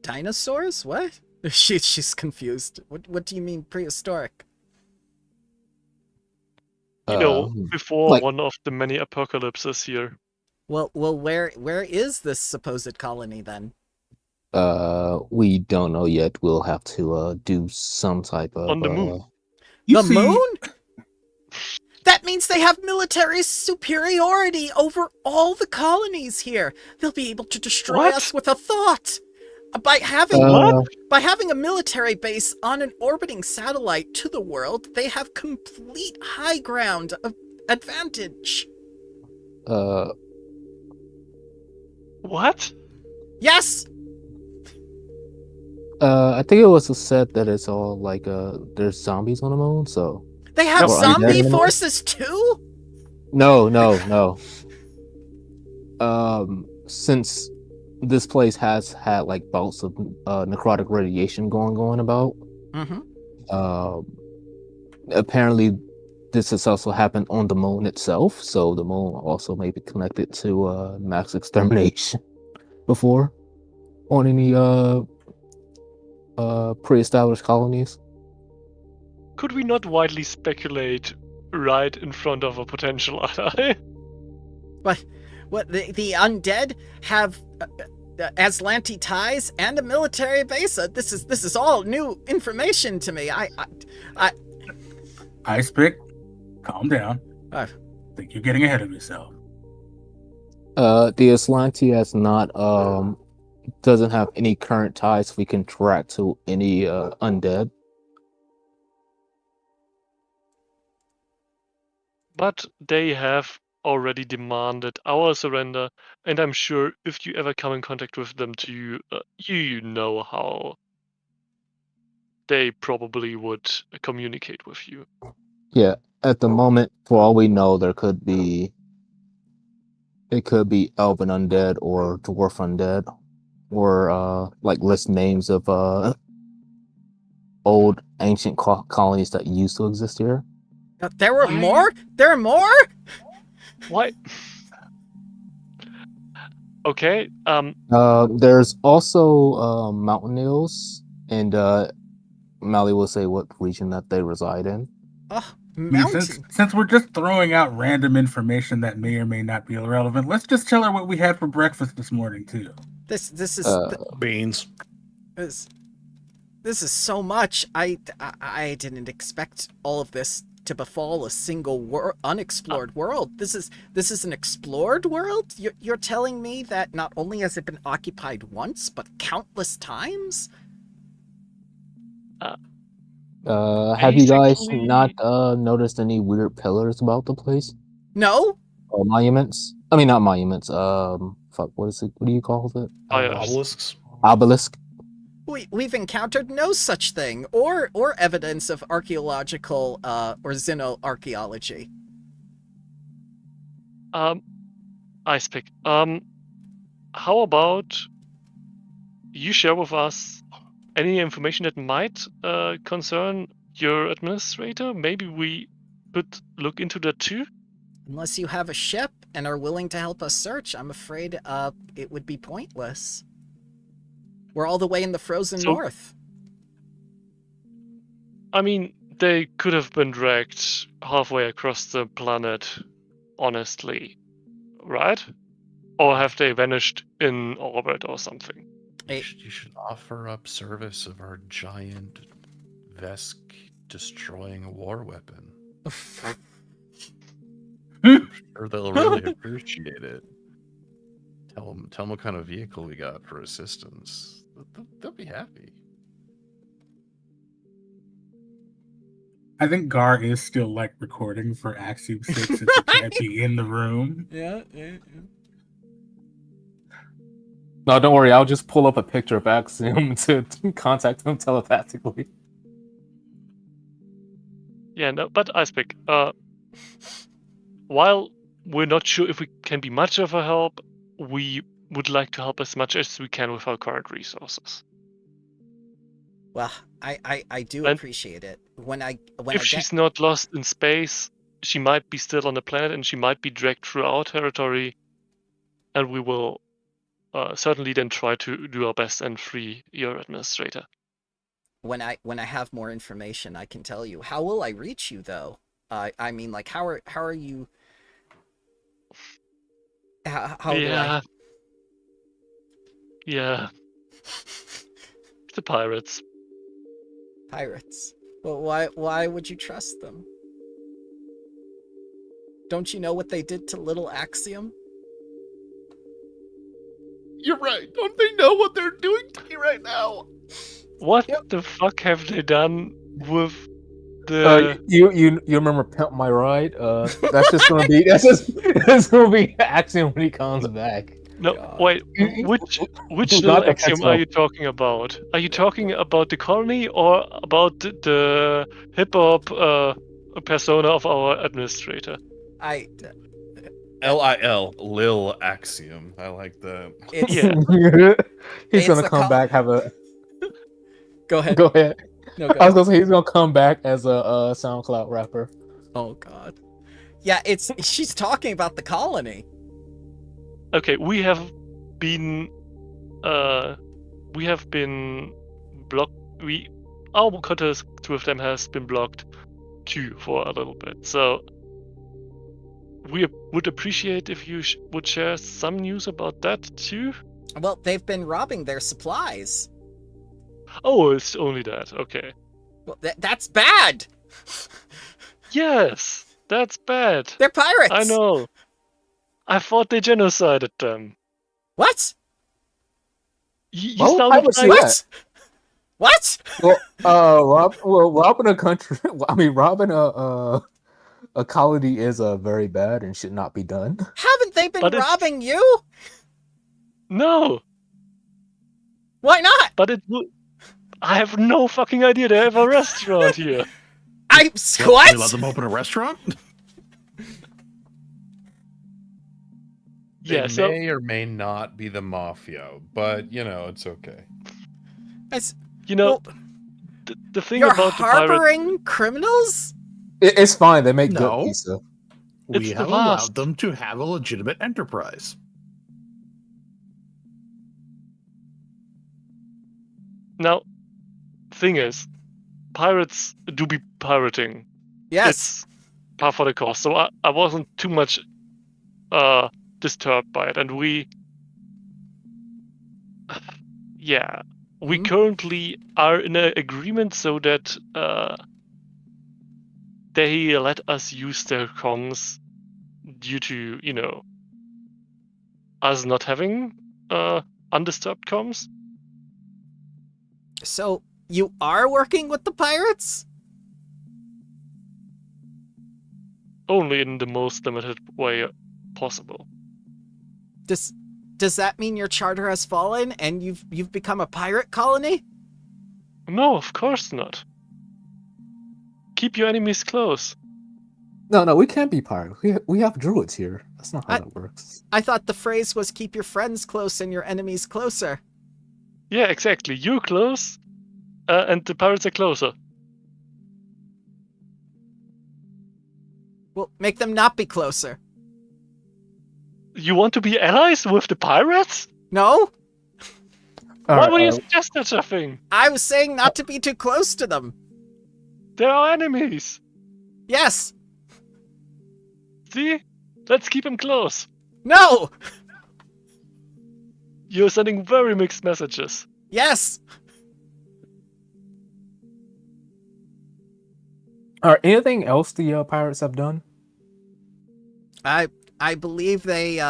Dinosaurs? What? She's confused. What do you mean prehistoric? You know, Um, before like- one of the many apocalypses here. Well, where is this supposed colony then? We don't know yet. We'll have to do some type of On the moon. You The see, moon? That means they have military superiority over all the colonies here. They'll be able to destroy What? us with a thought. By having by having a military base on an orbiting satellite to the world, they have complete high ground advantage. What? Yes. I think it was said that it's all like there's zombies on the moon, so They have Well, zombie undead. forces too? no. Since this place has had like bouts of necrotic radiation going on about, Mm-hmm. apparently this has also happened on the moon itself, so the moon also may be connected to mass extermination before on any pre-established colonies. Could we not widely speculate right in front of a potential ally? What the undead have Aslanti ties and a military base. This is all new information to me. Ice Pick, calm down. Uh. Think you're getting ahead of yourself. The Aslanti has not doesn't have any current ties we can track to any undead. But they have already demanded our surrender, and I'm sure if you ever come in contact with them too, you know how they probably would communicate with you. Yeah, at the moment, for all we know, it could be elven undead or dwarf undead, or like list names of old ancient colonies that used to exist here. There were more? There are more? Why? Okay. There's also mountain eels, and Mally will say what region that they reside in. Oh, I mean, mountain. since we're just throwing out random information that may or may not be irrelevant, let's just tell her what we had for breakfast this morning too. This is Beans. this is so much. I didn't expect all of this to befall a single unexplored world. This is an explored world? You're telling me that not only has it been occupied once, but countless times? Have you guys Basically- not noticed any weird pillars about the place? No? Or monuments? I mean, not monuments. Fuck, what is it? What do you call it? Obelisks. Obelisk. We've encountered no such thing, or evidence of archaeological or xenoarchaeology. Ice Pick. How about you share with us any information that might concern your administrator? Maybe we could look into that too. Unless you have a ship and are willing to help us search, I'm afraid it would be pointless. We're all the way in the frozen north. I mean, they could have been dragged halfway across the planet, honestly, right? Or have they vanished in orbit or something? Hey, You should offer up service of our giant Vesk destroying war weapon. I'm sure they'll really appreciate it. Tell them what kind of vehicle we got for assistance. They'll be happy. I think Garr is still like recording for Axiom 6 since he can't be in the room. yeah. No, don't worry. I'll just pull up a picture of Axiom to contact him telepathically. Yeah, no, but Icepick, while we're not sure if we can be much of a help. We would like to help as much as we can with our current resources. Well, I do And appreciate it. if she's not lost in space, she might be still on the planet, and she might be dragged through our territory, and we will certainly then try to do our best and free your administrator. when I have more information, I can tell you. How will I reach you though? I mean, like, how are you? How do I? Yeah. The pirates. Pirates. Well, why would you trust them? Don't you know what they did to little Axiom? You're right. Don't they know what they're doing to me right now? What the fuck have they done with the? You remember Pimp My Ride? That's just gonna be that's gonna be Axiom when he comes back. No, wait. Which little Axiom are you talking about? Are you talking about the colony or about the hip hop persona of our administrator? Lil Lil Axiom. I like that. He's gonna come back. Go ahead. Go ahead. No, go I was gonna say he's gonna come back as a SoundCloud rapper. Oh God. Yeah, she's talking about the colony. Okay, we have been blocked. Our contact with them has been blocked too for a little bit. So we would appreciate if you would share some news about that too. Well, they've been robbing their supplies. Oh, it's only that. Okay. Well, that's bad. Yes, that's bad. They're pirates. I know. I thought they genocided them. What? You sounded like... What? What? Well, robbing a country. I mean, robbing a colony is very bad and should not be done. Haven't they been robbing you? No. Why not? But I have no fucking idea. They have a restaurant here. What? We let them open a restaurant? They may or may not be the mafia, but it's okay. The thing you're about harboring criminals? It's fine. They make good pizza. We have allowed them to have a legitimate enterprise. Now, thing is, pirates do be pirating. Yes. It's par for the course. So I wasn't too much disturbed by it, and we currently are in an agreement so that they let us use their comms due to us not having undisturbed comms. So you are working with the pirates? Only in the most limited way possible. Does that mean your charter has fallen and you've become a pirate colony? No, of course not. Keep your enemies close. No, we can't be pirates. We have druids here. That's not how that works. I thought the phrase was keep your friends close and your enemies closer. Yeah, exactly. You're close, and the pirates are closer. Well, make them not be closer. You want to be allies with the pirates? No. Why would you suggest such a thing? I was saying not to be too close to them. They're our enemies. Yes. See? Let's keep them close. No! You're sending very mixed messages. Yes. Anything else the pirates have done? I believe they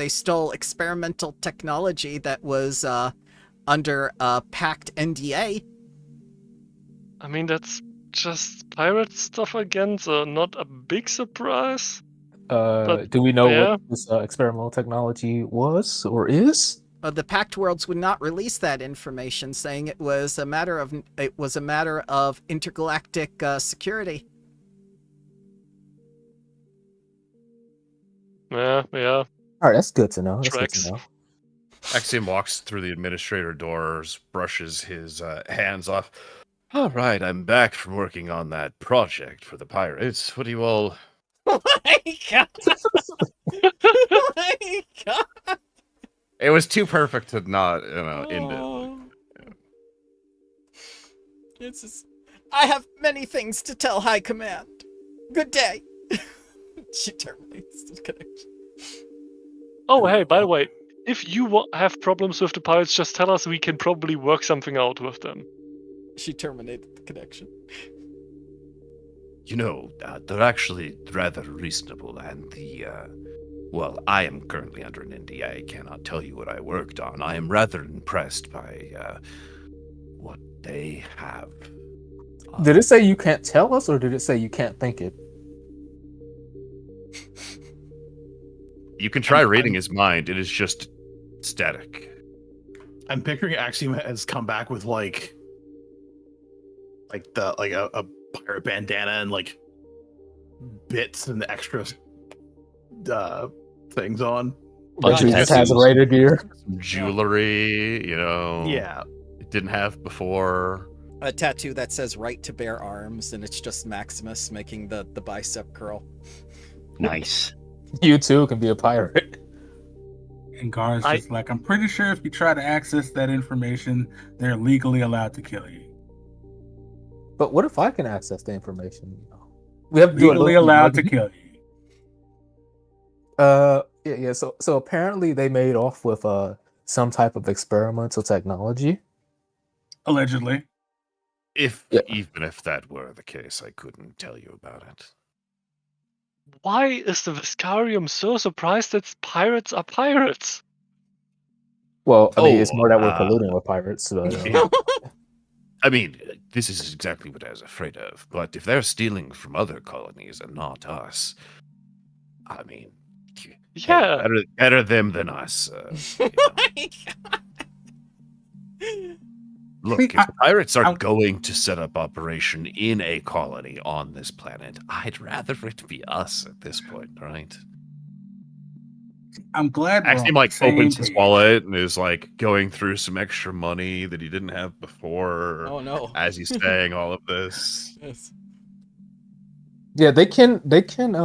stole experimental technology that was under a pact NDA. I mean, that's just pirate stuff again, so not a big surprise. Do we know what this experimental technology was or is? The Pact Worlds would not release that information, saying it was a matter of intergalactic security. Yeah. All right, that's good to know. That's good Tracks. to know. Axiom walks through the administrator doors, brushes his hands off. All right, I'm back from working on that project for the pirates. What do you all... Oh my god! Oh my god! It was too perfect to not, end it. Oh. It's just... I have many things to tell High Command. Good day. She terminates the connection. Oh, hey, by the way, if you have problems with the pirates, just tell us. We can probably work something out with them. She terminated the connection. They're actually rather reasonable, and well, I am currently under an NDA. I cannot tell you what I worked on. I am rather impressed by what they have. Did it say you can't tell us, or did it say you can't think it? You can try reading his mind. It is just static. I'm picturing Axiom has come back with a pirate bandana and like bits and extra things on. Like he just has tattoos, Raider gear. some jewelry, Yeah. it didn't have before. A tattoo that says right to bear arms, and it's just Maximus making the bicep curl. Nice. You too can be a pirate. And Garr's just like, I'm pretty sure if you try to access that information, they're legally allowed to kill you. But what if I can access the information? We have to do Legally it allowed to kill you. Yeah. So apparently they made off with some type of experimental technology. Allegedly. Even if that were the case, I couldn't tell you about it. Why is the Viscarium so surprised that pirates are pirates? Well, I mean, it's more that we're colluding with pirates. I mean, this is exactly what I was afraid of. But if they're stealing from other colonies and not us, I mean, yeah, better them than us. Look, if the pirates are going to set up operation in a colony on this planet, I'd rather it be us at this point, right? I'm glad. Axiom opens his wallet and is going through some extra money that he didn't have before. Oh no! As he's saying all of this. Yes. Yeah, they can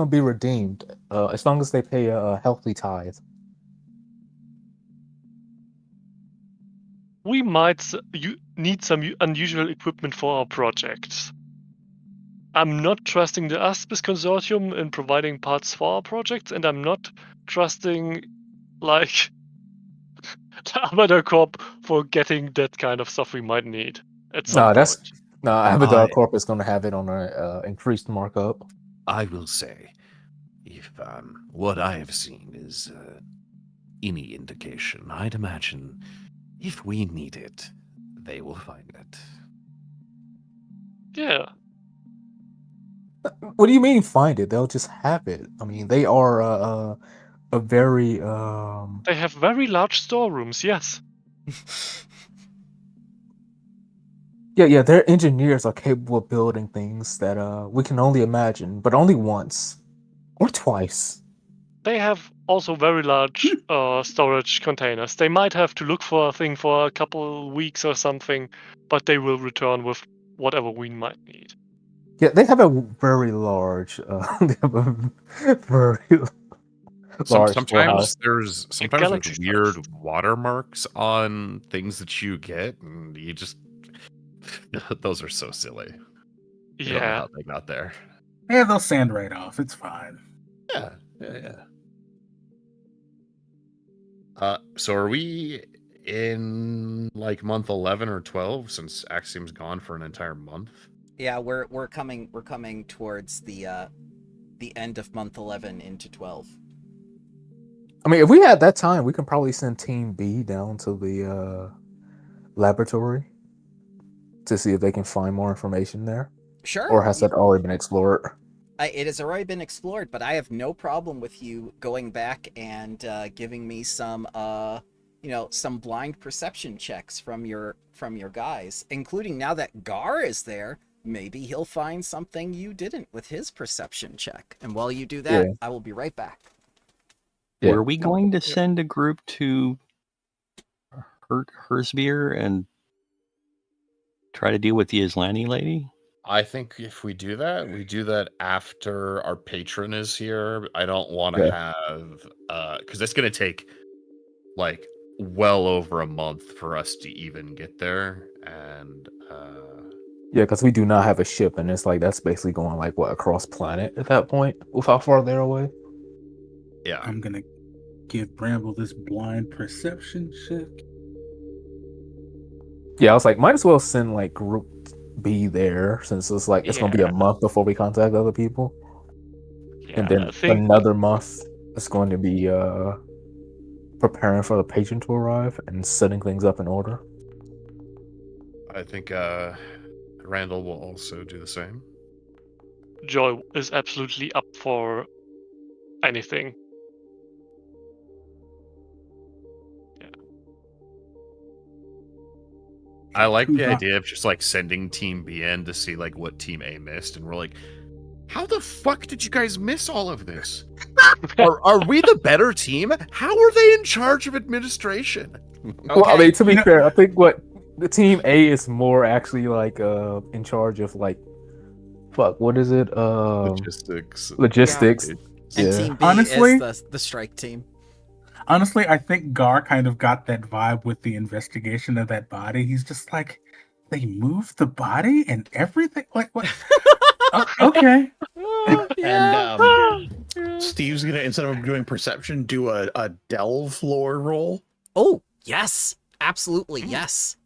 be redeemed as long as they pay a healthy tithe. We might need some unusual equipment for our projects. I'm not trusting the Aspis Consortium in providing parts for our projects, and I'm not trusting, the Amador Corp for getting that kind of stuff we might need. Amador Corp is going to have it on an increased markup. I will say, if what I have seen is any indication, I'd imagine if we need it, they will find it. Yeah. What do you mean find it? They'll just have it. I mean, they are a very... They have very large storerooms, yes. Yeah, their engineers are capable of building things that we can only imagine, but only once. Or twice. They have also very large storage containers. They might have to look for a thing for a couple weeks or something, but they will return with whatever we might need. Yeah, they have a very large. They have a very large. Sometimes there's weird watermarks on things that you get, and you just those are so silly. You don't know how they got there. Yeah, they'll sand right off. It's fine. Yeah. So are we in month 11 or 12 since Axiom's gone for an entire month? Yeah, we're coming towards the end of month 11 into 12. I mean, if we had that time, we can probably send Team B down to the laboratory to see if they can find more information there. Sure. Or has that already been explored? It has already been explored, but I have no problem with you going back and giving me some blind perception checks from your guys, including now that Garr is there. Maybe he'll find something you didn't with his perception check. And while you do that, I will be right back. Yeah. Were we going to send a group to Hersbeer and try to deal with the Islani lady? I think if we do that after our patron is here. I don't want to Yeah. have because it's going to take like well over a month for us to even get there, and Yeah, because we do not have a ship, and it's like that's basically going like what across planet at that point with how far they're away. yeah, I'm gonna give Bramble this blind perception check. Yeah, I was like, might as well send like Group B there since it's like it's gonna be a Yeah. month before we contact other people, Yeah, and then I think another month it's going to be preparing for the patron to arrive and setting things up in order. I think Randall will also do the same. Joy is absolutely up for anything. I like the Kuzan. idea of just like sending Team B in to see like what Team A missed, and we're like, how the fuck did you guys miss all of this? Are we the better team? How are they in charge of administration? Well, I Okay. mean, to be fair, I think what the team A is more actually like in charge of like, fuck, what is it? Logistics. Logistics. And Yeah. Team B Honestly- is the strike team. Honestly, I think Garr kind of got that vibe with the investigation of that body. He's just like, they moved the body and everything. Like what? Okay. And Steve's gonna, instead of doing perception, do a delve lore roll. Oh, yes. Absolutely, yes.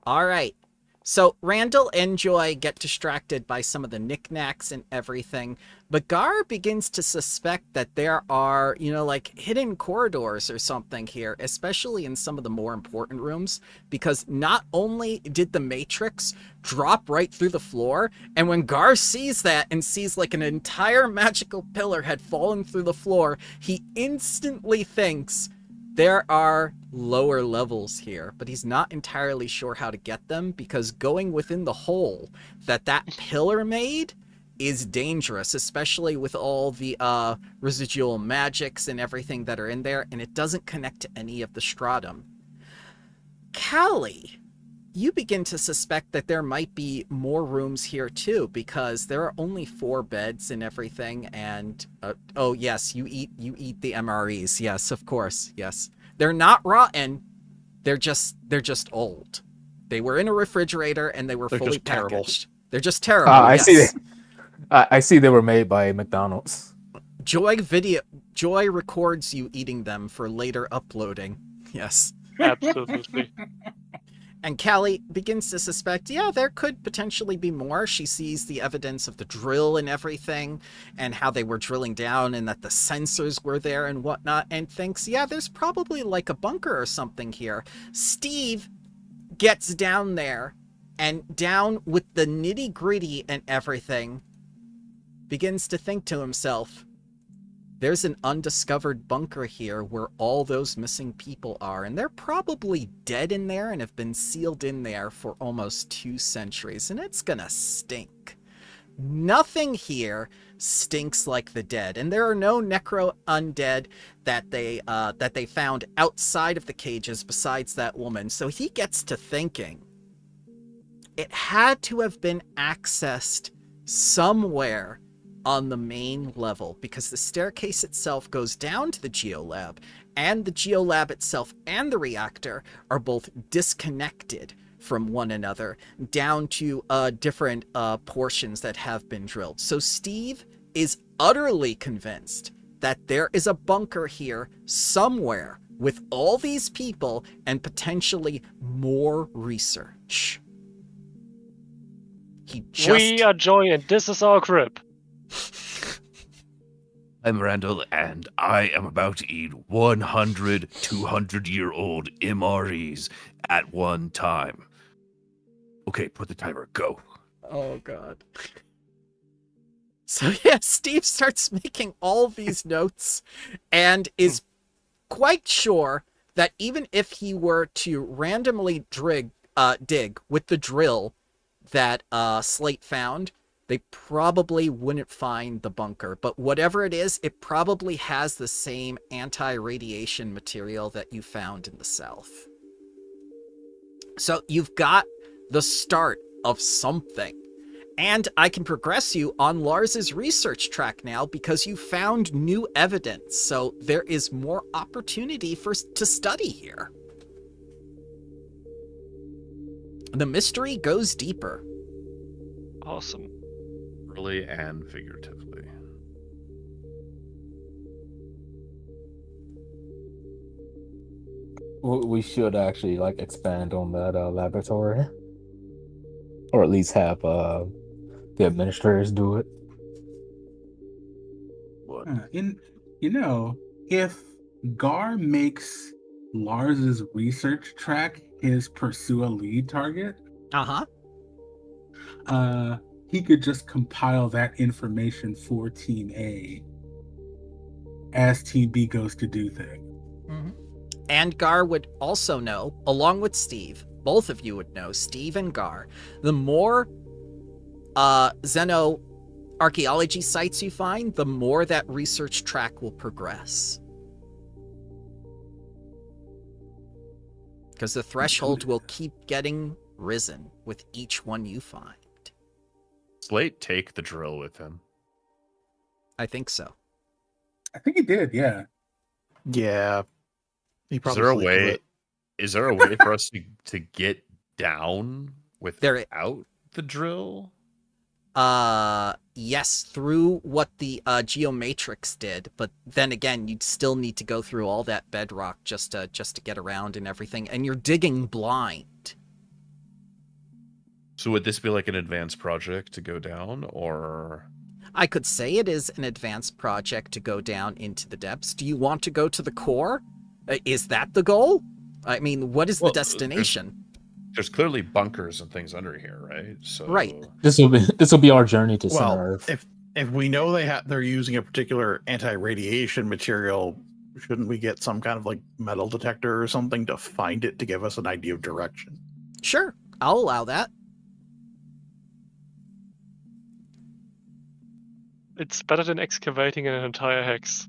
All right. So Randall and Joy get distracted by some of the knickknacks and everything, but Garr begins to suspect that there are, like hidden corridors or something here, especially in some of the more important rooms, because not only did the Matrix drop right through the floor, and when Garr sees that and sees like an entire magical pillar had fallen through the floor, he instantly thinks there are lower levels here, but he's not entirely sure how to get them because going within the hole that pillar made is dangerous, especially with all the residual magics and everything that are in there, and it doesn't connect to any of the stratum. Cali, you begin to suspect that there might be more rooms here too, because there are only 4 beds and everything, and oh yes, you eat the MREs. Yes, of course. Yes. They're not rotten. They're just old. They were in a refrigerator and they were They're fully just terrible. packaged. They're just terrible. I yes. see. I see they were made by McDonald's. Joy records you eating them for later uploading. Yes. absolutely. And Cali begins to suspect, yeah, there could potentially be more. She sees the evidence of the drill and everything, and how they were drilling down, and that the sensors were there and whatnot, and thinks, yeah, there's probably like a bunker or something here. Steve gets down there, and down with the nitty-gritty and everything, begins to think to himself, there's an undiscovered bunker here where all those missing people are, and they're probably dead in there and have been sealed in there for almost 2 centuries, and it's gonna stink. Nothing here stinks like the dead, and there are no necro undead that they found outside of the cages besides that woman. So he gets to thinking, it had to have been accessed somewhere on the main level, because the staircase itself goes down to the geolab, and the geolab itself and the reactor are both disconnected from one another down to different portions that have been drilled. So Steve is utterly convinced that there is a bunker here somewhere with all these people and potentially more research. We are Joy and this is our crib. I'm Randall, and I am about to eat 100 200-year-old MREs at one time. Okay, put the timer, go. Oh, God. So, yeah, Steve starts making all these notes and is quite sure that even if he were to randomly dig with the drill that Slate found, they probably wouldn't find the bunker. But whatever it is, it probably has the same anti-radiation material that you found in the south. So you've got the start of something. And I can progress you on Lars's research track now because you found new evidence. So there is more opportunity to study here. The mystery goes deeper. Awesome. Literally and figuratively. We should actually like expand on that laboratory, or at least have the administrators do it. What? If Garr makes Lars's research track his pursue a lead target, he could just compile that information for Team A as Team B goes to do things. Mm-hmm. And Garr would also know, along with Steve, both of you would know, Steve and Garr, the more Xeno archaeology sites you find, the more that research track will progress. Because the threshold will keep getting risen with each one you find. Slate take the drill with him. I think so. I think he did, yeah. Yeah. He Is probably there a slept with way? it. Is there a way for us to get down There- without the drill? Yes, through what the geomatrix did, but then again, you'd still need to go through all that bedrock just to get around and everything, and you're digging blind. So would this be like an advanced project to go down, or? I could say it is an advanced project to go down into the depths. Do you want to go to the core? Is that the goal? I mean, what is the destination? There's clearly bunkers and things under here, right? So Right. This will be our journey to Well, Center Earth. if we know they're using a particular anti-radiation material, shouldn't we get some kind of like metal detector or something to find it to give us an idea of direction? Sure, I'll allow that. It's better than excavating an entire hex.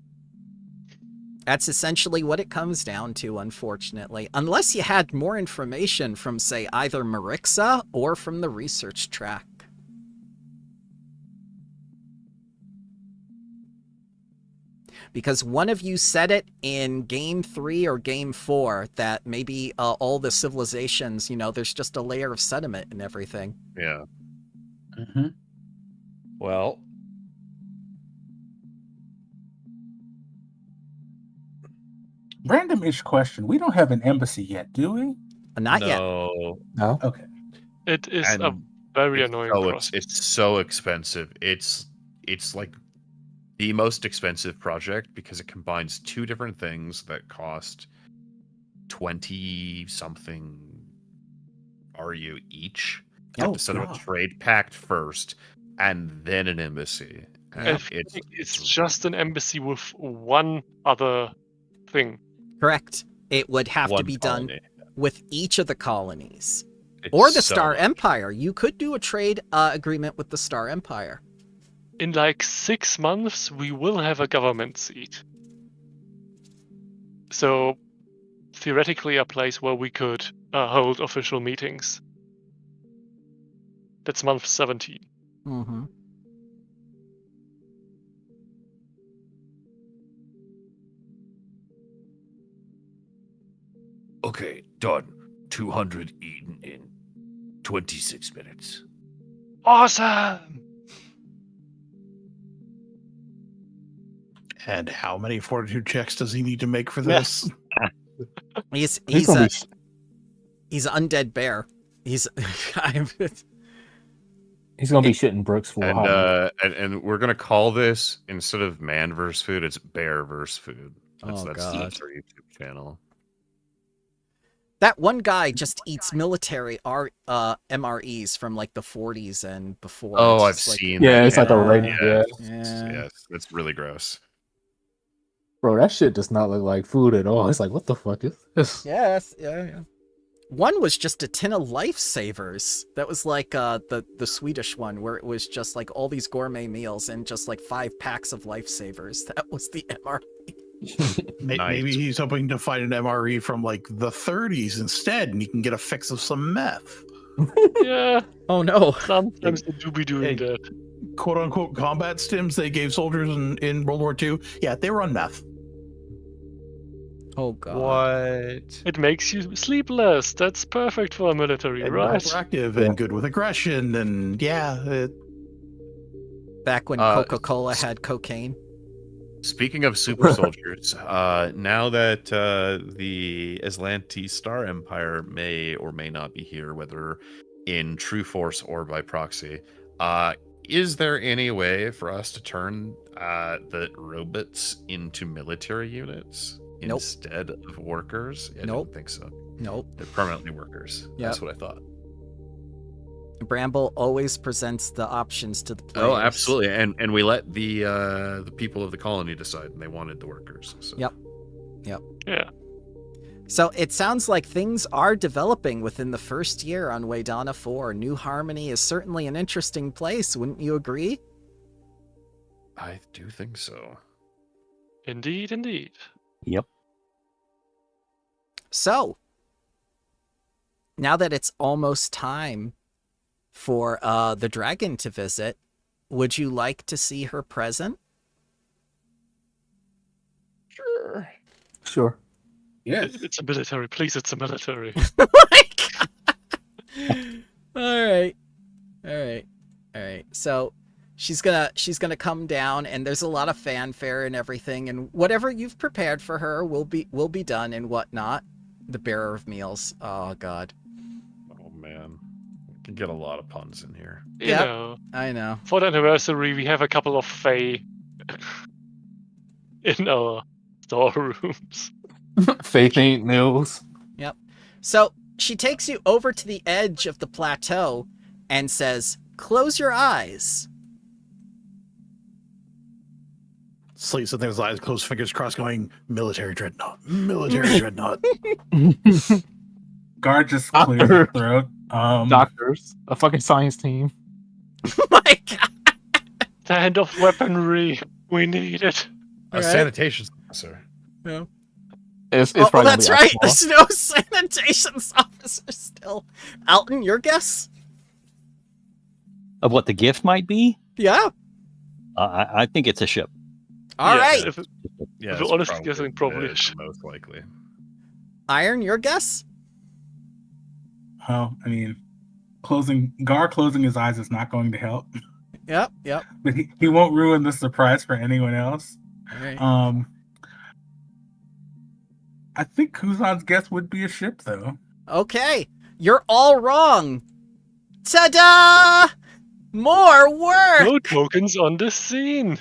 That's essentially what it comes down to, unfortunately. Unless you had more information from, say, either Marixa or from the research track. Because one of you said it in Game 3 or Game 4 that maybe all the civilizations, there's just a layer of sediment and everything. Yeah. Mm-hmm. Well, Random-ish question. We don't have an embassy yet, do we? Not yet. no. No? Okay. It is And a very annoying process. It's so expensive. It's like the most expensive project because it combines two different things that cost 20 something RU each. You have to set up a trade pact first and then an embassy. And It's just an embassy with one other thing. Correct. It would have to one be done colony. with each of the colonies. It's Or the so Star much. Empire. You could do a trade agreement with the Star Empire. In like 6 months, we will have a government seat. So, theoretically, a place where we could hold official meetings. That's month 17. Mm-hmm. Okay, done. 200 eaten in 26 minutes. Awesome! And how many fortitude checks does he need to make for this? He's gonna an undead bear. He's He's gonna be shitting bricks for a And while. and we're gonna call this, instead of man versus food, it's bear versus food. That's God. that's our YouTube channel. That one guy just eats military MREs from like the 40s and before. Oh, It's I've just like- seen. Yeah, that it's like a channel. rating. Yeah. Yes, that's really gross. Bro, that shit does not look like food at all. It's like, what the fuck is this? Yes, yeah. One was just a tin of lifesavers. That was like the Swedish one, where it was just like all these gourmet meals and just like 5 packs of lifesavers. That was the MR. Maybe he's hoping to find an MRE from like the 30s instead, and he can get a fix of some meth. Yeah, Oh no. sometimes they do be doing that. Quote unquote combat stims they gave soldiers in World War II. Yeah, they were on meth. Oh god. What? It makes you sleep less. That's perfect for a military, And right? hyperactive and good with aggression, and Back when Uh, Coca-Cola had cocaine. Speaking of super soldiers, now that the Aslanti Star Empire may or may not be here, whether in true force or by proxy, is there any way for us to turn the robots into military units Nope. instead of workers? I Nope. don't think so. Nope. They're permanently workers. Yep. That's what I thought. Bramble always presents the options to the players. Oh, absolutely. And we let the people of the colony decide, and they wanted the workers. So. Yep. Yeah. So it sounds like things are developing within the first year on Waydana 4. New Harmony is certainly an interesting place, wouldn't you agree? I do think so. Indeed, indeed. Yep. So, now that it's almost time for the dragon to visit, would you like to see her present? Sure. Sure. Yes. It's a military. Please, it's a military. All right. So she's gonna come down, and there's a lot of fanfare and everything, and whatever you've prepared for her will be done and whatnot. The bearer of meals. Oh God. Oh man, we can get a lot of puns in here. You Yep. know, I know. for the anniversary, we have a couple of Fae in our storerooms. Faith ain't news. So she takes you over to the edge of the plateau and says, "Close your eyes." Sleeps with his eyes closed, fingers crossed, going, military dreadnought, military dreadnought. Garr just cleared his throat. Doctors, a fucking science team. My God. Stand of weaponry. We need it. A All right. sanitation officer. Yeah. It's Oh, probably that's gonna be right. Outlaw. There's no sanitation officer still. Alton, your guess? Of what the gift might be? Yeah. I think it's a ship. All Yeah, right. If, Yeah, If it's honest probably guessing, probably the is. most likely. Iron, your guess? I mean, Garr closing his eyes is not going to help, Yep. but he won't ruin the surprise for anyone else. All right. I think Kuzan's guess would be a ship, though. Okay. You're all wrong. Ta-da! More work! no tokens on the scene.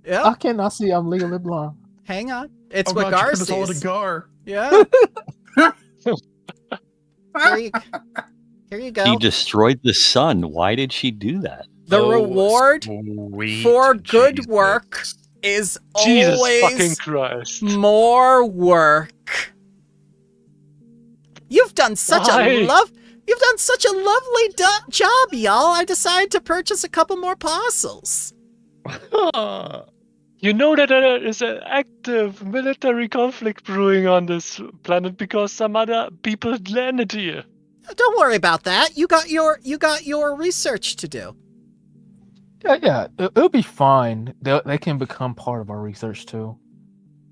Yep. I cannot see. I'm legally blind. Hang on. It's Oh what God, Garr you put us all to sees. Garr. Yeah. Here you go. She destroyed the sun. Why did she do that? The Oh, reward sweet for good Jesus. work is Jesus fucking always Christ. more work. You've done such Why? You've done such a lovely job, y'all. I decided to purchase a couple more parcels. You know that there is an active military conflict brewing on this planet because some other people landed here. Don't worry about that. You got your research to do. Yeah. It'll be fine. They can become part of our research too.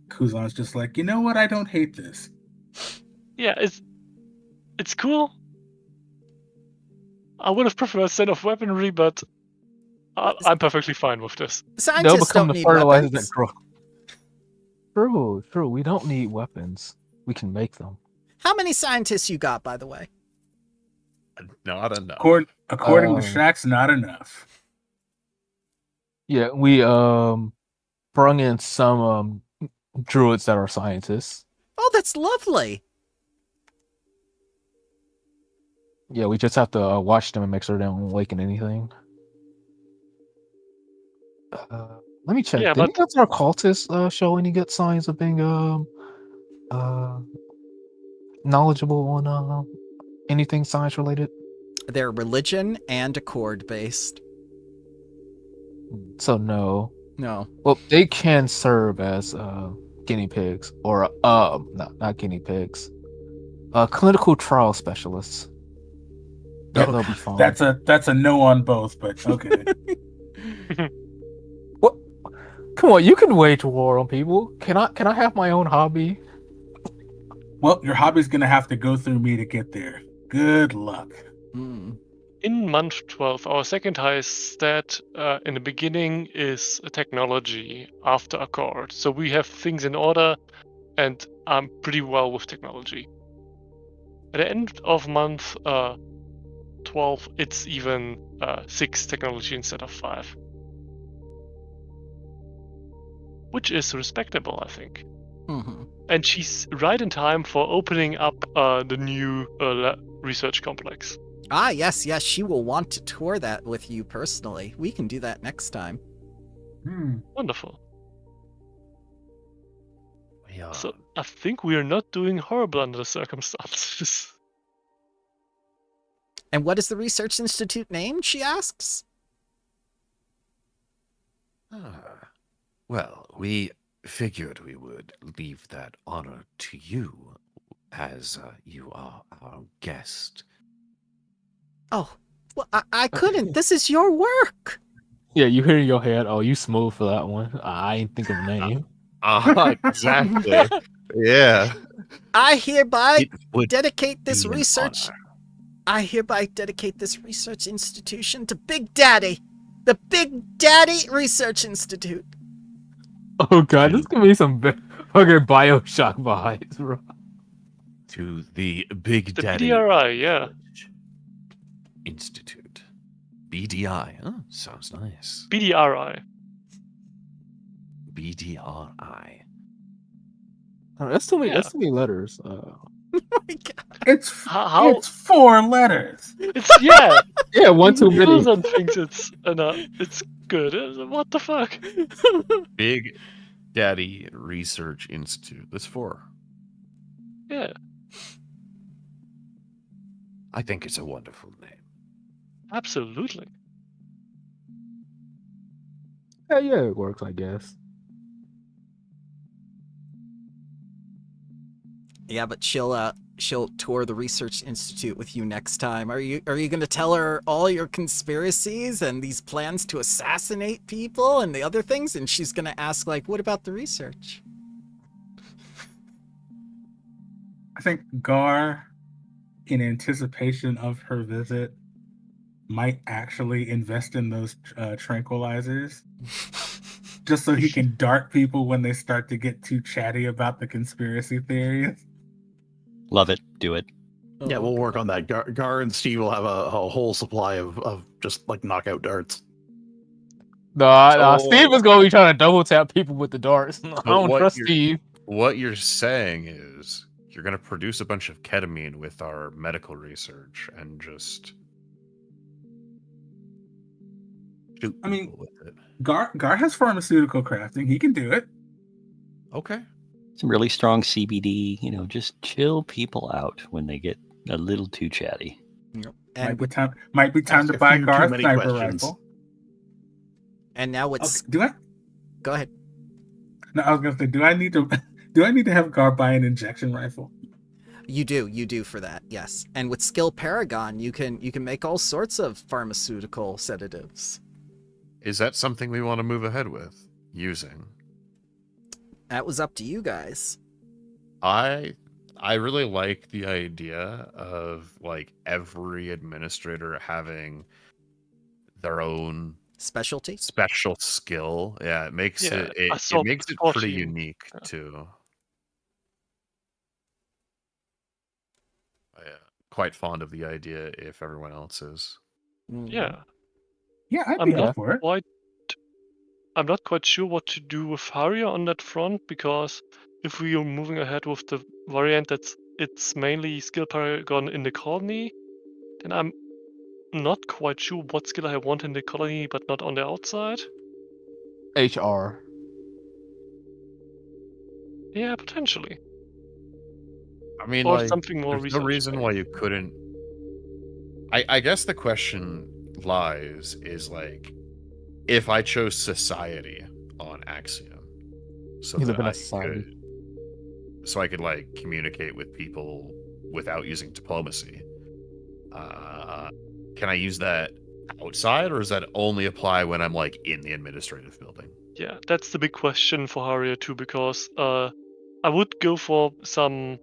Kuzan's just like, you know what? I don't hate this. Yeah, it's cool. I would have preferred set of weaponry, but I'm perfectly fine with this. They'll Scientists become don't the need fertilizers weapons. that grow. True. We don't need weapons. We can make them. How many scientists you got, by the way? Not enough. According to Shax, not enough. Yeah, we brung in some druids that are scientists. Oh, that's lovely. Yeah, we just have to watch them and make sure they don't awaken anything. Let me check. Yeah, Did any of our cultists show any good signs of being knowledgeable on anything science related? They're religion and accord based. So no. No. Well, they can serve as guinea pigs, or not guinea pigs. Clinical trial specialists. Yeah, Oh, they'll be fine. That's a no on both, but okay. What? Come on, you can wage war on people. Can I have my own hobby? Well, your hobby's gonna have to go through me to get there. Good luck. In month 12, our second highest stat in the beginning is technology after Accord. So we have things in order, and I'm pretty well with technology. At the end of month 12, it's even 6 technology instead of 5. Which is respectable, I think. Mm-hmm. And she's right in time for opening up the new research complex. Ah, yes, she will want to tour that with you personally. We can do that next time. Wonderful. Yeah. So I think we are not doing horrible under the circumstances. And what is the research institute named, she asks? Well, we figured we would leave that honor to you, as you are our guest. Oh, well, I couldn't. This is your work. Yeah, you hear in your head, oh, you smooth for that one. I ain't think of a name. Exactly. Yeah. I hereby It would dedicate this be an research. honor. I hereby dedicate this research institution to Big Daddy, the Big Daddy Research Institute. Oh god, this could be some fucking Bioshock vibes, bro. To the Big The Daddy BDRI, yeah. Institute. BDI. Oh, sounds nice. BDRI. BDRI. That's too many letters. Oh my god. It's How? it's 4 letters. It's yeah. Yeah, one too many. Kuzan thinks it's good. What the fuck? Big Daddy Research Institute. That's 4. Yeah, I think it's a wonderful name. absolutely. Yeah, it works, I guess. Yeah, but she'll tour the research institute with you next time. Are you going to tell her all your conspiracies and these plans to assassinate people and the other things? And she's going to ask, like, what about the research? I think Garr, in anticipation of her visit, might actually invest in those tranquilizers, just so he can dart people when they start to get too chatty about the conspiracy theories. Love it. Do it. Yeah, we'll work on that. Garr and Steve will have a whole supply of just like knockout darts. Nah, Steve is gonna be trying to double tap people with the darts. I don't trust Steve. What you're saying is you're going to produce a bunch of ketamine with our medical research and just shoot I mean, people with it. Garr has pharmaceutical crafting. He can do it. Okay. Some really strong CBD. Just chill people out when they get a little too chatty. And Might be time Ask to a buy few Garr too a many sniper questions. rifle. and now it's Okay, go ahead. No, I was gonna say, do I need to have Garr buy an injection rifle? You do for that, yes. And with Skill Paragon, you can make all sorts of pharmaceutical sedatives. Is that something we want to move ahead with using? That was up to you guys. I really like the idea of like every administrator having their own Specialty? special skill. Yeah, it makes Yeah, it assault makes it pretty 14. unique Yeah. too. Quite fond of the idea if everyone else is. Yeah. Yeah, I'd I'm be not up for it. I'm not quite sure what to do with Haria on that front, because if we are moving ahead with the variant that's it's mainly skill paragon in the colony, then I'm not quite sure what skill I want in the colony but not on the outside. HR. Yeah, potentially. I mean, Or like, something more there's no reason why you research-based. couldn't. I guess the question lies is like, if I chose society on Axiom, so You live that in a I society. could like communicate with people without using diplomacy. Can I use that outside, or does that only apply when I'm like in the administrative building? Yeah, that's the big question for Haria too, because I would go for some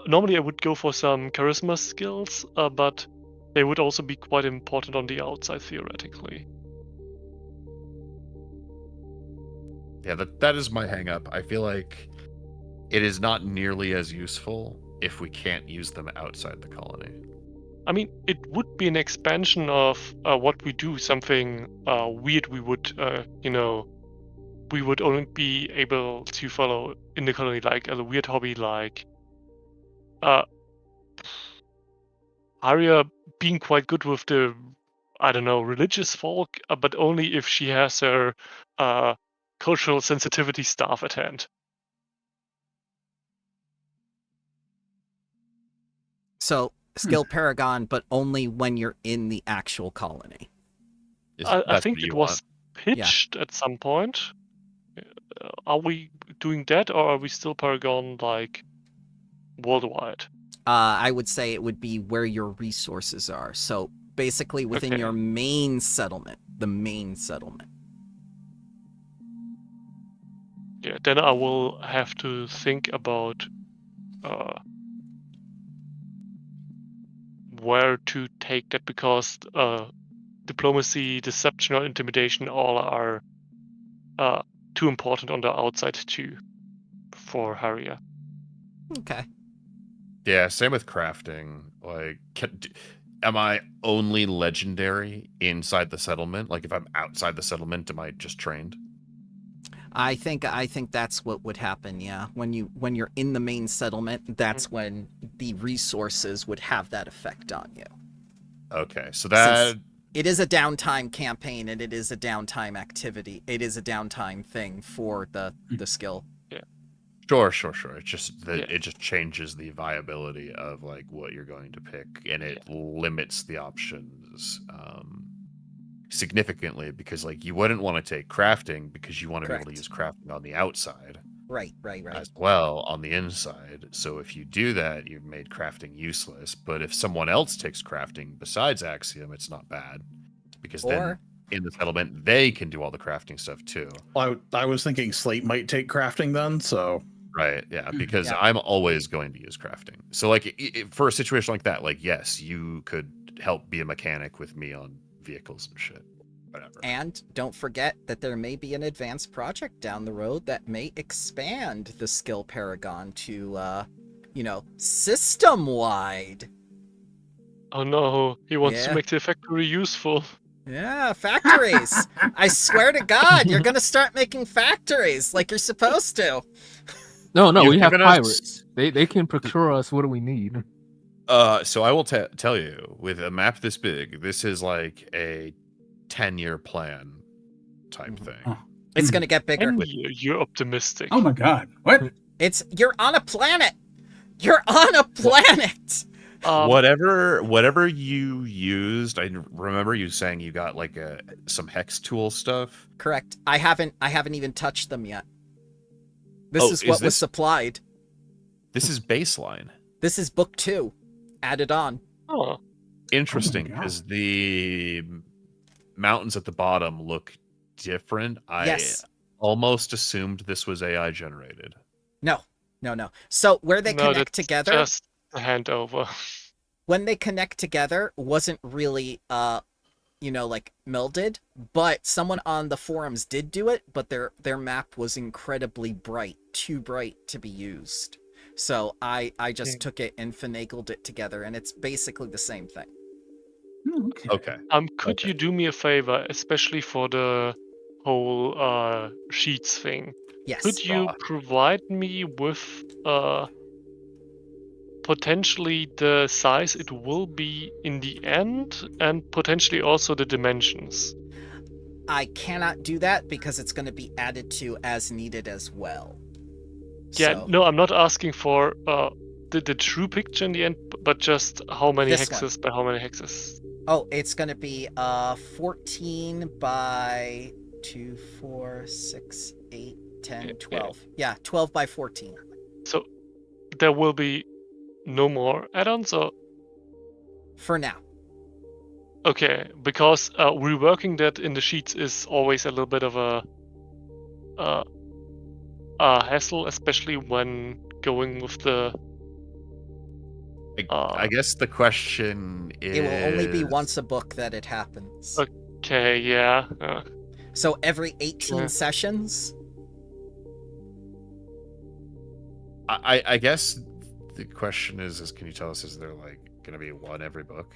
normally I would go for some charisma skills, but they would also be quite important on the outside theoretically. Yeah, that is my hang up. I feel like it is not nearly as useful if we can't use them outside the colony. I mean, it would be an expansion of what we do, something weird we would, we would only be able to follow in the colony, like a weird hobby like Haria being quite good with the, I don't know, religious folk, but only if she has her cultural sensitivity staff at hand. So skill paragon, but only when you're in the actual colony. I That's think what it you was want. pitched at some point. Are we doing that, or are we still paragon like worldwide? I would say it would be where your resources are. So basically within Okay. your main settlement, the main settlement. Yeah, then I will have to think about where to take that, because diplomacy, deception, or intimidation all are too important on the outside too for Haria. Okay. Yeah, same with crafting. Like, am I only legendary inside the settlement? Like, if I'm outside the settlement, am I just trained? I think that's what would happen, yeah. When you're in the main settlement, that's when the resources would have that effect on you. Okay, so that Since it is a downtime campaign and it is a downtime activity. It is a downtime thing for the skill. sure. It just Yeah. it just changes the viability of like what you're going to pick, and it limits the options significantly, because like you wouldn't want to take crafting because you want to be able to Correct. use crafting on the outside Right. as well on the inside. So if you do that, you've made crafting useless. But if someone else takes crafting besides Axiom, it's not bad, because then Or in the settlement they can do all the crafting stuff too. Well, I was thinking Slate might take crafting then, so Right, yeah, because Yeah. I'm always going to use crafting. So like for a situation like that, like yes, you could help be a mechanic with me on vehicles and shit. Whatever. and don't forget that there may be an advanced project down the road that may expand the skill paragon to system-wide. Oh no, he wants Yeah. to make the factory useful. Yeah, factories. I swear to God, you're gonna start making factories like you're supposed to. No, You've we have given us- pirates. They can procure us. What do we need? So I will tell you, with a map this big, this is like a 10-year plan type thing. Oh. It's gonna get bigger. And you're optimistic. Oh my God! What? You're on a planet. You're on a planet. Whatever you used, I remember you saying you got like some hex tool stuff. Correct. I haven't even touched them yet. This Oh, is what is was this- supplied. This is baseline. This is book 2, added on. Oh, Interesting, God. because the mountains at the bottom look different. Yes. I almost assumed this was AI generated. No. So where they no, connect that's together, just a handover. when they connect together, wasn't really like melded, but someone on the forums did do it, but their map was incredibly bright, too bright to be used. So I just took it and finagled it together, and it's basically the same thing. Oh, okay. Okay. Could Okay. you do me a favor, especially for the whole sheets thing? Yes. Could you provide me with potentially the size it will be in the end, and potentially also the dimensions? I cannot do that because it's going to be added to as needed as well. Yeah, So, no, I'm not asking for the true picture in the end, but just how many This one. hexes by how many hexes. oh, it's going to be 14 by 2, 4, 6, 8, 10, Yeah. 12. Yeah, 12 by 14. So there will be no more add-ons, or For now. okay, because reworking that in the sheets is always a little bit of a hassle, especially when going with the. I guess the question is. It will only be once a book that it happens. Okay, yeah. So every 18 Yeah. sessions? I guess the question is can you tell us, is there like going to be one every book?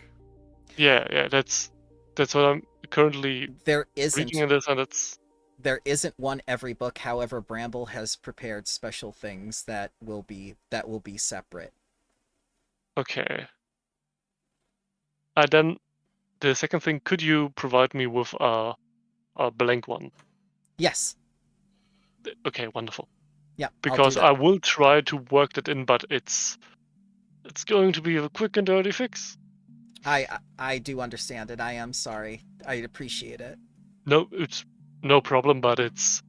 Yeah, that's what I'm currently There isn't. reading in this, and it's There isn't one every book. However, Bramble has prepared special things that will be separate. okay. Then the second thing, could you provide me with a blank one? Yes. Okay, wonderful. Yeah. Because I'll I do will try to work that in, but it's going to be a quick and dirty fix. that. I do understand it. I am sorry. I appreciate it. No, it's no problem, but it's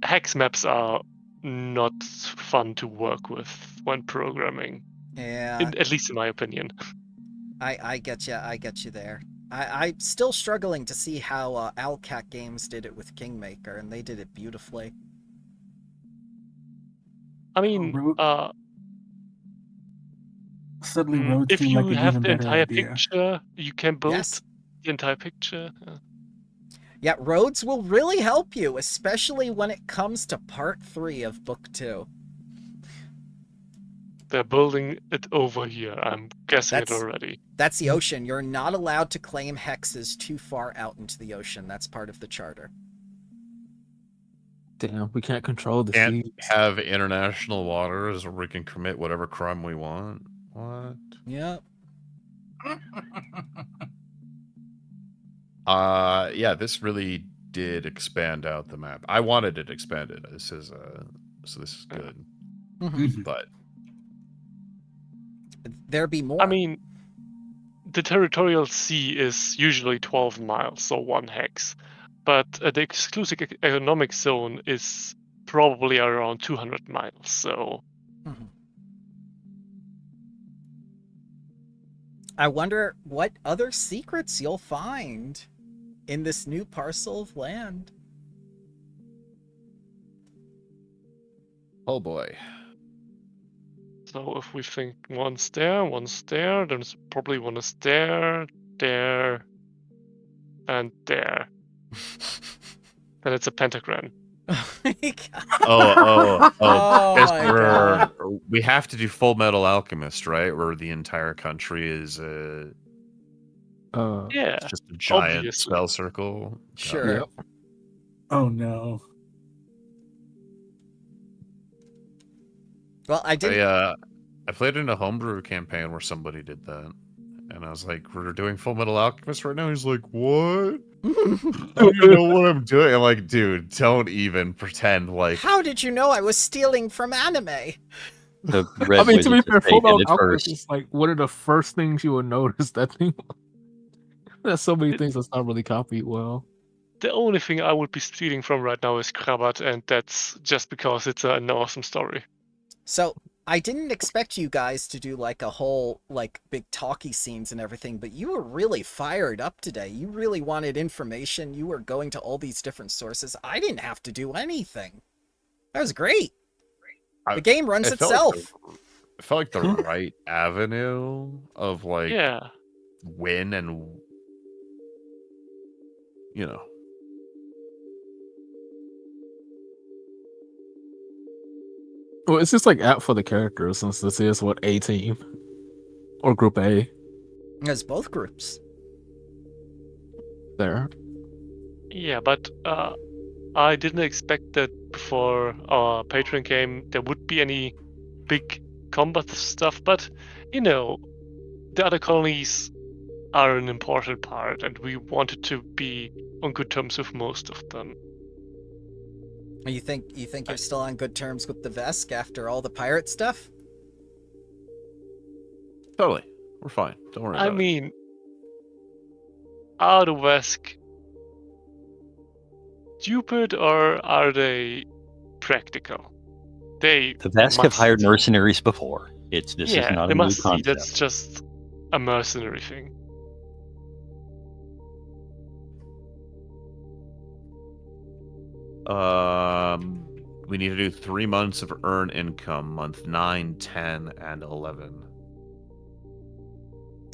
hex maps are not fun to work with when programming. Yeah. At least in my opinion. I get you. I get you there. I'm still struggling to see how Owlcat Games did it with Kingmaker, and they did it beautifully. I mean, Suddenly, roads if seem you like an have even the better entire idea. picture, you can build Yes. the entire picture. Yeah, roads will really help you, especially when it comes to part 3 of book 2. They're building it over here. I'm guessing it That's- already. That's the ocean. You're not allowed to claim hexes too far out into the ocean. That's part of the charter. Damn, we can't control the Can't seas. have international waters where we can commit whatever crime we want. What? Yep. Yeah, this really did expand out the map. I wanted it expanded. This is so this is good. Mhm. But There be more. I mean, the territorial sea is usually 12 miles, so 1 hex. But the exclusive economic zone is probably around 200 miles, so... Mhm. I wonder what other secrets you'll find in this new parcel of land. oh boy. So if we think one's there, then there's probably one is there, and there. Then it's a pentagram. Oh my god. Oh, Oh guess my God. we have to do Full Metal Alchemist, right? Where the entire country is Yeah, it's just a giant obviously. spell circle. Sure. Yep. Oh no. Well, I did. I played in a homebrew campaign where somebody did that, and I was like, "We're doing Full Metal Alchemist right now." He's like, "What? I don't even know what I'm doing." I'm like, "Dude, don't even pretend like." How did you know I was stealing from anime? The red I mean, to be Wizards fair, have Full taken Metal it Alchemist first. is like one of the first things you would notice that thing. There's so many things that's not really copied well. The only thing I would be stealing from right now is Krabat, and that's just because it's an awesome story. So I didn't expect you guys to do like a whole like big talky scenes and everything, but you were really fired up today. You really wanted information. You were going to all these different sources. I didn't have to do anything. That was great. The game runs It felt itself. it felt like the right avenue of like Yeah. win and you know. Well, it's just like app for the characters since this is what A team or Group A There's both groups. there. Yeah, but I didn't expect that before our Patreon game there would be any big combat stuff, but you know, the other colonies are an important part, and we wanted to be on good terms with most of them. You think you're still on good terms with the Vesk after all the pirate stuff? Totally. We're fine. Don't worry I about it. mean, are the Vesk stupid or are they practical? They The Vesk have must- hired mercenaries before. This yeah, is not they a new must see concept. that's just a mercenary thing. We need to do 3 months of earn income, month 9, 10, and 11.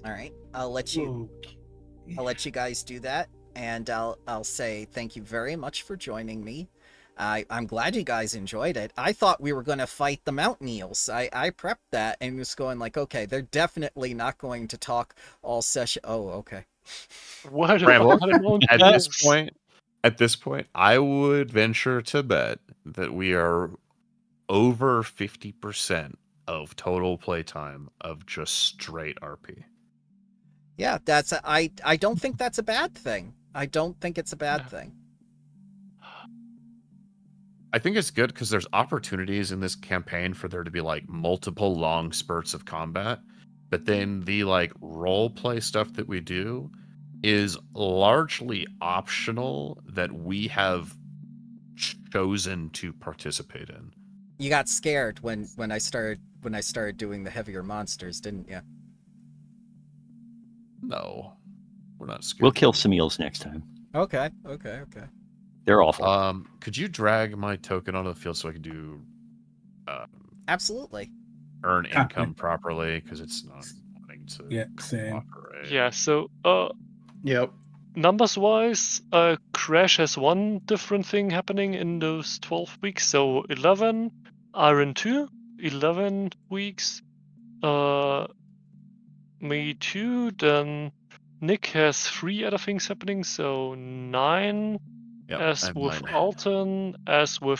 All right, I'll let you guys do that, and I'll say thank you very much for joining me. I'm glad you guys enjoyed it. I thought we were going to fight the mountain eels. I prepped that and was going like, okay, they're definitely not going to talk all session. Oh, okay. What Ramble, about at this point, I would venture to bet that we are over 50% of total playtime of just straight RP. Yeah, I don't think that's a bad thing. I don't think it's a bad thing. I think it's good because there's opportunities in this campaign for there to be like multiple long spurts of combat, but then the like role play stuff that we do is largely optional that we have chosen to participate in. You got scared when I started doing the heavier monsters, didn't you? No, we're not scared. We'll kill some eels next time. Okay. They're awful. Could you drag my token onto the field so I can do Absolutely. earn income properly? Because it's not wanting to same. cooperate. Yeah, so Yep. numbers wise, Crash has one different thing happening in those 12 weeks. So 11, Iron 2, 11 weeks. Me too. Then Nick has 3 other things happening. So 9, Yep, I as have with 9. Alton, as with